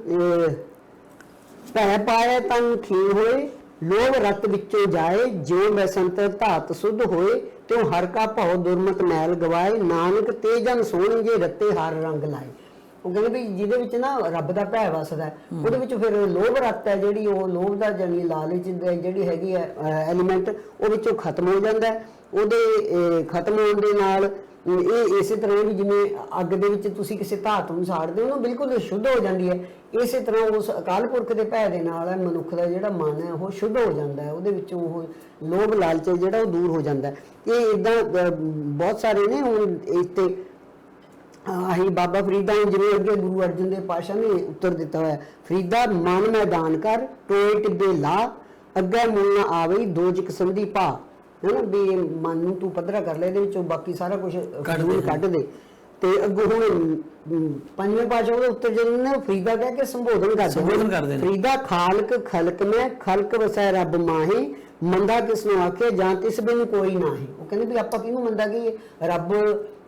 ਭੈ ਪਾਇਆ ਤਨ ਖੀ ਹੋਏ ਲੋਭ ਰਤ ਵਿੱਚੋਂ ਜਾਏ ਜਿਉ ਬਸੰਤਰ ਧਾਤ ਸੁਧ ਹੋਏ ਤਿਉ ਹਰ ਕਾ ਭਉ ਦੁਰਮਤ ਮੈਲ ਗਵਾਏ ਨਾਨਕ ਤੇ ਜਨ ਸੋਹਣਗੇ ਰੱਤੇ ਹਰ ਰੰਗ ਲਾਏ। ਉਹ ਕਹਿੰਦੇ ਵੀ ਜਿਹਦੇ ਵਿੱਚ ਨਾ ਰੱਬ ਦਾ ਭੈ ਵਸਦਾ ਉਹਦੇ ਵਿੱਚ ਫਿਰ ਲੋਭ ਰਤ ਹੈ ਜਿਹੜੀ, ਉਹ ਲੋਭ ਦਾ ਜਾਨੀ ਲਾਲਚ ਜਿਹੜੀ ਹੈਗੀ ਹੈ ਐਲੀਮੈਂਟ ਉਹ ਵਿੱਚੋਂ ਖਤਮ ਹੋ ਜਾਂਦਾ। ਉਹਦੇ ਖਤਮ ਹੋਣ ਦੇ ਨਾਲ ਇਹ ਇਸੇ ਤਰ੍ਹਾਂ ਵੀ ਜਿਵੇਂ ਅੱਗ ਦੇ ਵਿੱਚ ਤੁਸੀਂ ਕਿਸੇ ਧਾਤ ਨੂੰ ਸਾੜਦੇ ਹੋ ਨਾ ਬਿਲਕੁਲ ਸ਼ੁੱਧ ਹੋ ਜਾਂਦੀ ਹੈ, ਇਸੇ ਤਰ੍ਹਾਂ ਉਸ ਅਕਾਲ ਪੁਰਖ ਦੇ ਭੈ ਦੇ ਨਾਲ ਮਨੁੱਖ ਦਾ ਜਿਹੜਾ ਮਨ ਹੈ ਉਹ ਸ਼ੁੱਧ ਹੋ ਜਾਂਦਾ ਹੈ। ਉਹਦੇ ਵਿੱਚੋਂ ਉਹ ਲੋਭ ਲਾਲਚ ਜਿਹੜਾ ਉਹ ਦੂਰ ਹੋ ਜਾਂਦਾ। ਇਹ ਇਦਾਂ ਬਹੁਤ ਸਾਰੇ ਨੇ। ਹੁਣ ਇਸ ਤੇ ਆਹੀ ਬਾਬਾ ਫਰੀਦਾ ਜਿਵੇਂ ਅੱਗੇ ਗੁਰੂ ਅਰਜਨ ਦੇਵ ਪਾਤਸ਼ਾਹ ਨੇ ਉੱਤਰ ਦਿੱਤਾ ਹੋਇਆ, ਫਰੀਦਾ ਮਨ ਮੈਦਾਨ ਕਰ ਟੋਏ ਟਿੱਬੇ ਲਾ ਅੱਗੇ ਮੁੱਲ ਨਾ ਆਵੇ ਦੋ ਜਿਕ ਸੰਧੀ ਭਾ। ਹੈ ਨਾ ਵੀ ਮਨ ਨੂੰ ਤੂੰ ਪੱਧਰਾ ਕਰ ਲੈ, ਇਹਦੇ ਵਿੱਚੋਂ ਬਾਕੀ ਸਾਰਾ ਕੁਝ ਕੱਢ ਦੇ। ਤੇ ਅੱਗੋਂ ਹੁਣ ਪੰਜਵੇਂ ਪਾਤਸ਼ਾਹ ਉਹਦੇ ਉੱਤਰ ਜਿਹੜੇ ਨੇ ਫਰੀਦਾ ਕਹਿ ਕੇ ਸੰਬੋਧਨ ਕਰਦੇ ਨੇ। ਫਰੀਦਾ ਖਾਲਕ ਖਲਕ ਮੈਂ ਖਲਕ ਵਸੈ ਰੱਬ ਮਾਹੀ ਮੰਦਾ ਕਿਸ ਨੂੰ ਆਖੇ ਜਾਂ ਤਿਸ ਬਿਨ ਕੋਈ ਨਾਹੀ। ਉਹ ਕਹਿੰਦੇ ਵੀ ਆਪਾਂ ਕਿਹਨੂੰ ਮੰਦਾ ਕਹੀਏ, ਰੱਬ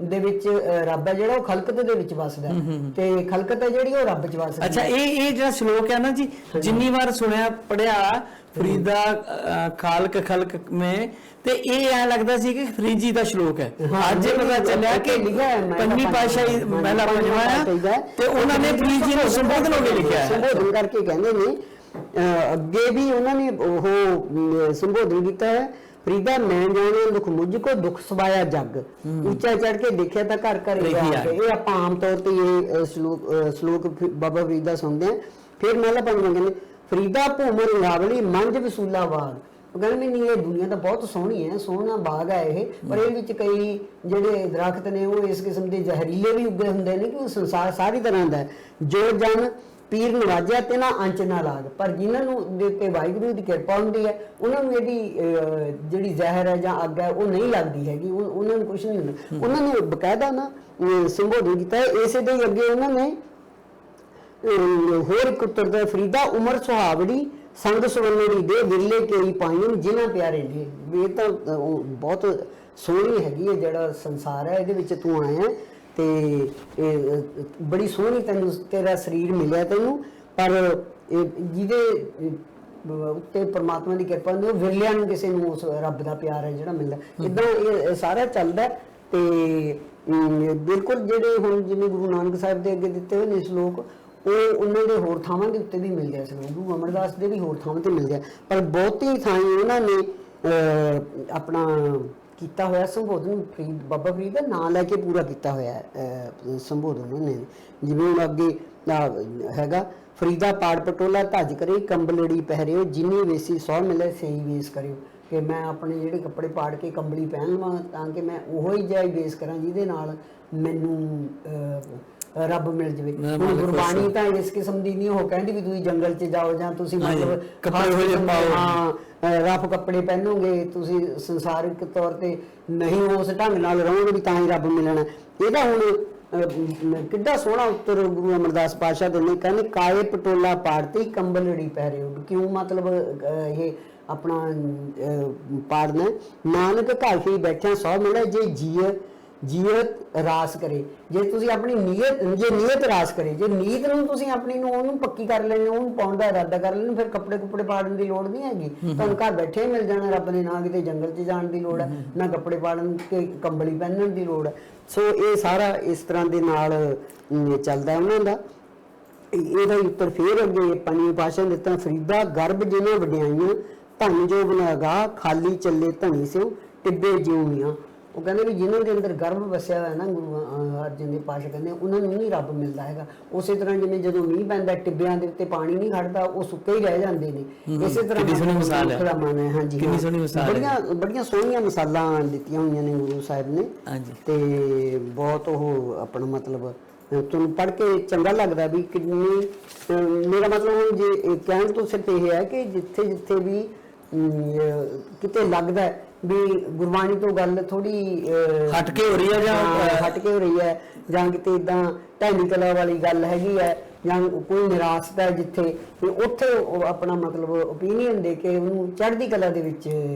ਦੇ ਵਿੱਚ ਰੱਬ ਹੈ ਜਿਹੜਾ ਉਹ ਖਲਕਤ ਦੇ ਵਿੱਚ ਵਸਦਾ ਤੇ ਖਲਕਤ ਹੈ ਜਿਹੜੀ ਉਹ ਰੱਬ ਚ ਵਸਦੀ। ਅੱਛਾ, ਇਹ ਜਿਹੜਾ ਸ਼ਲੋਕ ਹੈ ਨਾ ਜੀ, ਜਿੰਨੀ ਵਾਰ ਸੁਣਿਆ ਪੜਿਆ ਫਰੀਦਾ ਖਾਲਕ ਖਲਕ ਮੈਂ, ਤੇ ਇਹ ਐ ਲੱਗਦਾ ਸੀ ਕਿ ਫਰੀਦ ਜੀ ਦਾ ਸ਼ਲੋਕ ਹੈ। ਅੱਜ ਇਹ ਪਤਾ ਚੱਲਿਆ ਕਿ ਪੰਜਵੀਂ ਪਾਤਸ਼ਾਹੀ ਮਹਿਲਾ ਪੰਜਵਾਂ ਆ ਤੇ ਉਹਨਾਂ ਨੇ ਫਰੀਦ ਜੀ ਨੂੰ ਸੰਬੋਧਨ ਹੋ ਕੇ ਲਿਖਿਆ ਹੈ। ਸੰਬੋਧਨ ਕਰਕੇ ਕਹਿੰਦੇ ਨੇ ਅੱਗੇ ਵੀ ਉਹਨਾਂ ਨੇ ਉਹ ਸੰਬੋਧਨ ਕੀਤਾ ਹੈ, ਫਰੀਦਾ ਮੈਂ ਜਾਣੇ ਦੁੱਖ ਮੁਝ ਕੋ ਦੁੱਖ ਸਵਾਇਆ ਜੱਗ ਉੱਚਾ ਚੜ ਕੇ ਦੇਖਿਆ ਤਾਂ ਘਰ ਘਰ ਇਹ ਆਪਾਂ ਆਮ ਤੌਰ ਤੇ ਇਹ ਸ਼ਲੋਕ ਬਾਬਾ ਫਰੀਦ ਦਾ ਸੁਣਦੇ ਆ। ਫਿਰ ਮਹਿਲਾ ਪੰਜਵਾਂ ਕਹਿੰਦੇ ਫਰੀਦਾ ਭੂਮਰ ਰਾਵਲੀ ਮੰਝ ਵਸੂਲਾ ਬਾਗ। ਉਹ ਕਹਿੰਦੇ ਨਹੀਂ ਇਹ ਦੁਨੀਆ ਤਾਂ ਬਹੁਤ ਸੋਹਣੀ ਹੈ, ਸੋਹਣਾ ਬਾਗ ਹੈ ਇਹ, ਪਰ ਇਹਦੇ ਵਿੱਚ ਕਈ ਜਿਹੜੇ ਦਰਖਤ ਨੇ ਉਹ ਇਸ ਕਿਸਮ ਦੇ ਜ਼ਹਿਰੀਲੇ ਵੀ ਉੱਗੇ ਹੁੰਦੇ ਨੇ ਕਿ ਸੰਸਾਰ ਸਾਰੀ ਤਰ੍ਹਾਂ ਦਾ ਜੋ ਜਨ ਪੀਰ ਨਵਾਜਿਆ ਤੇ ਨਾ ਅੰਚ ਨਾ ਲਾਗ। ਪਰ ਜਿਨ੍ਹਾਂ ਨੂੰ ਦੇ ਤੇ ਵਾਹਿਗੁਰੂ ਦੀ ਕਿਰਪਾ ਹੁੰਦੀ ਹੈ ਉਹਨਾਂ ਨੂੰ ਇਹਦੀ ਜਿਹੜੀ ਜ਼ਹਿਰ ਹੈ ਜਾਂ ਅੱਗ ਹੈ ਉਹ ਨਹੀਂ ਲੱਗਦੀ ਹੈਗੀ, ਉਹਨਾਂ ਨੂੰ ਕੁਝ ਨਹੀਂ ਹੁੰਦਾ। ਉਹਨਾਂ ਨੇ ਬਕਾਇਦਾ ਨਾ ਸੰਬੋਧਨ ਕੀਤਾ ਹੈ। ਇਸੇ ਦੇ ਅੱਗੇ ਉਹਨਾਂ ਨੇ ਹੋਰ ਇੱਕ ਉੱਤਰ ਦਾ ਫਰੀਦਾ ਉਮਰ ਸੁਹਾਵੜੀ ਸੰਗ ਸੁਵੰਨੜੀ ਦੇ ਵਿਰਲੇ ਕਈ ਪਾਈਨ ਜਿਨ੍ਹਾਂ ਪਿਆਰੇ ਨੇ। ਵੀ ਇਹ ਤਾਂ ਬਹੁਤ ਸੋਹਣੀ ਹੈਗੀ ਹੈ ਜਿਹੜਾ ਸੰਸਾਰ ਹੈ, ਇਹਦੇ ਵਿੱਚ ਤੂੰ ਆਇਆ ਤੇ ਬੜੀ ਸੋਹਣੀ ਤੈਨੂੰ ਤੇਰਾ ਸਰੀਰ ਮਿਲਿਆ ਤੈਨੂੰ, ਪਰ ਜਿਹਦੇ ਉੱਤੇ ਪਰਮਾਤਮਾ ਦੀ ਕਿਰਪਾ ਹੁੰਦੀ ਉਹ ਵਿਰਲਿਆਂ ਨੂੰ ਕਿਸੇ ਨੂੰ ਉਸ ਰੱਬ ਦਾ ਪਿਆਰ ਹੈ ਜਿਹੜਾ ਮਿਲਦਾ। ਇੱਦਾਂ ਇਹ ਸਾਰਾ ਚੱਲਦਾ। ਤੇ ਬਿਲਕੁਲ ਜਿਹੜੇ ਹੁਣ ਜਿਵੇਂ ਗੁਰੂ ਨਾਨਕ ਸਾਹਿਬ ਦੇ ਅੱਗੇ ਦਿੱਤੇ ਹੋਏ ਨੇ ਸ਼ਲੋਕ ਉਹ ਉਹਨਾਂ ਦੇ ਹੋਰ ਥਾਵਾਂ ਦੇ ਉੱਤੇ ਵੀ ਮਿਲਦੇ ਆ। ਗੁਰੂ ਅਮਰਦਾਸ ਦੇ ਵੀ ਹੋਰ ਥਾਵਾਂ ਤੇ ਮਿਲਦੇ ਆ, ਪਰ ਬਹੁਤੀ ਥਾਈਂ ਉਹਨਾਂ ਨੇ ਆਪਣਾ ਕੀਤਾ ਹੋਇਆ ਸੰਬੋਧਨ ਫਰੀਦ ਬਾਬਾ ਫਰੀਦ ਦਾ ਨਾਂ ਲੈ ਕੇ ਪੂਰਾ ਕੀਤਾ ਹੋਇਆ ਸੰਬੋਧਨ ਉਹਨੇ। ਜਿਵੇਂ ਹੁਣ ਅੱਗੇ ਹੈਗਾ ਫਰੀਦਾ ਪਾੜ ਪਟੋਲਾ ਧੱਜ ਕਰੇ ਕੰਬਲੜੀ ਪਹਿਰਿਓ ਜਿੰਨੀ ਵੇਸੀ ਸੌ ਮਿਲੇ ਸਹੀ ਵੇਸ ਕਰਿਓ। ਕਿ ਮੈਂ ਆਪਣੇ ਜਿਹੜੇ ਕੱਪੜੇ ਪਾੜ ਕੇ ਕੰਬਲੀ ਪਹਿਨ ਲਵਾਂ ਤਾਂ ਕਿ ਮੈਂ ਉਹੋ ਹੀ ਜਿਹਾ ਵੇਸ ਕਰਾਂ ਜਿਹਦੇ ਨਾਲ ਮੈਨੂੰ ਰੱਬ ਮਿਲ ਜਵੇ। ਗੁਰਬਾਣੀ ਤਾਂ ਇਸ ਕਿਸਮ ਦੀ ਨਹੀਂ ਉਹ ਕਹਿੰਦੀ ਵੀ ਤੁਸੀਂ ਜੰਗਲ 'ਚ ਜਾਓ ਜਾਂ ਤੁਸੀਂ ਮਤਲਬ ਰਫ ਕੱਪੜੇ ਪਹਿਨੋਗੇ, ਤੁਸੀਂ ਸੰਸਾਰਿਕ ਤੌਰ ਤੇ ਨਹੀਂ ਉਸ ਢੰਗ ਨਾਲ ਰਹੋਗੇ ਵੀ ਤਾਂ ਹੀ ਰੱਬ ਮਿਲਣਾ। ਇਹਦਾ ਹੁਣ ਕਿੱਡਾ ਸੋਹਣਾ ਉੱਤਰ ਗੁਰੂ ਅਮਰਦਾਸ ਪਾਤਸ਼ਾਹ ਦੇ ਨੇ, ਕਹਿੰਦੇ ਕਾਏ ਪਟੋਲਾ ਪਾੜਤੀ ਕੰਬਲੜੀ ਪਹਿਰਿਓ। ਕਿਉਂ ਮਤਲਬ ਇਹ ਆਪਣਾ ਪਾੜਨਾ, ਨਾਨਕ ਘਰ ਹੀ ਬੈਠਿਆ ਸੌ ਮਿਲੇ ਜੇ ਜੀਅਤ ਰਾਸ ਕਰੇ। ਜੇ ਤੁਸੀਂ ਆਪਣੀ ਨੀਅਤ ਰਾਸ ਕਰੇ, ਜੇ ਨੀਅਤ ਨੂੰ ਤੁਸੀਂ ਆਪਣੀ ਨੂੰ ਉਹਨੂੰ ਪੱਕੀ ਕਰ ਲੈਣੇ, ਉਹਨੂੰ ਪਾਉਣ ਦਾ ਇਰਾਦਾ ਕਰ ਲੈਣੇ, ਫਿਰ ਕੱਪੜੇ ਪਾੜਨ ਦੀ ਲੋੜ ਨਹੀਂ ਹੈਗੀ। ਤੁਹਾਨੂੰ ਘਰ ਬੈਠੇ ਮਿਲ ਜਾਣਾ ਰੱਬ ਨੇ, ਨਾ ਕਿਤੇ ਜੰਗਲ 'ਚ ਜਾਣ ਦੀ ਲੋੜ ਹੈ, ਨਾ ਕੱਪੜੇ ਪਾੜਨ ਕੇ ਕੰਬਲੀ ਪਹਿਨਣ ਦੀ ਲੋੜ ਹੈ। ਸੋ ਇਹ ਸਾਰਾ ਇਸ ਤਰ੍ਹਾਂ ਦੇ ਨਾਲ ਚੱਲਦਾ ਉਹਨਾਂ ਦਾ। ਇਹਦਾ ਉੱਤਰ ਫੇਰ ਅੱਗੇ ਪੰਜਵੀਂ ਪਾਤਸ਼ਾਹ ਨੇ ਦਿੱਤਾ, ਫਰੀਦਾ ਗਰਭ ਜਿਹਨੇ ਵਡਿਆਈਆਂ ਧਨ ਜੋ ਬਣਾਗਾ ਖਾਲੀ ਚੱਲੇ ਧਨੀ ਸਿਓ ਟਿੱਬੇ ਜਿਉਣੀਆਂ। ਉਹ ਕਹਿੰਦੇ ਵੀ ਜਿਨ੍ਹਾਂ ਦੇ ਅੰਦਰ ਗਰਭ ਵਸਿਆ ਹੋਇਆ ਨਾ ਗੁਰੂ ਅਰਜਨ ਦੇਵ ਪਾਤਸ਼ਾਹ ਕਹਿੰਦੇ ਉਹਨਾਂ ਨੂੰ ਨਹੀਂ ਰੱਬ ਮਿਲਦਾ ਹੈਗਾ। ਉਸੇ ਤਰ੍ਹਾਂ ਜਿਵੇਂ ਜਦੋਂ ਮੀਂਹ ਪੈਂਦਾ ਟਿੱਬਿਆਂ ਦੇ ਉੱਤੇ ਪਾਣੀ ਨਹੀਂ ਖੜਦਾ, ਉਹ ਸੁੱਕੇ ਹੀ ਰਹਿ ਜਾਂਦੇ ਨੇ, ਇਸੇ ਤਰ੍ਹਾਂ ਮਿਸਾਲ ਹੈ। ਹਾਂਜੀ, ਕਿੰਨੀ ਸੋਹਣੀ ਮਿਸਾਲ ਹੈ। ਬੜੀਆਂ ਸੋਹਣੀਆਂ ਮਿਸਾਲਾਂ ਦਿੱਤੀਆਂ ਹੋਈਆਂ ਨੇ ਗੁਰੂ ਸਾਹਿਬ ਨੇ। ਹਾਂਜੀ, ਤੇ ਬਹੁਤ ਉਹ ਆਪਣਾ ਮਤਲਬ ਤੁਹਾਨੂੰ ਪੜ੍ਹ ਕੇ ਚੰਗਾ ਲੱਗਦਾ ਵੀ ਕਿੰਨੀ ਮੇਰਾ ਮਤਲਬ ਹੁਣ ਜੇ ਕਹਿਣ ਤੋਂ ਸਿਰਫ ਇਹ ਹੈ ਕਿ ਜਿੱਥੇ ਜਿੱਥੇ ਵੀ ਕਿਤੇ ਲੱਗਦਾ ਵੀ ਗੁਰਬਾਣੀ ਤੋਂ ਗੱਲ ਥੋੜੀ ਹਟ ਕੇ ਹੋ ਰਹੀ ਹੈ ਜਾਂ ਹਟ ਕੇ ਹੋ ਰਹੀ ਹੈ, ਜਾਂ ਕਿਤੇ ਇਦਾਂ ਢਹਿੰਦੀ ਕਲਾ ਵਾਲੀ ਗੱਲ ਹੈਗੀ ਹੈ, ਜਾਂ ਕੋਈ ਨਿਰਾਸ਼ਤਾ ਹੈ ਜਿੱਥੇ, ਤੇ ਉੱਥੇ ਉਹ ਆਪਣਾ ਮਤਲਬ ਓਪੀਨੀਅਨ ਦੇ ਕੇ ਉਹਨੂੰ ਚੜ੍ਹਦੀ ਕਲਾ ਦੇ ਵਿੱਚ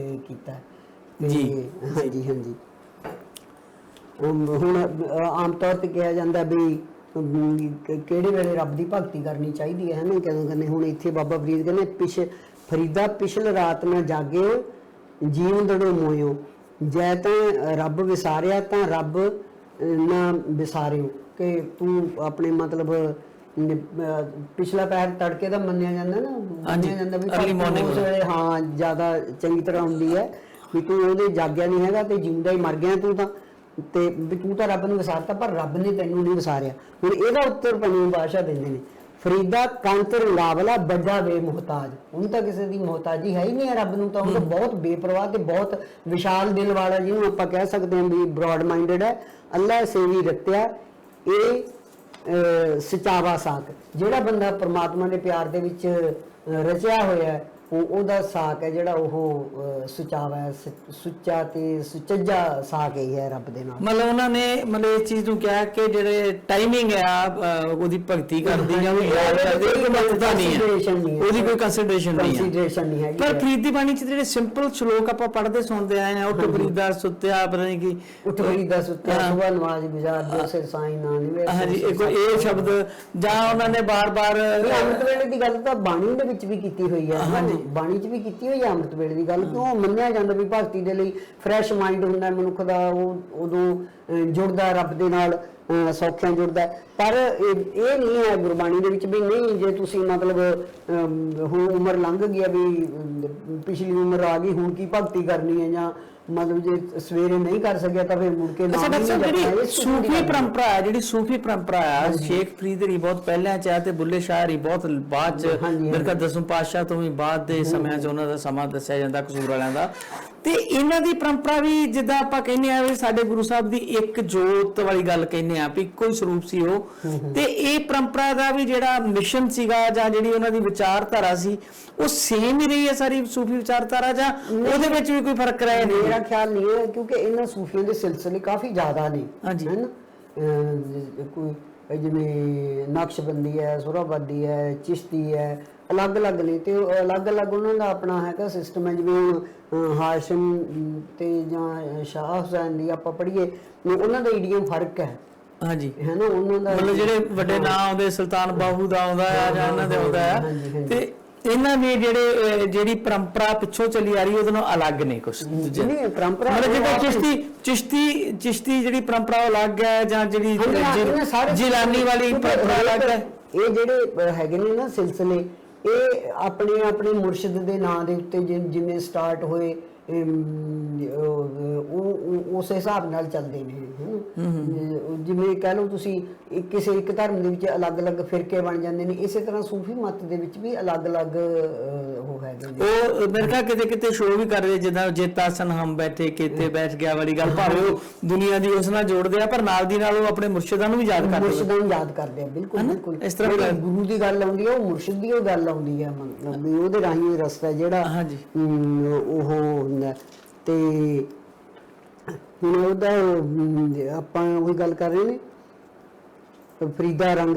ਕੀਤਾ ਜੀ। ਹਾਂਜੀ ਹਾਂਜੀ। ਹੁਣ ਆਮ ਤੌਰ ਤੇ ਕਿਹਾ ਜਾਂਦਾ ਵੀ ਕਿਹੜੇ ਵੇਲੇ ਰੱਬ ਦੀ ਭਗਤੀ ਕਰਨੀ ਚਾਹੀਦੀ ਹੈ ਨਾ, ਕਦੋਂ ਕਹਿੰਦੇ ਹੁਣ ਇੱਥੇ ਬਾਬਾ ਫਰੀਦ ਕਹਿੰਦੇ ਫਰੀਦਾ ਪਿਛਲ ਰਾਤ ਨਾ ਜਾਗਿਓ ਜੀਵ ਦੜੋ ਮੋਇਓ, ਜੈ ਤਾਂ ਰੱਬ ਵਿਸਾਰਿਆ ਤਾਂ ਰੱਬ ਨਾ ਵਿਸਾਰਿਓ, ਕਿ ਤੂੰ ਆਪਣੇ ਮਤਲਬ ਪਿਛਲਾ ਪੈਰ ਤੜਕੇ ਦਾ ਮੰਨਿਆ ਜਾਂਦਾ ਨਾ, ਮੰਨਿਆ ਜਾਂਦਾ ਵੀ ਉਸ ਵੇਲੇ ਹਾਂ ਜ਼ਿਆਦਾ ਚੰਗੀ ਤਰ੍ਹਾਂ ਹੁੰਦੀ ਹੈ ਵੀ ਤੂੰ ਉਹਦੇ ਜਾਗਿਆ ਨਹੀਂ ਹੈਗਾ ਤੇ ਜਿਉਂਦਾ ਹੀ ਮਰ ਗਿਆ ਤੂੰ ਤਾਂ, ਤੇ ਵੀ ਤੂੰ ਤਾਂ ਰੱਬ ਨੂੰ ਵਿਸਾਰਤਾ ਪਰ ਰੱਬ ਨੇ ਤੈਨੂੰ ਨਹੀਂ ਵਿਸਾਰਿਆ। ਹੁਣ ਇਹਦਾ ਉੱਤਰ ਪੰਜਵੀਂ ਬਾਦਸ਼ਾਹ ਦਿੰਦੇ ਨੇ, ਫਰੀਦਾ ਕੰਤ ਰੰਗਾਵਲਾ ਵੱਡਾ ਬੇਮੁਹਤਾਜ, ਹੁਣ ਤਾਂ ਕਿਸੇ ਦੀ ਮੁਹਤਾਜੀ ਹੈ ਹੀ ਨਹੀਂ ਹੈ ਰੱਬ ਨੂੰ, ਤਾਂ ਉਹ ਤਾਂ ਬਹੁਤ ਬੇਪਰਵਾਹ ਤੇ ਬਹੁਤ ਵਿਸ਼ਾਲ ਦਿਲ ਵਾਲਾ, ਜਿਹਨੂੰ ਆਪਾਂ ਕਹਿ ਸਕਦੇ ਹਾਂ ਵੀ ਬ੍ਰੌਡ ਮਾਈਂਡਡ ਹੈ। ਅੱਲਾ ਸੇਵੀ ਰਤਿਆ ਇਹ ਸਚਾਵਾ ਸਾਕ, ਜਿਹੜਾ ਬੰਦਾ ਪ੍ਰਮਾਤਮਾ ਦੇ ਪਿਆਰ ਦੇ ਵਿੱਚ ਰਚਿਆ ਹੋਇਆ ਉਹਦਾ ਸਾਕ ਹੈ ਜਿਹੜਾ ਉਹ ਸੁਚਾਵਾ ਹੈ, ਸੁੱਚਾ ਤੇ ਸੁਚੱਜਾ ਸਾਕ ਹੀ ਹੈ ਰੱਬ ਦੇ ਨਾਲ। ਮਤਲਬ ਉਹਨਾਂ ਨੇ ਮਤਲਬ ਇਸ ਚੀਜ਼ ਨੂੰ ਕਿਹਾ ਕਿ ਜਿਹੜੇ ਟਾਈਮਿੰਗ ਆ ਉਹਦੀ ਭਗਤੀ ਕਰਦੀ ਜਾਂ ਉਹਨੂੰ ਯਾਦ ਕਰਦੀ ਕੋਈ ਮਹੱਤਤਾ ਨਹੀਂ ਹੈ, ਉਹਦੀ ਕੋਈ ਕੰਸੀਡਰੇਸ਼ਨ ਨਹੀਂ ਹੈ। ਪਰ ਫਰੀਦ ਦੀ ਬਾਣੀ 'ਚ ਜਿਹੜੇ ਸਿੰਪਲ ਸ਼ਲੋਕ ਆਪਾਂ ਪੜ੍ਹਦੇ ਸੁਣਦੇ ਆਏ ਆ, ਉੱਠ ਫਰੀਦਾ ਸੁੱਤਿਆ ਪਤਾ ਨਹੀਂ ਕੀ ਉੱਠ ਫਰੀਦਾ ਸੁੱਤਿਆ ਸੁਬਹ ਨਮਾਜ਼ ਗੁਜ਼ਾਰ ਦਿਓ ਸਿਰ ਸਾਈਂ ਨਾ ਨਿਵੇ, ਹਾਂਜੀ ਇਹ ਸ਼ਬਦ ਜਾਂ ਉਹਨਾਂ ਨੇ ਬਾਰ-ਬਾਰ ਅੰਮ੍ਰਿਤ ਵੇਲੇ ਦੀ ਗੱਲ ਤਾਂ ਬਾਣੀ ਦੇ ਵਿੱਚ ਵੀ ਕੀਤੀ ਹੋਈ ਹੈ। ਹਾਂਜੀ, ਬਾਣੀ 'ਚ ਵੀ ਕੀਤੀ ਹੋਈ ਹੈ ਅੰਮ੍ਰਿਤ ਵੇਲੇ ਦੀ ਗੱਲ, ਕਿਉਂ ਮੰਨਿਆ ਜਾਂਦਾ ਵੀ ਭਗਤੀ ਦੇ ਲਈ ਫਰੈਸ਼ ਮਾਈਂਡ ਹੁੰਦਾ ਮਨੁੱਖ ਦਾ, ਉਹ ਉਦੋਂ ਜੁੜਦਾ ਰੱਬ ਦੇ ਨਾਲ, ਸੌਖਿਆਂ ਜੁੜਦਾ। ਪਰ ਇਹ ਨਹੀਂ ਹੈ ਗੁਰਬਾਣੀ ਦੇ ਵਿੱਚ ਵੀ ਨਹੀਂ ਜੇ ਤੁਸੀਂ ਮਤਲਬ ਹੁਣ ਉਮਰ ਲੰਘ ਗਈ ਵੀ ਪਿਛਲੀ ਉਮਰ ਆ ਗਈ ਹੁਣ ਕੀ ਭਗਤੀ ਕਰਨੀ ਹੈ, ਜਾਂ ਮਤਲਬ ਜੇ ਸਵੇਰੇ ਨਹੀਂ ਕਰ ਸਕਿਆ ਤਾਂ ਫਿਰ ਮੁੜ ਕੇ ਜਿਹੜੀ ਸੂਫੀ ਪਰੰਪਰਾ ਹੈ, ਜਿਹੜੀ ਸੂਫੀ ਪਰੰਪਰਾ ਹੈ ਸ਼ੇਖ ਫਰੀਦ ਹਰੀ ਬਹੁਤ ਪਹਿਲਾਂ ਚ ਆ ਤੇ ਬੁੱਲੇ ਸ਼ਾਹ ਹਰੀ ਬਹੁਤ ਬਾਅਦ ਚ, ਮੇਰੇ ਖਿਆਲ 10ਵੇਂ ਪਾਤਸ਼ਾਹ ਤੋਂ ਵੀ ਬਾਅਦ ਦੇ ਸਮਿਆਂ ਚ ਉਹਨਾਂ ਦਾ ਸਮਾਂ ਦੱਸਿਆ ਜਾਂਦਾ ਕਸੂਰ ਵਾਲਿਆਂ ਦਾ। ਤੇ ਇਹਨਾਂ ਦੀ ਪਰੰਪਰਾ ਵੀ ਜਿੱਦਾਂ ਆਪਾਂ ਕਹਿੰਦੇ ਆ ਵੀ ਸਾਡੇ ਗੁਰੂ ਸਾਹਿਬ ਦੀ ਇੱਕ ਜੋਤ ਵਾਲੀ ਗੱਲ ਕਹਿੰਦੇ ਆ ਵੀ ਇੱਕੋ ਹੀ ਸਰੂਪ ਸੀ ਉਹ, ਤੇ ਇਹ ਪਰੰਪਰਾ ਦਾ ਵੀ ਜਿਹੜਾ ਮਿਸ਼ਨ ਸੀਗਾ ਜਾਂ ਜਿਹੜੀ ਉਹਨਾਂ ਦੀ ਵਿਚਾਰਧਾਰਾ ਸੀ ਉਹ ਸੇਮ ਹੀ ਰਹੀ ਹੈ ਸਾਰੀ ਸੂਫੀ ਵਿਚਾਰਧਾਰਾ, ਜਾਂ ਉਹਦੇ ਵਿੱਚ ਵੀ ਕੋਈ ਫਰਕ ਰਿਹਾ ਨਹੀਂ? ਮੇਰਾ ਖਿਆਲ ਨਹੀਂ ਹੈ, ਕਿਉਂਕਿ ਇਹਨਾਂ ਸੂਫੀਆਂ ਦੇ ਸਿਲਸਿਲੇ ਕਾਫੀ ਜ਼ਿਆਦਾ ਨੇ, ਹੈ ਨਾ, ਕੋਈ ਜਿਵੇਂ ਨਕਸ਼ਬੰਦੀ ਹੈ, ਸੁਹਰਾਵਾਦੀ ਹੈ, ਚਿਸ਼ਤੀ ਹੈ, ਅਲੱਗ-ਅਲੱਗ ਨੇ ਤੇ ਅਲੱਗ-ਅਲੱਗ ਉਹਨਾਂ ਦਾ ਆਪਣਾ ਹੈਗਾ ਸਿਸਟਮ ਹੈ। ਜਿਵੇਂ ਹਾਸ਼ਮ ਤੇ ਜਾਂ ਸ਼ਾਹ ਹੁਸੈਨ ਦੀ ਆਪਾਂ ਪੜ੍ਹੀਏ ਉਹਨਾਂ ਦਾ ਈਡੀਅਮ ਫਰਕ ਹੈ, ਹਾਂਜੀ, ਹੈ ਨਾ, ਉਹਨਾਂ ਦਾ ਮਤਲਬ ਜਿਹੜੇ ਵੱਡੇ ਨਾਂ ਆਉਂਦੇ ਸੁਲਤਾਨ ਬਾਹੂ ਦਾ ਆਉਂਦਾ ਆ ਜਾਂ ਇਹਨਾਂ ਦੇ ਆਉਂਦਾ ਆ, ਤੇ ਇਹਨਾਂ ਨੇ ਜਿਹੜੀ ਪਰੰਪਰਾ ਪਿੱਛੋਂ ਚੱਲੀ ਆ ਰਹੀ ਉਹਦੇ ਨਾਲ ਅਲੱਗ ਨੇ ਕੁਝ ਦੂਜੇ ਪਰੰਪਰਾ, ਮਤਲਬ ਜਿਹੜਾ ਚਿਸ਼ਤੀ ਜਿਹੜੀ ਪਰੰਪਰਾ ਉਹ ਅਲੱਗ ਹੈ, ਜਾਂ ਜਿਹੜੀ ਜਿਲਾਨੀ ਵਾਲੀ ਪਰੰਪਰਾ ਅਲੱਗ ਹੈ। ਇਹ ਜਿਹੜੇ ਹੈਗੇ ਨੇ ਨਾ ਸਿਲਸਿਲੇ ਇਹ ਆਪਣੇ ਮੁਰਸ਼ਿਦ ਦੇ ਨਾਂ ਦੇ ਉੱਤੇ ਜਿਵੇਂ ਸਟਾਰਟ ਹੋਏ ਉਸੇ ਹਿਸਾਬ ਨਾਲ ਚੱਲਦੇ ਨੇ, ਜਿਵੇਂ ਕਹਿ ਲਓ ਤੁਸੀਂ ਕਿਸੇ ਇੱਕ ਧਰਮ ਦੇ ਵਿੱਚ ਅਲੱਗ-ਅਲੱਗ ਫਿਰਕੇ ਬਣ ਜਾਂਦੇ ਨੇ, ਇਸੇ ਤਰ੍ਹਾਂ ਸੂਫੀ ਮੱਤ ਦੇ ਵਿੱਚ ਵੀ ਅਲੱਗ-ਅਲੱਗ ਉਹ ਹੈਗੇ ਨੇ। ਉਹ ਮੇਰੇ ਖਿਆਲ ਕਿਤੇ ਸ਼ੋਅ ਵੀ ਕਰਦੇ ਜਿੱਦਾਂ ਜੇਤਾਸਨ ਹਮ ਬੈਠੇ ਕਿਤੇ ਬੈਠ ਗਿਆ ਵਾਲੀ ਗੱਲ, ਭਾਵੇਂ ਉਹ ਦੁਨੀਆ ਦੀ ਉਸ ਨਾਲ ਜੋੜਦੇ ਆ ਪਰ ਨਾਲ ਦੀ ਨਾਲ ਉਹ ਆਪਣੇ ਮੁਰਸ਼ਿਦਾਂ ਨੂੰ ਵੀ ਯਾਦ ਕਰਦੇ ਆ। ਬਿਲਕੁਲ ਇਸ ਤਰ੍ਹਾਂ ਗੁਰੂ ਦੀ ਗੱਲ ਆਉਂਦੀ ਹੈ, ਉਹ ਮੁਰਸ਼ਿਦ ਦੀ ਉਹ ਗੱਲ ਆਉਂਦੀ ਹੈ, ਮਤਲਬ ਵੀ ਉਹਦੇ ਰਾਹੀਂ ਰਸਤਾ ਜਿਹੜਾ ਉਹ ਹੁੰਦਾ। ਤੇ ਹੁਣ ਉਹਦਾ ਆਪਾਂ ਉਹੀ ਗੱਲ ਕਰ ਰਹੇ ਨੇ ਫਰੀਦਾ ਰੰਗ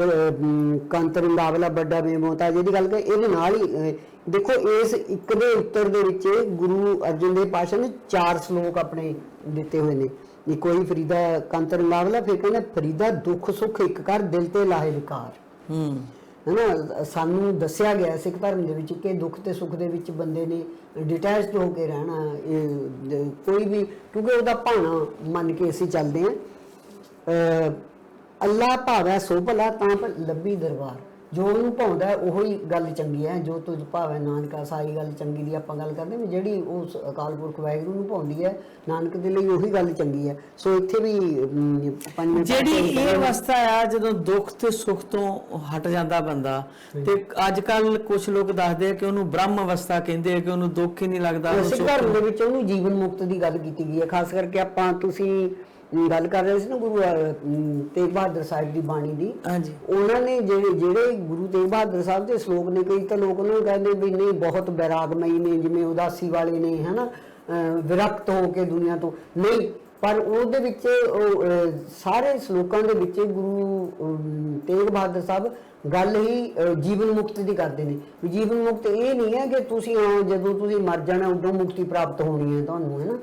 ਕੰਤ ਰੰਗਾਵਲਾ ਵੱਡਾ ਬੇਮੁਹਤਾਜ ਦੀ ਗੱਲ ਕਰ, ਇਹਦੇ ਨਾਲ ਹੀ ਦੇਖੋ ਇਸ ਇੱਕ ਦੇ ਉੱਤਰ ਦੇ ਵਿੱਚ ਗੁਰੂ ਅਰਜਨ ਦੇਵ ਪਾਤਸ਼ਾਹ ਨੇ 4 ਸ਼ਲੋਕ ਆਪਣੇ ਦਿੱਤੇ ਹੋਏ ਨੇ। ਇੱਕ ਉਹੀ ਫਰੀਦਾ ਕੰਤ ਰੰਗਾਵਲਾ, ਫਿਰ ਕਹਿੰਦਾ ਫਰੀਦਾ ਦੁੱਖ ਸੁੱਖ ਇੱਕ ਕਰ ਦਿਲ ਤੇ ਲਾਹੇ ਵਿਕਾਰ, ਹੈ ਨਾ। ਸਾਨੂੰ ਦੱਸਿਆ ਗਿਆ ਸਿੱਖ ਧਰਮ ਦੇ ਵਿੱਚ ਕਿ ਦੁੱਖ ਤੇ ਸੁੱਖ ਦੇ ਵਿੱਚ ਬੰਦੇ ਨੇ ਡਿਟੈਚਡ ਹੋ ਕੇ ਰਹਿਣਾ, ਕੋਈ ਵੀ, ਕਿਉਂਕਿ ਉਹਦਾ ਭਾਣਾ ਮੰਨ ਕੇ ਅਸੀਂ ਚੱਲਦੇ ਹਾਂ। ਅੱਲਾ ਭਾਵੈ ਸੋ ਭਲਾ ਤਾਂ ਲੱਭੀ ਦਰਬਾਰ, ਜੋ ਉਹਨੂੰ ਭਾਉਂਦਾ ਉਹੀ ਗੱਲ ਚੰਗੀ ਹੈ। ਜੋ ਤੁਝ ਭਾਵੇਂ ਨਾਨਕਾ ਸਾਈ ਗੱਲ ਚੰਗੀ ਦੀ ਆਪਾਂ ਗੱਲ ਕਰਦੇ ਵੀ ਜਿਹੜੀ ਉਸ ਅਕਾਲ ਪੁਰਖ ਵਾਹਿਗੁਰੂ ਨੂੰ ਭਾਉਂਦੀ ਹੈ ਨਾਨਕ ਦੇ ਲਈ ਉਹੀ ਗੱਲ ਚੰਗੀ ਹੈ। ਸੋ ਇੱਥੇ ਵੀ ਪੰਜਵੇਂ ਜਿਹੜੀ ਇਹ ਅਵਸਥਾ ਆ ਜਦੋਂ ਦੁੱਖ ਤੇ ਸੁੱਖ ਤੋਂ ਹਟ ਜਾਂਦਾ ਬੰਦਾ, ਤੇ ਅੱਜ ਕੱਲ ਕੁਝ ਲੋਕ ਦੱਸਦੇ ਆ ਕਿ ਉਹਨੂੰ ਬ੍ਰਹਮ ਅਵਸਥਾ ਕਹਿੰਦੇ ਆ ਕਿ ਉਹਨੂੰ ਦੁੱਖ ਹੀ ਨਹੀਂ ਲੱਗਦਾ। ਸਿੱਖ ਧਰਮ ਦੇ ਵਿੱਚ ਉਹਨੂੰ ਜੀਵਨ ਮੁਕਤ ਦੀ ਗੱਲ ਕੀਤੀ ਗਈ ਹੈ। ਖਾਸ ਕਰਕੇ ਆਪਾਂ ਤੁਸੀਂ ਗੱਲ ਕਰ ਰਹੇ ਸੀ ਨਾ ਗੁਰੂ ਤੇਗ ਬਹਾਦਰ ਸਾਹਿਬ ਦੀ ਬਾਣੀ ਦੀ। ਹਾਂਜੀ, ਉਹਨਾਂ ਨੇ ਜਿਹੜੇ ਗੁਰੂ ਤੇਗ ਬਹਾਦਰ ਸਾਹਿਬ ਦੇ ਸ਼ਲੋਕ ਨੇ, ਕਈ ਤਾਂ ਲੋਕ ਉਹਨਾਂ ਨੂੰ ਕਹਿੰਦੇ ਵੀ ਨਹੀਂ ਬਹੁਤ ਬੈਰਾਗਮਈ ਨੇ, ਜਿਵੇਂ ਉਦਾਸੀ ਵਾਲੇ ਨੇ, ਹਨਾ, ਵਿਰਕਤ ਹੋ ਕੇ ਦੁਨੀਆ ਤੋਂ, ਨਹੀਂ, ਪਰ ਉਹਦੇ ਵਿੱਚ ਸਾਰੇ ਸ਼ਲੋਕਾਂ ਦੇ ਵਿੱਚ ਗੁਰੂ ਤੇਗ ਬਹਾਦਰ ਸਾਹਿਬ ਗੱਲ ਹੀ ਜੀਵਨ ਮੁਕਤ ਦੀ ਕਰਦੇ ਨੇ। ਵੀ ਜੀਵਨ ਮੁਕਤ ਇਹ ਨਹੀਂ ਹੈ ਕਿ ਤੁਸੀਂ ਜਦੋਂ ਤੁਸੀਂ ਮਰ ਜਾਣਾ ਉਦੋਂ ਮੁਕਤੀ ਪ੍ਰਾਪਤ ਹੋਣੀ ਹੈ ਤੁਹਾਨੂੰ, ਹੈ ਨਾ।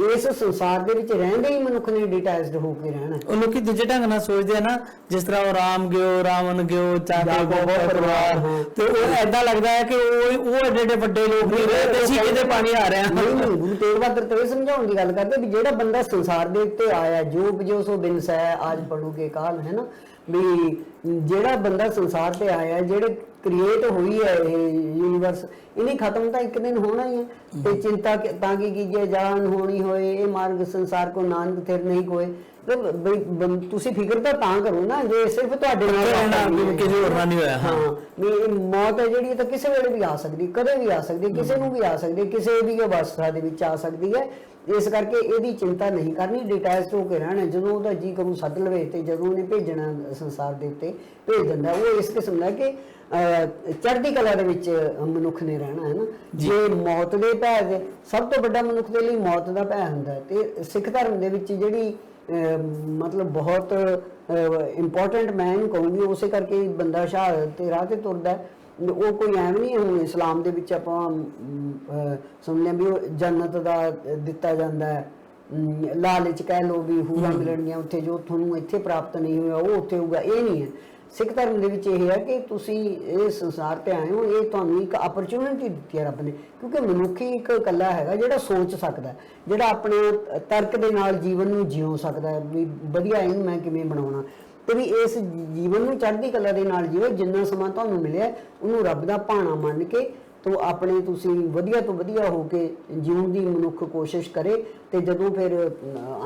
ਇਸ ਸੰਸਾਰ ਦੇ ਵਿੱਚ ਰਹਿੰਦੇ ਹੀ ਮਨੁੱਖ ਨੇ ਡਿਟੈਚਡ ਹੋ ਕੇ ਰਹਿਣਾ। ਉਹ ਲੋਕੀ ਦੂਜੇ ਢੰਗ ਨਾਲ ਸੋਚਦੇ ਆ ਨਾ, ਜਿਸ ਤਰ੍ਹਾਂ ਉਹ ਰਾਮ ਗਿਓ ਰਾਵਣ ਗਿਓ ਚਾਹੇ ਬਹੁਤ ਪਰਿਵਾਰ, ਤੇ ਉਹ ਐਦਾਂ ਲੱਗਦਾ ਹੈ ਕਿ ਉਹ ਐਡੇ ਐਡੇ ਵੱਡੇ ਲੋਕ ਨਹੀਂ ਰਹੇ, ਅਸੀਂ ਕਿਤੇ ਪਾਣੀ ਆ ਰਿਹਾ। ਨਹੀਂ, ਗੁਰੂ ਤੇਗ ਬਹਾਦਰ ਤੇ ਇਹ ਸਮਝਾਉਣ ਦੀ ਗੱਲ ਕਰਦੇ ਵੀ ਜਿਹੜਾ ਬੰਦਾ ਸੰਸਾਰ ਦੇ ਉੱਤੇ ਆਇਆ, ਜੋ ਉਪਜੋ ਸੋ ਬਿਨਸ ਹੈ ਆਜ ਪੜੋਗੇ ਕਾਲ, ਹੈ ਨਾ, ਵੀ ਜਿਹੜਾ ਬੰਦਾ ਸੰਸਾਰ ਤੇ ਆਇਆ, ਜਿਹੜੇ ਕ੍ਰੀਏਟ ਹੋਈ ਹੈ ਇਹ ਯੂਨੀਵਰਸ, ਇਹਨੇ ਖਤਮ ਤਾਂ ਇੱਕ ਦਿਨ ਹੋਣਾ ਹੀ ਹੈ। ਤੇ ਚਿੰਤਾ ਤਾਂ ਕੀ ਕੀਜੇ ਜਾਨ ਹੋਣੀ ਹੋਏ, ਇਹ ਮਾਰਗ ਸੰਸਾਰ ਕੋ ਨਾਨਕ ਥਿਰ ਨਹੀਂ ਕੋਏ। ਤੁਸੀਂ ਫਿਕਰ ਤਾਂ ਕਰੋ ਨਾ ਜੇ ਸਿਰਫ ਤੁਹਾਡੇ ਨਾਲ ਕਿਸੇ ਹੋਰ ਨਾਲ ਨਹੀਂ ਹੋਇਆ। ਹਾਂ, ਵੀ ਮੌਤ ਹੈ ਜਿਹੜੀ ਤਾਂ ਕਿਸੇ ਵੇਲੇ ਵੀ ਆ ਸਕਦੀ, ਕਦੇ ਵੀ ਆ ਸਕਦੀ, ਕਿਸੇ ਨੂੰ ਵੀ ਆ ਸਕਦੀ, ਕਿਸੇ ਵੀ ਅਵਸਥਾ ਦੇ ਵਿੱਚ ਆ ਸਕਦੀ ਹੈ। ਇਸ ਕਰਕੇ ਇਹਦੀ ਚਿੰਤਾ ਨਹੀਂ ਕਰਨੀ, ਡਿਟੈਚ ਹੋ ਕੇ ਰਹਿਣਾ। ਜਦੋਂ ਉਹਦਾ ਜੀ ਕਰੂ ਸੱਦ ਲਵੇ ਤੇ ਜਦੋਂ ਉਹਨੇ ਭੇਜਣਾ ਸੰਸਾਰ ਦੇ ਉੱਤੇ ਭੇਜ ਦਿੰਦਾ। ਉਹ ਇਸ ਕਿਸਮ ਦਾ ਕਿ ਚੜ੍ਹਦੀ ਕਲਾ ਦੇ ਵਿੱਚ ਮਨੁੱਖ ਨੇ ਰਹਿਣਾ, ਹੈ ਨਾ। ਜੇ ਮੌਤ ਦੇ ਭੈ ਦੇ, ਸਭ ਤੋਂ ਵੱਡਾ ਮਨੁੱਖ ਦੇ ਲਈ ਮੌਤ ਦਾ ਭੈ ਹੁੰਦਾ। ਤੇ ਸਿੱਖ ਧਰਮ ਦੇ ਵਿੱਚ ਜਿਹੜੀ ਮਤਲਬ ਬਹੁਤ ਇੰਪੋਰਟੈਂਟ ਮੈਂ ਇਹਨੂੰ ਕਹੂੰਗੀ, ਉਸੇ ਕਰਕੇ ਬੰਦਾ ਸ਼ਹਾਦਤ ਤੇ ਰਾਹ ਤੇ ਤੁਰਦਾ। ਉਹ ਕੋਈ ਐਵੇਂ ਨਹੀਂ। ਹੁਣ ਇਸਲਾਮ ਦੇ ਵਿੱਚ ਆਪਾਂ ਸੁਣਦੇ ਵੀ ਉਹ ਜੰਨਤ ਦਾ ਦਿੱਤਾ ਜਾਂਦਾ ਹੈ, ਲਾਲਚ ਕਹਿ ਲਓ ਵੀ ਹੂਰਾਂ ਮਿਲਣਗੀਆਂ ਉੱਥੇ, ਜੋ ਤੁਹਾਨੂੰ ਇੱਥੇ ਪ੍ਰਾਪਤ ਨਹੀਂ ਹੋਇਆ ਉਹ ਉੱਥੇ ਹੋਊਗਾ। ਇਹ ਨਹੀਂ ਹੈ। ਸਿੱਖ ਧਰਮ ਦੇ ਵਿੱਚ ਇਹ ਹੈ ਕਿ ਤੁਸੀਂ ਇਹ ਸੰਸਾਰ ਤੇ ਆਏ ਹੋ, ਇਹ ਤੁਹਾਨੂੰ ਇੱਕ ਅਪਰਚੂਨਿਟੀ ਦਿੱਤੀ ਹੈ ਰੱਬ ਨੇ, ਕਿਉਂਕਿ ਮਨੁੱਖ ਹੀ ਇੱਕ ਇਕੱਲਾ ਹੈਗਾ ਜਿਹੜਾ ਸੋਚ ਸਕਦਾ, ਜਿਹੜਾ ਆਪਣੇ ਤਰਕ ਦੇ ਨਾਲ ਜੀਵਨ ਨੂੰ ਜਿਉ ਸਕਦਾ ਹੈ ਵੀ ਵਧੀਆ ਇਹਨੂੰ ਮੈਂ ਕਿਵੇਂ ਬਣਾਉਣਾ। ਤੇ ਵੀ ਇਸ ਜੀਵਨ ਨੂੰ ਚੜ੍ਹਦੀ ਕਲਾ ਦੇ ਨਾਲ ਜੀਓ। ਜਿੰਨਾ ਸਮਾਂ ਤੁਹਾਨੂੰ ਮਿਲਿਆ ਉਹਨੂੰ ਰੱਬ ਦਾ ਭਾਣਾ ਮੰਨ ਕੇ ਤੋ ਆਪਣੇ ਤੁਸੀਂ ਵਧੀਆ ਤੋਂ ਵਧੀਆ ਹੋ ਕੇ ਜਿਉਣ ਦੀ ਮਨੁੱਖ ਕੋਸ਼ਿਸ਼ ਕਰੇ। ਤੇ ਜਦੋਂ ਫਿਰ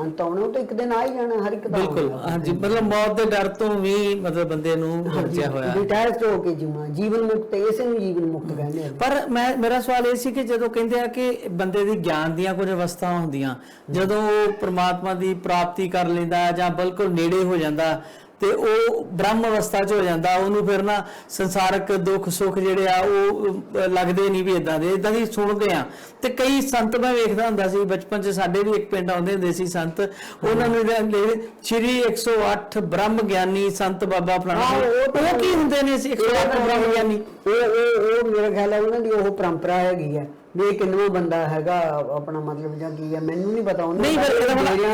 ਅੰਤ ਆਉਣਾ ਉਹ ਤਾਂ ਇੱਕ ਦਿਨ ਆ ਹੀ ਜਾਣਾ ਹਰ ਇੱਕ ਦਾ। ਬਿਲਕੁਲ, ਹਾਂਜੀ, ਮਤਲਬ ਮੌਤ ਦੇ ਡਰ ਤੋਂ ਵੀ ਮਤਲਬ ਬੰਦੇ ਨੂੰ ਹਰਜਿਆ ਹੋਇਆ, ਡਿਟੈਚ ਹੋ ਕੇ ਜਿਉਣਾ, ਜੀਵਨ ਮੁਕਤ, ਇਸੇ ਨੂੰ ਜੀਵਨ ਮੁਕਤ ਕਹਿੰਦੇ ਆ। ਪਰ ਮੇਰਾ ਸਵਾਲ ਇਹ ਸੀ ਕਿ ਜਦੋਂ ਕਹਿੰਦੇ ਆ ਕਿ ਬੰਦੇ ਦੀ ਗਿਆਨ ਦੀਆਂ ਕੁਝ ਅਵਸਥਾਵਾਂ ਹੁੰਦੀਆਂ, ਜਦੋਂ ਉਹ ਪ੍ਰਮਾਤਮਾ ਦੀ ਪ੍ਰਾਪਤੀ ਕਰ ਲੈਂਦਾ ਜਾਂ ਬਿਲਕੁਲ ਨੇੜੇ ਹੋ ਜਾਂਦਾ ਤੇ ਉਹ ਬ੍ਰਹਮ ਅਵਸਥਾ 'ਚ ਹੋ ਜਾਂਦਾ, ਉਹਨੂੰ ਫਿਰ ਨਾ ਸੰਸਾਰਕ ਦੁੱਖ ਸੁੱਖ ਜਿਹੜੇ ਆ ਉਹ ਲੱਗਦੇ ਨਹੀਂ ਵੀ ਇਦਾਂ ਦੀ ਸੁਣਦੇ ਆ। ਤੇ ਕਈ ਸੰਤ ਮੈਂ ਵੇਖਦਾ ਹੁੰਦਾ ਸੀ ਬਚਪਨ 'ਚ, ਸਾਡੇ ਵੀ ਇੱਕ ਪਿੰਡ ਆਉਂਦੇ ਹੁੰਦੇ ਸੀ ਸੰਤ, ਉਹਨਾਂ ਨੇ ਸ਼੍ਰੀ 108 ਬ੍ਰਹਮ ਗਿਆਨੀ ਸੰਤ ਬਾਬਾ ਫਲਾਣਾ। ਉਹ ਕੀ ਹੁੰਦੇ ਨੇ 108 ਬ੍ਰਹਮ ਗਿਆਨੀ? ਉਹ ਮੇਰਾ ਖਿਆਲ ਹੈ ਉਹਨਾਂ ਦੀ ਉਹ ਪਰੰਪਰਾ ਹੈਗੀ ਹੈ ਵੀ ਇਹ ਕਿੰਨਵਾਂ ਬੰਦਾ ਹੈਗਾ ਆਪਣਾ, ਮਤਲਬ ਜਾਂ ਕੀ ਹੈ ਮੈਨੂੰ ਨਹੀਂ ਪਤਾ। ਨਹੀਂ, ਪਰ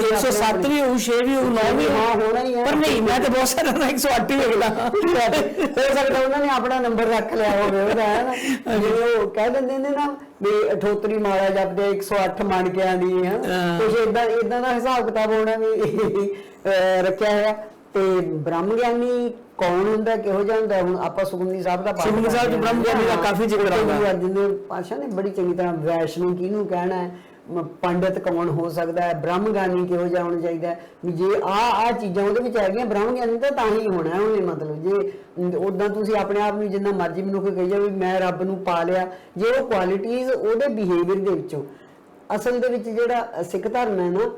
107 ਵੀ ਹੋਊ, 6 ਵੀ ਹੋਊ, 9 ਵੀ ਹੋਣਾ ਹੀ ਹੈ। ਪਰ ਨਹੀਂ, ਮੈਂ ਤਾਂ ਬਹੁਤ ਸਾਰਾ 108 ਹੀ ਵੇਖਦਾ। ਹੋ ਸਕਦਾ ਉਹਨਾਂ ਨੇ ਆਪਣਾ ਨੰਬਰ ਰੱਖ ਲਿਆ ਹੋਵੇ ਉਹਦਾ, ਹੈ ਨਾ। ਜਿਵੇਂ ਉਹ ਕਹਿ ਦਿੰਦੇ ਨੇ ਨਾ ਵੀ ਅਠੋਤਰੀ ਮਾਲਾ ਜਪਦੇ 108 ਮਣ ਕੇ ਆਂਦੀ ਹੈ, ਕੁਛ ਏਦਾਂ ਦਾ ਹਿਸਾਬ ਕਿਤਾਬ ਹੋਣਾ ਵੀ ਰੱਖਿਆ ਹੋਇਆ। ਤੇ ਬ੍ਰਹਮ ਗਿਆਨੀ ਕੌਣ ਹੁੰਦਾ, ਕਿਹੋ ਜਿਹਾ ਹੁੰਦਾ? ਹੁਣ ਆਪਾਂ ਸੁਖਮਨੀ ਸਾਹਿਬ ਦਾ ਸੁਖਮਨੀ ਸਾਹਿਬ ਚ ਬ੍ਰਹਮ ਗਿਆਨੀ ਦਾ ਕਾਫੀ ਜ਼ਿਕਰ ਆਉਂਦਾ। ਅਰਜਨ ਦੇਵ ਪਾਤਸ਼ਾਹ ਨੇ ਬੜੀ ਚੰਗੀ ਤਰ੍ਹਾਂ ਵੈਸ਼ਨੂੰ ਕਿਹਨੂੰ ਕਹਿਣਾ ਹੈ, ਪੰਡਿਤ ਕੌਣ ਹੋ ਸਕਦਾ ਹੈ, ਬ੍ਰਹਮ ਗਿਆਨੀ ਕਿਹੋ ਜਿਹਾ ਹੋਣਾ ਚਾਹੀਦਾ ਹੈ। ਵੀ ਜੇ ਆ ਚੀਜ਼ਾਂ ਉਹਦੇ ਵਿੱਚ ਹੈਗੀਆਂ, ਬ੍ਰਹਮ ਗਿਆਨੀ ਤਾਂ ਹੀ ਹੋਣਾ ਉਹਨੇ। ਮਤਲਬ ਜੇ ਉਦਾਂ ਤੁਸੀਂ ਆਪਣੇ ਆਪ ਨੂੰ ਜਿੰਨਾ ਮਰਜ਼ੀ ਮਨੁੱਖ ਕਹੀ ਜਾਵੇ ਮੈਂ ਰੱਬ ਨੂੰ ਪਾ ਲਿਆ, ਜੇ ਉਹ ਕੁਆਲਿਟੀਜ਼ ਉਹਦੇ ਬਿਹੇਵੀਅਰ ਦੇ ਵਿੱਚੋਂ, ਅਸਲ ਦੇ ਵਿੱਚ ਜਿਹੜਾ ਸਿੱਖ ਧਰਮ ਹੈ ਨਾ,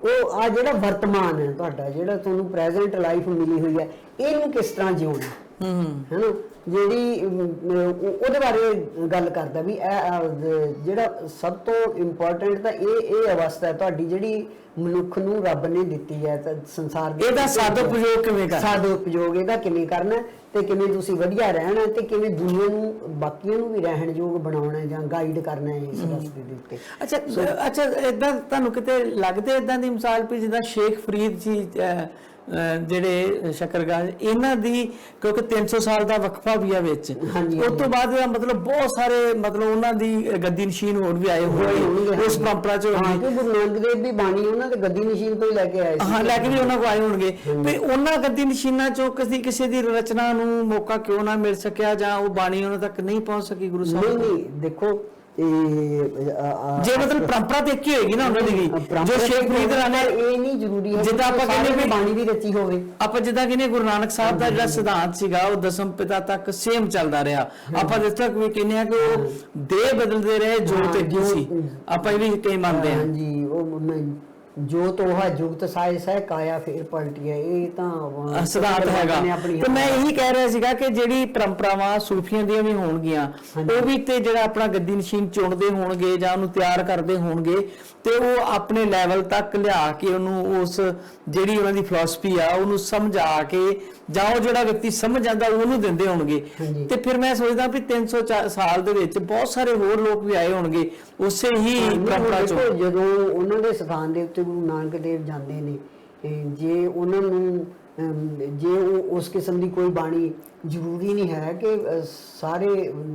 ਉਹ ਆ ਜਿਹੜਾ ਵਰਤਮਾਨ ਹੈ ਤੁਹਾਡਾ, ਜਿਹੜਾ ਤੁਹਾਨੂੰ ਪ੍ਰੈਜ਼ੈਂਟ ਲਾਈਫ ਮਿਲੀ ਹੋਈ ਹੈ, ਇਹਨੂੰ ਕਿਸ ਤਰ੍ਹਾਂ ਜਿਉਣਾ ਹੈ ਨਾ, ਜਿਹੜੀ ਉਹਦੇ ਬਾਰੇ ਗੱਲ ਕਰਦਾ ਵੀ ਇਹ ਜਿਹੜਾ ਸਭ ਤੋਂ ਇੰਪੋਰਟੈਂਟ ਤਾਂ ਇਹ ਅਵਸਥਾ ਹੈ ਤੁਹਾਡੀ ਜਿਹੜੀ ਮਨੁੱਖ ਨੂੰ ਰੱਬ ਨੇ ਦਿੱਤੀ ਹੈ। ਤਾਂ ਸੰਸਾਰ ਦੇ ਇਹਦਾ ਸਦਉਪਯੋਗ ਕਿਵੇਂ ਕਰਨਾ, ਸਦਉਪਯੋਗ ਇਹਦਾ ਕਿਵੇਂ ਕਰਨਾ, ਤੇ ਕਿਵੇਂ ਤੁਸੀਂ ਵਧੀਆ ਰਹਿਣਾ, ਤੇ ਕਿਵੇਂ ਦੁਨੀਆ ਨੂੰ ਬਾਕੀਆਂ ਨੂੰ ਵੀ ਰਹਿਣਯੋਗ ਬਣਾਉਣਾ ਜਾਂ ਗਾਈਡ ਕਰਨਾ ਹੈ ਇਸ ਰਸਤੇ ਦੇ ਉੱਤੇ। ਅੱਛਾ, ਇਦਾਂ ਤੁਹਾਨੂੰ ਕਿਤੇ ਲੱਗਦੇ ਇਦਾਂ ਦੀ ਮਿਸਾਲ ਵੀ ਜਿੱਦਾਂ ਸ਼ੇਖ ਫਰੀਦ ਜੀ ਜਿਹੜੇ ਸ਼ਕਰਗੰਜ ਇਹਨਾਂ ਦੀ, ਕਿਉਂਕਿ 300 ਸਾਲ ਦਾ ਵਕਫਾ ਵੀ ਆ ਵਿੱਚ, ਉਸ ਤੋਂ ਬਾਅਦ ਦਾ ਮਤਲਬ ਬਹੁਤ ਸਾਰੇ ਮਤਲਬ ਉਹਨਾਂ ਦੀ ਗੱਦੀ ਨਸ਼ੀਨ ਹੋਰ ਵੀ ਆਏ ਹੋਣਗੇ ਉਸ ਪਰੰਪਰਾ ਚ। ਹਾਂ, ਕਿ ਗੁਰੂ ਨਾਨਕ ਦੇਵ ਵੀ ਬਾਣੀ ਉਹਨਾਂ ਦੇ ਗੱਦੀ ਨਸ਼ੀਨ ਤੋਂ ਹੀ ਲੈ ਕੇ ਆਏ ਸੀ। ਹਾਂ, ਲੈ ਕੇ ਵੀ ਉਹਨਾਂ ਕੋ ਆਏ ਹੋਣਗੇ। ਤੇ ਉਹਨਾਂ ਗੱਦੀ ਨਸ਼ੀਨਾਂ ਚੋਂ ਕਿਸੇ ਦੀ ਰਚਨਾ ਨੂੰ ਮੌਕਾ ਕਿਉਂ ਨਾ ਮਿਲ ਸਕਿਆ, ਜਾਂ ਉਹ ਬਾਣੀ ਉਹਨਾਂ ਤੱਕ ਨਹੀਂ ਪਹੁੰਚ ਸਕੀ ਗੁਰੂ ਸਾਹਿਬ? ਨਹੀਂ, ਦੇਖੋ ਜੇ ਮਤਲਬ ਪਰੰਪਰਾ ਤੇ ਕੀ ਹੋਏਗੀ ਨਾ ਉਹਨਾਂ ਦੀ, ਜੋ ਸ਼ੇਖ ਫਰੀਦ ਰਾਣਾ, ਇਹ ਨਹੀਂ ਜ਼ਰੂਰੀ ਹੈ ਜਿੱਦਾਂ ਆਪਾਂ ਕਹਿੰਦੇ ਵੀ ਬਾਣੀ ਵੀ ਰਚੀ ਹੋਵੇ। ਆਪਾਂ ਜਿੱਦਾਂ ਕਹਿੰਦੇ ਗੁਰੂ ਨਾਨਕ ਸਾਹਿਬ ਦਾ ਜਿਹੜਾ ਸਿਧਾਂਤ ਸੀਗਾ ਉਹ ਦਸਮ ਪਿਤਾ ਤੱਕ ਸੇਮ ਚੱਲਦਾ ਰਿਹਾ। ਆਪਾਂ ਜਿਸ ਤੱਕ ਵੀ ਕਹਿੰਦੇ ਆ ਕਿ ਉਹ ਦੇਹ ਬਦਲਦੇ ਰਹੇ, ਜੋਤ ਇੱਕ ਹੀ ਸੀ, ਆਪਾਂ ਇਹ ਵੀ ਕਈ ਮੰਨਦੇ ਹਾਂ। ਹਾਂਜੀ, ਉਹ ਜੋਤ ਉਹ ਹੈ, ਜੁਗਤ ਸਾਇ ਸਹਿ ਕਾਇਆ ਫੇਰ ਪਲਟੀ ਹੈ, ਇਹ ਤਾਂ ਸਿਧਾਂਤ ਹੈਗਾ। ਤੇ ਮੈਂ ਇਹੀ ਕਹਿ ਰਿਹਾ ਸੀਗਾ ਕਿ ਜਿਹੜੀ ਪਰੰਪਰਾਵਾਂ ਸੂਫੀਆਂ ਦੀਆਂ ਵੀ ਹੋਣਗੀਆਂ, ਉਹ ਵੀ ਤੇ ਜਿਹੜਾ ਆਪਣਾ ਗੱਦੀ ਨਸ਼ੀਨ ਚੁਣਦੇ ਹੋਣਗੇ ਜਾਂ ਉਹਨੂੰ ਤਿਆਰ ਕਰਦੇ ਹੋਣਗੇ, ਤੇ ਉਹ ਆਪਣੇ ਲੈਵਲ ਤੱਕ ਲਿਆ ਕੇ ਉਹਨੂੰ ਉਸ ਜਿਹੜੀ ਉਹਨਾਂ ਦੀ ਫਿਲਾਸਫੀ ਆ ਉਹਨੂੰ ਸਮਝਾ ਕੇ, ਜਾਂ ਉਹ ਜਿਹੜਾ ਵਿਅਕਤੀ ਸਮਝ ਜਾਂਦਾ ਉਹਨੂੰ ਦਿੰਦੇ ਹੋਣਗੇ। ਤੇ ਫਿਰ ਮੈਂ ਸੋਚਦਾ ਵੀ 300 ਸਾਲ ਦੇ ਵਿੱਚ ਬਹੁਤ ਸਾਰੇ ਹੋਰ ਲੋਕ ਵੀ ਆਏ ਹੋਣਗੇ ਉਸੇ ਹੀ ਪਰੰਪਰਾ ਚੋਂ। ਜਦੋਂ ਉਹਨਾਂ ਦੇ ਸਥਾਨ ਦੇ ਉੱਤੇ ਗੁਰੂ ਨਾਨਕ ਦੇਵ ਜਾਂਦੇ ਨੇ, ਜੇ ਉਹਨਾਂ ਨੂੰ ਜੇ ਉਹ ਉਸ ਕਿਸਮ ਦੀ ਕੋਈ ਬਾਣੀ ਜ਼ਰੂਰੀ ਨਹੀਂ ਹੈ ਕਿ ਸਾਰੇ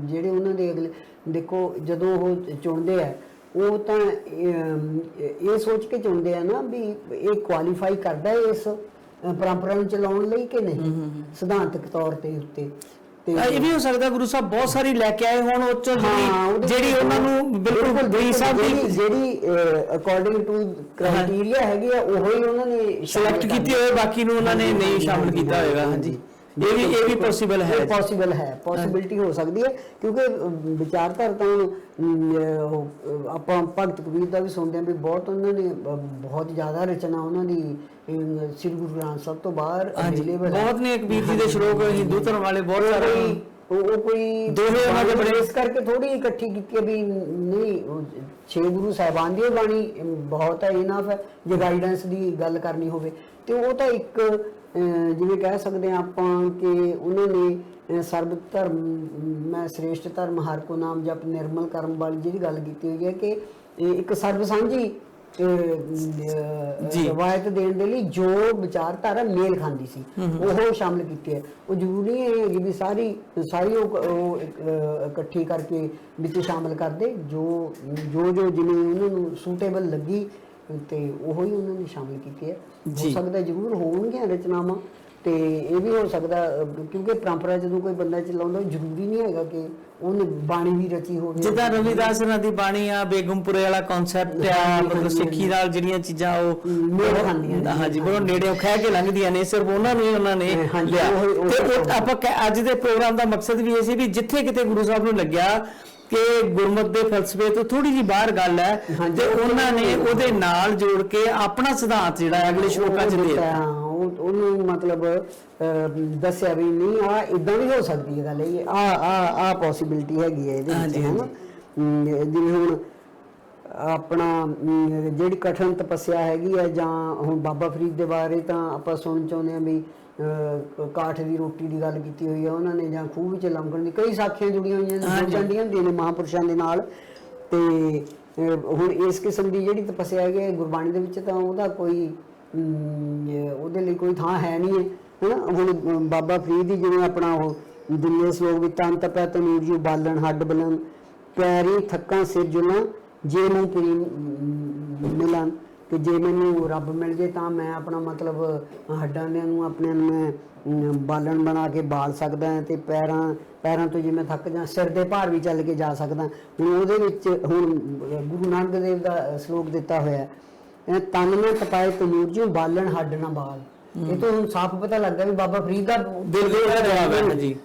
ਜਿਹੜੇ ਉਹਨਾਂ ਦੇ ਅਗਲੇ, ਦੇਖੋ ਜਦੋਂ ਉਹ ਚੁਣਦੇ ਆ ਉਹ ਤਾਂ ਇਹ ਸੋਚ ਕੇ ਚੁਣਦੇ ਆ ਨਾ ਵੀ ਇਹ ਕੁਆਲੀਫਾਈ ਕਰਦਾ ਇਸ ਪਰੰਪਰਾ ਨੂੰ ਚਲਾਉਣ ਲਈ ਕਿ ਨਹੀਂ, ਸਿਧਾਂਤਕ ਤੌਰ ਤੇ ਉੱਤੇ। ਇਹ ਵੀ ਹੋ ਸਕਦਾ ਗੁਰੂ ਸਾਹਿਬ ਬਹੁਤ ਸਾਰੀ ਲੈ ਕੇ ਆਏ ਹੋਣ, ਉਹ ਚੋਂ ਜਿਹੜੀ ਉਹਨਾਂ ਨੂੰ ਬਿਲਕੁਲ ਗੁਰੂ ਸਾਹਿਬ ਦੀ ਜਿਹੜੀ ਅਕੋਰਡਿੰਗ ਟੂ ਕ੍ਰਾਈਟੇਰੀਆ ਹੈਗੀ ਆ ਉਹ ਹੀ ਉਹਨਾਂ ਨੇ ਸਿਲੈਕਟ ਕੀਤੀ ਹੋਏ, ਬਾਕੀ ਨੂੰ ਉਹਨਾਂ ਨੇ ਨਹੀਂ ਸ਼ਾਮਿਲ ਕੀਤਾ ਹੋਵੇਗਾ। ਹਾਂਜੀ, ਇਹ ਵੀ ਪੋਸੀਬਲ ਹੈ, ਪੋਸੀਬਿਲਿਟੀ ਹੋ ਸਕਦੀ ਹੈ, ਕਿਉਂਕਿ ਵਿਚਾਰਧਾਰਾ ਤਾਂ ਆਪਾਂ ਭਗਤ ਕਬੀਰ ਦਾ ਵੀ ਸੁਣਦੇ ਹਾਂ ਵੀ ਬਹੁਤ ਉਹਨਾਂ ਨੇ ਬਹੁਤ ਜ਼ਿਆਦਾ ਰਚਨਾ ਉਹਨਾਂ ਦੀ ਸ੍ਰੀ ਗੁਰੂ ਗ੍ਰੰਥ ਸਾਹਿਬ ਤੋਂ ਬਾਹਰ ਬਹੁਤ ਨੇ। ਕਬੀਰ ਜੀ ਦੇ ਸ਼ਲੋਕ ਹਿੰਦੂ ਧਰਮ ਵਾਲੇ ਬਹੁਤ ਸਾਰੇ, ਉਹ ਕੋਈ ਦੋਹੇ ਉਹਨਾਂ ਦੇ ਬੜੇ ਇਸ ਕਰਕੇ ਥੋੜੀ ਇਕੱਠੀ ਕੀਤੀ ਵੀ ਨਹੀਂ, 6 ਗੁਰੂ ਸਾਹਿਬਾਨ ਦੀ ਬਾਣੀ ਬਹੁਤ ਹੈ, ਇਨਫ ਹੈ ਜੇ ਗਾਈਡੈਂਸ ਦੀ ਗੱਲ ਕਰਨੀ ਹੋਵੇ। ਤੇ ਉਹ ਤਾਂ ਇੱਕ ਜਿਵੇਂ ਕਹਿ ਸਕਦੇ ਹਾਂ ਆਪਾਂ ਕਿ ਉਹਨਾਂ ਨੇ ਸਰਬ ਧਰਮ ਮੈਂ ਸ੍ਰੇਸ਼ਟ ਧਰਮ ਹਰ ਕੋ ਨਾਮ ਜਪ ਨਿਰਮਲ ਕਰਮ ਵਾਲੀ ਜਿਹੜੀ ਗੱਲ ਕੀਤੀ ਹੋਈ ਹੈ ਕਿ ਇੱਕ ਸਰਬ ਸਾਂਝੀ ਰਵਾਇਤ ਦੇਣ ਦੇ ਲਈ ਜੋ ਵਿਚਾਰਧਾਰਾ ਮੇਲ ਖਾਂਦੀ ਸੀ ਉਹ ਸ਼ਾਮਲ ਕੀਤੀ ਹੈ। ਉਹ ਜ਼ਰੂਰੀ ਹੈ ਕਿ ਵੀ ਸਾਰੀ ਉਹ ਇਕੱਠੀ ਕਰਕੇ ਵਿੱਚ ਸ਼ਾਮਲ ਕਰਦੇ, ਜੋ ਜਿਵੇਂ ਉਹਨਾਂ ਨੂੰ ਸੂਟੇਬਲ ਲੱਗੀ ਤੇ ਉਹੋ ਹੀ ਉਹਨਾਂ ਨੇ ਸ਼ਾਮਲ ਕੀਤੀ ਹੈ। ਹੋ ਸਕਦਾ ਜ਼ਰੂਰ ਹੋਣਗੀਆਂ ਰਚਨਾਵਾਂ, ਤੇ ਇਹ ਵੀ ਹੋ ਸਕਦਾ ਕਿਉਂਕਿ ਪਰੰਪਰਾ ਜਦੋਂ ਕੋਈ ਬੰਦਾ ਚਲਾਉਂਦਾ ਜ਼ਰੂਰੀ ਨਹੀਂ ਹੈਗਾ ਕਿ ਉਹਨੇ ਬਾਣੀ ਵੀ ਰਚੀ ਹੋਵੇ। ਜਿੱਦਾਂ ਰਵਿਦਾਸ ਇਹਨਾਂ ਦੀ ਬਾਣੀ ਆ, ਬੇਗਮਪੁਰੇ ਵਾਲਾ ਕਨਸੈਪਟ ਆ, ਮਤਲਬ ਸਿੱਖੀ ਨਾਲ ਜਿਹੜੀਆਂ ਚੀਜ਼ਾਂ ਉਹ ਮੇਲ ਖਾਂਦੀਆਂ, ਹਾਂਜੀ ਬਹੁਤ ਨੇੜੇ ਖਹਿ ਕੇ ਲੰਘਦੀਆਂ ਨੇ, ਸਿਰਫ ਉਹਨਾਂ ਨੂੰ ਹੀ ਉਹਨਾਂ ਨੇ ਲਿਆ। ਤੇ ਆਪਾਂ ਅੱਜ ਦੇ ਪ੍ਰੋਗਰਾਮ ਦਾ ਮਕਸਦ ਵੀ ਇਹ ਸੀ ਵੀ ਜਿੱਥੇ ਕਿਤੇ ਗੁਰੂ ਸਾਹਿਬ ਨੂੰ ਲੱਗਿਆ ਕਿ ਗੁਰਮਤ ਦੇ ਫਲਸਫੇ ਤੋਂ ਥੋੜੀ ਜਿਹੀ ਬਾਹਰ ਗੱਲ ਹੈ, ਤੇ ਉਹਨਾਂ ਨੇ ਉਹਦੇ ਨਾਲ ਜੋੜ ਕੇ ਆਪਣਾ ਸਿਧਾਂਤ ਜਿਹੜਾ ਅਗਲੇ ਸ਼ਲੋਕਾਂ 'ਚ ਦੇ ਦਿੱਤਾ, ਉਹਨੂੰ ਮਤਲਬ ਦੱਸਿਆ ਵੀ ਨਹੀਂ ਆ ਇਦਾਂ ਵੀ ਹੋ ਸਕਦੀ ਹੈ ਗੱਲ, ਇਹ ਆ ਪੋਸੀਬਿਲਿਟੀ ਹੈਗੀ ਹੈ ਇਹਦੇ ਵਿੱਚ, ਹੈ ਨਾ। ਜਿਵੇਂ ਹੁਣ ਆਪਣਾ ਜਿਹੜੀ ਕਠਨ ਤਪੱਸਿਆ ਹੈਗੀ ਹੈ, ਜਾਂ ਹੁਣ ਬਾਬਾ ਫਰੀਦ ਦੇ ਬਾਰੇ ਤਾਂ ਆਪਾਂ ਸੁਣਨ ਚਾਹੁੰਦੇ ਹਾਂ ਵੀ ਕਾਠ ਦੀ ਰੋਟੀ ਦੀ ਗੱਲ ਕੀਤੀ ਹੋਈ ਹੈ ਉਹਨਾਂ ਨੇ, ਜਾਂ ਖੂਹ ਵਿੱਚ ਲੰਘਣ ਦੀ ਕਈ ਸਾਖੀਆਂ ਜੁੜੀਆਂ ਹੋਈਆਂ ਜਾਂਦੀਆਂ ਹੁੰਦੀਆਂ ਨੇ ਮਹਾਂਪੁਰਸ਼ਾਂ ਦੇ ਨਾਲ। ਤੇ ਹੁਣ ਇਸ ਕਿਸਮ ਦੀ ਜਿਹੜੀ ਤਪੱਸਿਆ ਹੈਗੀ ਗੁਰਬਾਣੀ ਦੇ ਵਿੱਚ ਤਾਂ ਉਹਦਾ ਕੋਈ ਉਹਦੇ ਲਈ ਕੋਈ ਥਾਂ ਹੈ ਨਹੀਂ ਹੈ ਨਾ। ਹੁਣ ਬਾਬਾ ਫਰੀਦ ਦੀ ਜਿਵੇਂ ਆਪਣਾ ਉਹ ਦੁਨੀਆ ਸਲੋਕ ਵੀ ਤਨ ਤਪੈ ਤਨੂਰ ਜੀ ਬਾਲਣ ਹੱਡ ਬਲਨ ਪੈਰੀ ਥੱਕਾਂ ਸਿਰ ਜੁਲਾਂ ਜੇ ਨੂੰ ਪੀਰੀ ਮਿਲਣ, ਕਿ ਜੇ ਮੈਨੂੰ ਰੱਬ ਮਿਲ ਜੇ ਤਾਂ ਮੈਂ ਆਪਣਾ ਮਤਲਬ ਹੱਡਾਂ ਦੇ ਨੂੰ ਆਪਣੇ ਨੂੰ ਮੈਂ ਬਾਲਣ ਬਣਾ ਕੇ ਬਾਲ ਸਕਦਾ ਹਾਂ, ਤੇ ਪੈਰਾਂ ਤੋਂ ਜੇ ਮੈਂ ਥੱਕ ਜਾਂ ਸਿਰ ਦੇ ਭਾਰ ਵੀ ਚੱਲ ਕੇ ਜਾ ਸਕਦਾ। ਹੁਣ ਉਹਦੇ ਵਿੱਚ ਹੁਣ ਗੁਰੂ ਨਾਨਕ ਦੇਵ ਦਾ ਸ਼ਲੋਕ ਦਿੱਤਾ ਹੋਇਆ ਤਨ ਨੇ ਤਪਾਏ ਤਨੂਰ ਜੀ ਬਾਲਣ ਹੱਡ ਨਾ ਬਾਲ। ਇਹ ਤੋਂ ਹੁਣ ਸਾਫ਼ ਪਤਾ ਲੱਗਦਾ ਵੀ ਬਾਬਾ ਫਰੀਦ ਦਾ ਦਿਲ ਦੇ ਜੀ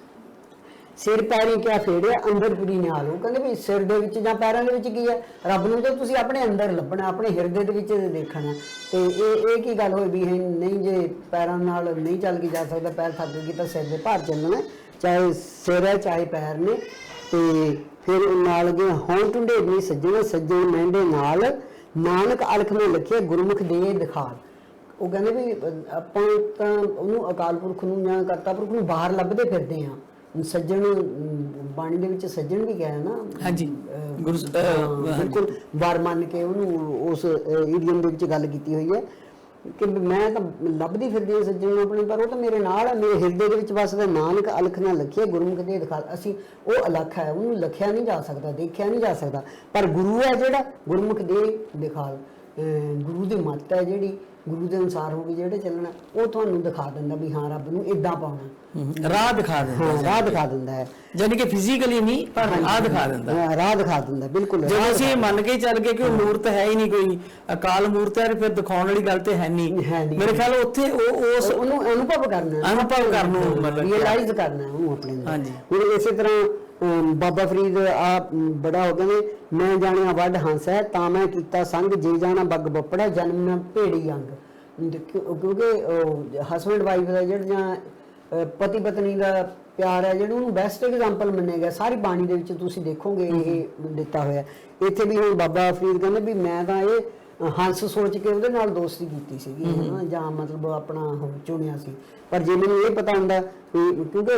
ਸਿਰ ਪੈਰੀ ਕਿਆ ਫੇੜਿਆ ਅੰਦਰ ਪੂਰੀ ਨਿਹਾਲ। ਉਹ ਕਹਿੰਦੇ ਵੀ ਸਿਰ ਦੇ ਵਿੱਚ ਜਾਂ ਪੈਰਾਂ ਦੇ ਵਿੱਚ ਕੀ ਹੈ, ਰੱਬ ਨੂੰ ਤਾਂ ਤੁਸੀਂ ਆਪਣੇ ਅੰਦਰ ਲੱਭਣਾ, ਆਪਣੇ ਹਿਰਦੇ ਦੇ ਵਿੱਚ ਦੇਖਣਾ। ਤੇ ਇਹ ਕੀ ਗੱਲ ਹੋਈ ਵੀ ਨਹੀਂ, ਜੇ ਪੈਰਾਂ ਨਾਲ ਨਹੀਂ ਚੱਲ ਕੇ ਜਾ ਸਕਦਾ, ਪੈਰ ਥੱਕ ਗਏ ਤਾਂ ਸਿਰ ਦੇ ਭਾਰ ਚੱਲਣਾ, ਚਾਹੇ ਸਿਰ ਹੈ ਚਾਹੇ ਪੈਰ ਨੇ। ਤੇ ਫਿਰ ਨਾਲ ਗਏ ਹੋਂ ਟੁੰਡੇ ਨਹੀਂ ਸੱਜਣਾ ਸੱਜਣ ਮਹਿੰਦੇ ਨਾਲ ਨਾਨਕ ਅਲਖ ਨੇ ਲਿਖਿਆ ਗੁਰਮੁਖ ਦੇ ਦਿਖਾਲ। ਉਹ ਕਹਿੰਦੇ ਵੀ ਆਪਾਂ ਤਾਂ ਉਹਨੂੰ ਅਕਾਲ ਪੁਰਖ ਨੂੰ ਜਾਂ ਕਰਤਾ ਪੁਰਖ ਨੂੰ ਬਾਹਰ ਲੱਭਦੇ ਫਿਰਦੇ ਹਾਂ। ਸੱਜਣ ਬਾਣੀ ਦੇ ਵਿੱਚ ਸੱਜਣ ਵੀ ਕਿਹਾ ਨਾ, ਹਾਂਜੀ ਬਿਲਕੁਲ ਵਾਰ ਮੰਨ ਕੇ ਉਹਨੂੰ ਉਸ ਈਡੀਅਮ ਦੇ ਵਿੱਚ ਗੱਲ ਕੀਤੀ ਹੋਈ ਹੈ। ਕਿ ਮੈਂ ਤਾਂ ਲੱਭਦੀ ਫਿਰਦੀ ਹਾਂ ਸੱਜਣ ਨੂੰ ਆਪਣੇ, ਪਰ ਉਹ ਤਾਂ ਮੇਰੇ ਨਾਲ ਹੈ, ਮੇਰੇ ਹਿਰਦੇ ਦੇ ਵਿੱਚ ਵਸਦਾ। ਨਾਨਕ ਅਲਖ ਨਾ ਲਖੀਏ ਗੁਰਮੁਖ ਦੇ ਦਿਖਾ। ਅਸੀਂ ਉਹ ਅਲਖ ਹੈ, ਉਹਨੂੰ ਲਖਿਆ ਨਹੀਂ ਜਾ ਸਕਦਾ, ਦੇਖਿਆ ਨਹੀਂ ਜਾ ਸਕਦਾ, ਪਰ ਗੁਰੂ ਹੈ ਜਿਹੜਾ ਗੁਰਮੁਖ ਦੇ ਦਿਖਾਲ, ਗੁਰੂ ਦੀ ਮੱਤ ਹੈ ਜਿਹੜੀ, ਗੁਰੂ ਦੇ ਅਨੁਸਾਰ ਹੋ ਕੇ ਜਿਹੜੇ ਚੱਲਣਾ, ਉਹ ਤੁਹਾਨੂੰ ਦਿਖਾ ਦਿੰਦਾ ਵੀ ਹਾਂ ਰੱਬ ਨੂੰ ਇਦਾਂ ਪਾਉਣਾ, ਰਾਹ ਦਿਖਾ ਦਿੰਦਾ। ਹਾਂ ਰਾਹ ਦਿਖਾ ਦਿੰਦਾ ਹੈ, ਯਾਨੀ ਕਿ ਫਿਜ਼ੀਕਲੀ ਨਹੀਂ ਪਰ ਰਾਹ ਦਿਖਾ ਦਿੰਦਾ। ਹਾਂ, ਰਾਹ ਦਿਖਾ ਦਿੰਦਾ ਬਿਲਕੁਲ। ਜੇ ਅਸੀਂ ਮੰਨ ਕੇ ਚੱਲ ਗਏ ਕਿ ਉਹ ਮੂਰਤ ਹੈ ਹੀ ਨਹੀਂ, ਕੋਈ ਅਕਾਲ ਮੂਰਤ ਹੈ, ਫਿਰ ਦਿਖਾਉਣ ਵਾਲੀ ਗੱਲ ਤੇ ਹੈ ਨਹੀਂ। ਮੇਰੇ ਖਿਆਲ ਉੱਥੇ ਉਹ ਉਸ ਉਹਨੂੰ ਅਨੁਭਵ ਕਰਨਾ, ਅਨੁਭਵ ਕਰਨ ਨੂੰ ਮਤਲਬ ਰਿਅਲਾਈਜ਼ ਕਰਨਾ ਉਹਨੂੰ ਆਪਣੇ ਨੂੰ। ਹਾਂਜੀ। ਹੁਣ ਇਸੇ ਤਰ੍ਹਾਂ ਬਾਬਾ ਫਰੀਦ ਆ ਬੜਾ ਹੋ ਕਹਿੰਦੇ, ਮੈਂ ਜਾਣਿਆ ਵੱਡ ਹੰਸ ਹੈ ਤਾਂ ਮੈਂ ਕੀਤਾ ਸੰਗ, ਜੇ ਜਾਣਾ ਬੱਗ ਬੱਪੜਾ ਜਨਮ ਨਾ ਭੇੜੀ ਅੰਗ। ਕਿਉਂਕਿ ਹਸਬੈਂਡ ਵਾਈਫ ਦਾ ਜਿਹੜਾ ਜਾਂ ਪਤੀ ਪਤਨੀ ਦਾ ਪਿਆਰ ਹੈ ਜਿਹੜਾ, ਉਹਨੂੰ ਬੈਸਟ ਐਗਜ਼ਾਮਪਲ ਮੰਨੇਗਾ ਸਾਰੀ ਬਾਣੀ ਦੇ ਵਿੱਚ। ਤੁਸੀਂ ਦੇਖੋਗੇ ਇਹ ਦਿੱਤਾ ਹੋਇਆ ਇੱਥੇ ਵੀ। ਹੁਣ ਬਾਬਾ ਫਰੀਦ ਕਹਿੰਦੇ ਵੀ ਮੈਂ ਤਾਂ ਇਹ ਹੰਸ ਸੋਚ ਕੇ ਉਹਦੇ ਨਾਲ ਦੋਸਤੀ ਕੀਤੀ ਸੀਗੀ ਹਨਾ, ਜਾਂ ਮਤਲਬ ਆਪਣਾ ਚੁਣਿਆ ਸੀ। ਪਰ ਜੇ ਮੈਨੂੰ ਇਹ ਪਤਾ ਹੁੰਦਾ ਕਿਉਂਕਿ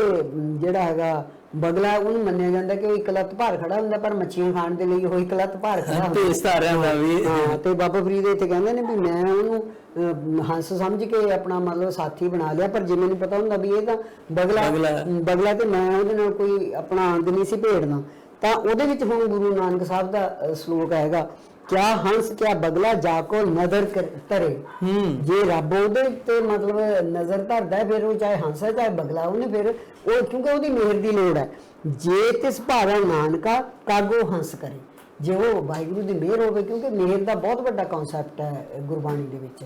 ਜਿਹੜਾ ਹੈਗਾ ਬਗਲਾ, ਉਹਨੂੰ ਮੰਨਿਆ ਜਾਂਦਾ ਕਿ ਉਹ ਇੱਕ ਲੱਤ ਭਾਰ ਖੜਾ ਹੁੰਦਾ, ਪਰ ਮੱਛੀਆਂ ਖਾਣ ਦੇ ਲਈ ਉਹ ਇੱਕ ਲੱਤ ਭਾਰ ਖੜਾ ਹੁੰਦਾ। ਭੇਸ ਧਾਰਿਆਂ ਦਾ ਵੀ। ਹਾਂ, ਤੇ ਬਾਬਾ ਫਰੀਦ ਇੱਥੇ ਕਹਿੰਦੇ ਨੇ ਵੀ ਮੈਂ ਉਹਨੂੰ ਹੰਸ ਸਮਝ ਕੇ ਆਪਣਾ ਮਤਲਬ ਸਾਥੀ ਬਣਾ ਲਿਆ, ਪਰ ਜੇ ਮੈਨੂੰ ਪਤਾ ਹੁੰਦਾ ਵੀ ਇਹ ਤਾਂ ਬਗਲਾ ਤੇ ਮੈਂ ਉਹਦੇ ਨਾਲ ਕੋਈ ਆਪਣਾ ਅੰਗ ਨਹੀਂ ਸੀ ਭੇੜਨਾ। ਤਾਂ ਉਹਦੇ ਵਿੱਚ ਹੁਣ ਗੁਰੂ ਨਾਨਕ ਸਾਹਿਬ ਦਾ ਸ਼ਲੋਕ ਹੈਗਾ, ਕਿਆ ਹੰਸ ਕਿਆ ਬਗਲਾ ਜਾ ਕੋ ਨਜ਼ਰ ਧਰੇ। ਜੇ ਰੱਬ ਉਹਦੇ ਤੇ ਮਤਲਬ ਨਜ਼ਰ ਧਰਦਾ ਫਿਰ ਉਹ ਚਾਹੇ ਹੰਸ ਹੈ ਚਾਹੇ ਬਗਲਾ, ਉਹਨੇ ਫਿਰ ਉਹ ਕਿਉਂਕਿ ਉਹਦੀ ਮਿਹਰ ਦੀ ਲੋੜ ਹੈ। ਜੇ ਤਿਸ ਭਾਰਾ ਨਾਨਕਾ ਕਾਗੋ ਹੰਸ ਕਰੇ, ਜੇ ਉਹ ਵਾਹਿਗੁਰੂ ਦੀ ਮਿਹਰ ਹੋਵੇ, ਕਿਉਂਕਿ ਮਿਹਰ ਦਾ ਬਹੁਤ ਵੱਡਾ ਕਨਸੈਪਟ ਹੈ ਗੁਰਬਾਣੀ ਦੇ ਵਿੱਚ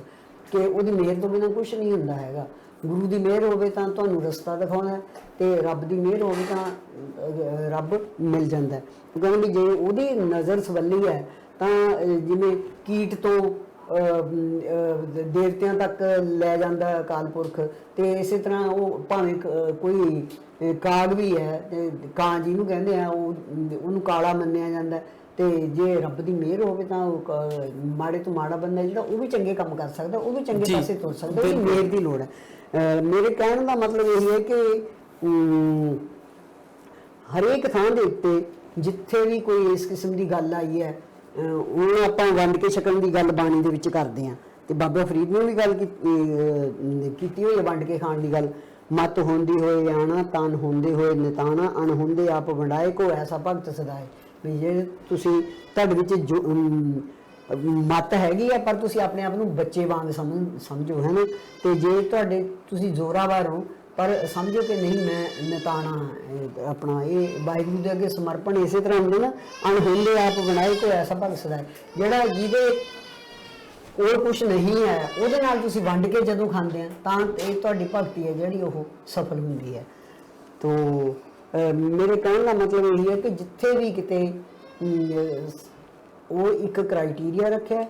ਕਿ ਉਹਦੀ ਮਿਹਰ ਤੋਂ ਬਿਨਾਂ ਕੁਝ ਨਹੀਂ ਹੁੰਦਾ ਹੈਗਾ। ਗੁਰੂ ਦੀ ਮਿਹਰ ਹੋਵੇ ਤਾਂ ਤੁਹਾਨੂੰ ਰਸਤਾ ਦਿਖਾਉਣਾ, ਤੇ ਰੱਬ ਦੀ ਮਿਹਰ ਹੋਵੇ ਤਾਂ ਰੱਬ ਮਿਲ ਜਾਂਦਾ। ਉਹ ਕਹਿੰਦੇ ਵੀ ਜੇ ਉਹਦੀ ਨਜ਼ਰ ਸਵੱਲੀ ਹੈ ਤਾਂ ਜਿਵੇਂ ਕੀਟ ਤੋਂ ਦੇਵਤਿਆਂ ਤੱਕ ਲੈ ਜਾਂਦਾ ਅਕਾਲ ਪੁਰਖ, ਤੇ ਇਸੇ ਤਰ੍ਹਾਂ ਉਹ ਭਾਵੇਂ ਕੋਈ ਕਾਗ ਵੀ ਹੈ, ਕਾਂ ਜਿਹਨੂੰ ਕਹਿੰਦੇ ਆ, ਉਹਨੂੰ ਕਾਲਾ ਮੰਨਿਆ ਜਾਂਦਾ। ਤੇ ਜੇ ਰੱਬ ਦੀ ਮਿਹਰ ਹੋਵੇ ਤਾਂ ਉਹ ਮਾੜੇ ਤੋਂ ਮਾੜਾ ਬੰਦਾ ਜਿਹੜਾ ਉਹ ਵੀ ਚੰਗੇ ਕੰਮ ਕਰ ਸਕਦਾ, ਉਹ ਵੀ ਚੰਗੇ ਪਾਸੇ ਤੁਰ ਸਕਦਾ। ਉਹਦੀ ਮਿਹਰ ਦੀ ਲੋੜ ਹੈ। ਮੇਰੇ ਕਹਿਣ ਦਾ ਮਤਲਬ ਇਹ ਹੈ ਕਿ ਹਰੇਕ ਥਾਂ ਦੇ ਉੱਤੇ ਜਿੱਥੇ ਵੀ ਕੋਈ ਇਸ ਕਿਸਮ ਦੀ ਗੱਲ ਆਈ ਹੈ, ਉਹਨੂੰ ਆਪਾਂ ਵੰਡ ਕੇ ਛਕਣ ਦੀ ਗੱਲ ਬਾਣੀ ਦੇ ਵਿੱਚ ਕਰਦੇ ਹਾਂ। ਤੇ ਬਾਬਾ ਫਰੀਦ ਨੇ ਵੀ ਗੱਲ ਕੀਤੀ ਹੋਈ ਹੈ ਵੰਡ ਕੇ ਖਾਣ ਦੀ ਗੱਲ। ਮਤ ਹੁੰਦੀ ਹੋਏ ਆਣਾ, ਤਨ ਹੁੰਦੇ ਹੋਏ ਨਿਤਾਣਾ, ਅਣ ਹੁੰਦੇ ਆਪ ਵੰਡਾਏ, ਕੋ ਐਸਾ ਭਗਤ ਸਦਾਏ। ਵੀ ਜੇ ਤੁਸੀਂ ਤੁਹਾਡੇ ਵਿੱਚ ਮਤ ਹੈਗੀ ਆ, ਪਰ ਤੁਸੀਂ ਆਪਣੇ ਆਪ ਨੂੰ ਬੱਚੇ ਵਾਂਗ ਸਮਝੋ ਹੈ ਨਾ। ਤੇ ਜੇ ਤੁਸੀਂ ਜ਼ੋਰਾਵਰ ਹੋ, ਪਰ ਸਮਝੋ ਕਿ ਨਹੀਂ ਮੈਂ ਨਿਤਾਣਾ ਆਪਣਾ ਇਹ ਵਾਹਿਗੁਰੂ ਦੇ ਅੱਗੇ ਸਮਰਪਣ ਇਸੇ ਤਰ੍ਹਾਂ ਹੁੰਦਾ ਨਾ, ਅਣ ਹੁੰਦੇ ਆਪ ਬਣਾਏ ਕੋਈ ਐਸਾ ਭਗਤ ਸਦਾਏ। ਜਿਹੜਾ ਜਿਹਦੇ ਕੋਲ ਕੁਛ ਨਹੀਂ ਹੈ ਉਹਦੇ ਨਾਲ ਤੁਸੀਂ ਵੰਡ ਕੇ ਜਦੋਂ ਖਾਂਦੇ ਆ ਤਾਂ ਇਹ ਤੁਹਾਡੀ ਭਗਤੀ ਹੈ ਜਿਹੜੀ ਉਹ ਸਫਲ ਹੁੰਦੀ ਹੈ। ਤੋ ਮੇਰੇ ਕਹਿਣ ਦਾ ਮਤਲਬ ਇਹ ਹੈ ਕਿ ਜਿੱਥੇ ਵੀ ਕਿਤੇ ਉਹ ਇੱਕ ਕ੍ਰਾਈਟੀਰੀਆ ਰੱਖਿਆ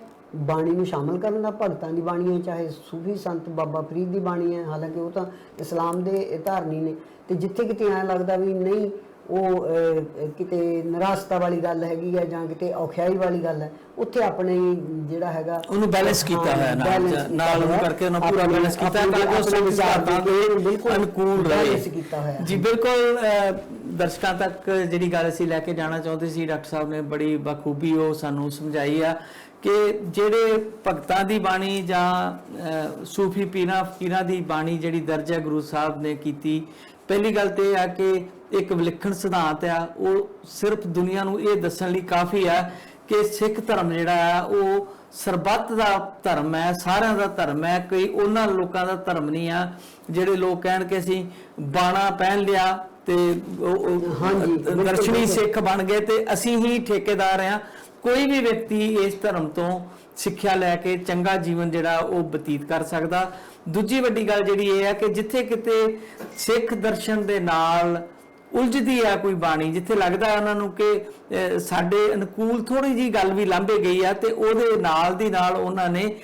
ਬਾਣੀ ਨੂੰ ਸ਼ਾਮਲ ਕਰਨ ਦਾ, ਭਗਤਾਂ ਦੀ ਬਾਣੀ ਹੈ, ਚਾਹੇ ਸੂਫੀ ਸੰਤ ਬਾਬਾ ਫਰੀਦ ਦੀ ਬਾਣੀ ਹੈ, ਹਾਲਾਂਕਿ ਉਹ ਤਾਂ ਇਸਲਾਮ ਦੇ ਧਾਰਨੀ ਨੇ। ਤੇ ਜਿੱਥੇ ਕਿਤੇ ਐਂ ਲੱਗਦਾ ਵੀ ਨਹੀਂ ਉਹ ਕਿਤੇ ਨਿਰਾਸ਼ਤਾ ਵਾਲੀ ਗੱਲ ਹੈਗੀ ਹੈ ਜਾਂ ਕਿਤੇ ਔਖਿਆਈ ਵਾਲੀ ਗੱਲ ਹੈ, ਉੱਥੇ ਆਪਣੇ ਜਿਹੜਾ ਹੈਗਾ ਉਹਨੂੰ ਬੈਲੈਂਸ ਕੀਤਾ ਹੋਇਆ ਨਾਲ ਉਹਨੂੰ ਕਰਕੇ ਉਹਨਾਂ ਪੂਰਾ ਬੈਲੈਂਸ ਕੀਤਾ ਤਾਂ ਕਿ ਉਸ ਦੇ ਵਿਚਾਰਾਂ ਦੇ ਬਿਲਕੁਲ ਅਨੁਕੂਲ ਰਹੇ। ਜੀ ਬਿਲਕੁਲ। ਦਰਸ਼ਕਾਂ ਤੱਕ ਜਿਹੜੀ ਗੱਲ ਅਸੀਂ ਲੈ ਕੇ ਜਾਣਾ ਚਾਹੁੰਦੇ ਸੀ, ਡਾਕਟਰ ਸਾਹਿਬ ਨੇ ਬੜੀ ਬਖੂਬੀ ਉਹ ਸਾਨੂੰ ਸਮਝਾਈ ਆ ਕਿ ਜਿਹੜੇ ਭਗਤਾਂ ਦੀ ਬਾਣੀ ਜਾਂ ਸੂਫੀ ਪੀਰਾਂ ਫਕੀਰਾਂ ਦੀ ਬਾਣੀ ਜਿਹੜੀ ਦਰਜ ਹੈ ਗੁਰੂ ਸਾਹਿਬ ਨੇ ਕੀਤੀ, ਪਹਿਲੀ ਗੱਲ ਤੇ ਇਹ ਆ ਕਿ ਇੱਕ ਵਿਲੱਖਣ ਸਿਧਾਂਤ ਆ, ਉਹ ਸਿਰਫ ਦੁਨੀਆ ਨੂੰ ਇਹ ਦੱਸਣ ਲਈ ਕਾਫੀ ਆ ਕਿ ਸਿੱਖ ਧਰਮ ਜਿਹੜਾ ਆ ਉਹ ਸਰਬੱਤ ਦਾ ਧਰਮ ਹੈ, ਸਾਰਿਆਂ ਦਾ ਧਰਮ ਹੈ। ਕੋਈ ਉਹਨਾਂ ਲੋਕਾਂ ਦਾ ਧਰਮ ਨਹੀਂ ਆ ਜਿਹੜੇ ਲੋਕ ਕਹਿਣ ਕਿ ਅਸੀਂ ਬਾਣਾ ਪਹਿਨ ਲਿਆ ਤੇ ਦਰਸ਼ਨੀ ਸਿੱਖ ਬਣ ਗਏ ਤੇ ਅਸੀਂ ਹੀ ਠੇਕੇਦਾਰ ਆ। ਕੋਈ ਵੀ ਵਿਅਕਤੀ ਇਸ ਧਰਮ ਤੋਂ ਸਿੱਖਿਆ ਲੈ ਕੇ ਚੰਗਾ ਜੀਵਨ ਜਿਹੜਾ ਉਹ ਬਤੀਤ ਕਰ ਸਕਦਾ। ਦੂਜੀ ਵੱਡੀ ਗੱਲ ਜਿਹੜੀ ਇਹ ਹੈ ਕਿ ਜਿੱਥੇ ਕਿਤੇ ਸਿੱਖ ਦਰਸ਼ਨ ਦੇ ਨਾਲ ਉਲਝਦੀ ਆ ਕੋਈ ਬਾਣੀ, ਜਿੱਥੇ ਲੱਗਦਾ ਉਹਨਾਂ ਨੂੰ ਕਿ ਸਾਡੇ ਅਨੁਕੂਲ ਥੋੜੀ ਜੀ ਗੱਲ ਵੀ ਲਾਂਭੇ ਗਈ ਆ, ਤੇ ਉਹਦੇ ਨਾਲ ਦੀ ਨਾਲ ਉਹਨਾਂ ਨੇ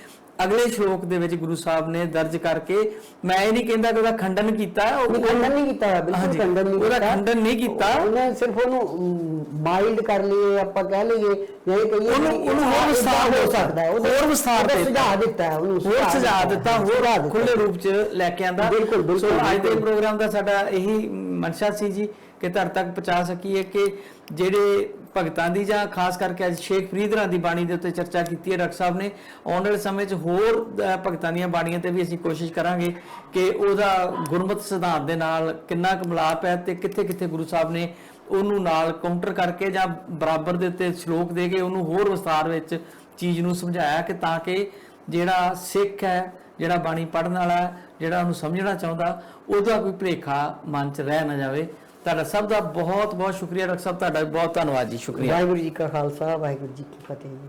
ਅਗਲੇ ਸ਼ਲੋਕ ਦੇ ਵਿੱਚ ਗੁਰੂ ਸਾਹਿਬ ਨੇ ਦਰਜ ਕਰਕੇ, ਮੈਂ ਇਹ ਨਹੀਂ ਕਹਿੰਦਾ ਕਿ ਉਹਦਾ ਖੰਡਨ ਕੀਤਾ, ਖੰਡਨ ਨਹੀਂ ਕੀਤਾ, ਬਿਲਕੁਲ ਖੰਡਨ ਨਹੀਂ ਉਹਦਾ ਖੰਡਨ ਨਹੀਂ ਕੀਤਾ, ਉਹਨੇ ਸਿਰਫ ਉਹਨੂੰ ਮਾਈਲਡ ਕਰ ਲਈਏ, ਆਪਾਂ ਕਹਿ ਲਈਏ ਜਾਂ ਇਹ ਕਹੀਏ ਉਹਨੂੰ ਹੋਰ ਵਿਸਥਾਰ ਹੋ ਸਕਦਾ ਹੈ, ਹੋਰ ਵਿਸਥਾਰ ਤੇ ਸੁਝਾਅ ਦਿੱਤਾ, ਉਹਨੂੰ ਹੋਰ ਸੁਝਾਅ ਦਿੱਤਾ, ਹੋਰ ਖੁੱਲੇ ਰੂਪ ਚ ਲੈ ਕੇ ਆਂਦਾ। ਬਿਲਕੁਲ। ਸੋ ਅੱਜ ਦੇ ਪ੍ਰੋਗਰਾਮ ਦਾ ਸਾਡਾ ਇਹੀ ਮਨਸ਼ਾ ਸੀ ਜੀ ਕਿ ਤੁਹਾਡੇ ਤੱਕ ਪਹੁੰਚਾ ਸਕੀਏ ਕਿ ਜਿਹੜੇ ਭਗਤਾਂ ਦੀ ਜਾਂ ਖਾਸ ਕਰਕੇ ਅੱਜ ਸ਼ੇਖ ਫਰੀਦ ਰਾਂ ਦੀ ਬਾਣੀ ਦੇ ਉੱਤੇ ਚਰਚਾ ਕੀਤੀ ਹੈ ਡਾਕਟਰ ਸਾਹਿਬ ਨੇ। ਆਉਣ ਵਾਲੇ ਸਮੇਂ 'ਚ ਹੋਰ ਭਗਤਾਂ ਦੀਆਂ ਬਾਣੀਆਂ ਤੇ ਵੀ ਅਸੀਂ ਕੋਸ਼ਿਸ਼ ਕਰਾਂਗੇ ਕਿ ਉਹਦਾ ਗੁਰਮਤਿ ਸਿਧਾਂਤ ਦੇ ਨਾਲ ਕਿੰਨਾ ਕੁ ਮਿਲਾਪ ਹੈ ਤੇ ਕਿੱਥੇ ਕਿੱਥੇ ਗੁਰੂ ਸਾਹਿਬ ਨੇ ਉਹਨੂੰ ਨਾਲ ਕਾਊਂਟਰ ਕਰਕੇ ਜਾਂ ਬਰਾਬਰ ਦੇ ਉੱਤੇ ਸ਼ਲੋਕ ਦੇ ਕੇ ਉਹਨੂੰ ਹੋਰ ਵਿਸਤਾਰ ਵਿੱਚ ਚੀਜ਼ ਨੂੰ ਸਮਝਾਇਆ, ਕਿ ਤਾਂ ਕਿ ਜਿਹੜਾ ਸਿੱਖ ਹੈ, ਜਿਹੜਾ ਬਾਣੀ ਪੜ੍ਹਨ ਵਾਲਾ, ਜਿਹੜਾ ਉਹਨੂੰ ਸਮਝਣਾ ਚਾਹੁੰਦਾ, ਉਹਦਾ ਕੋਈ ਭੁਲੇਖਾ ਮਨ 'ਚ ਰਹਿ ਨਾ ਜਾਵੇ। ਤੁਹਾਡਾ ਸਭ ਦਾ ਬਹੁਤ ਬਹੁਤ ਸ਼ੁਕਰੀਆ ਡਾਕਟਰ ਸਾਹਿਬ, ਤੁਹਾਡਾ ਬਹੁਤ ਧੰਨਵਾਦ ਜੀ। ਸ਼ੁਕਰੀਆ। ਵਾਹਿਗੁਰੂ ਜੀ ਕਾ ਖਾਲਸਾ, ਵਾਹਿਗੁਰੂ ਜੀ ਕੀ ਫਤਿਹ ਜੀ।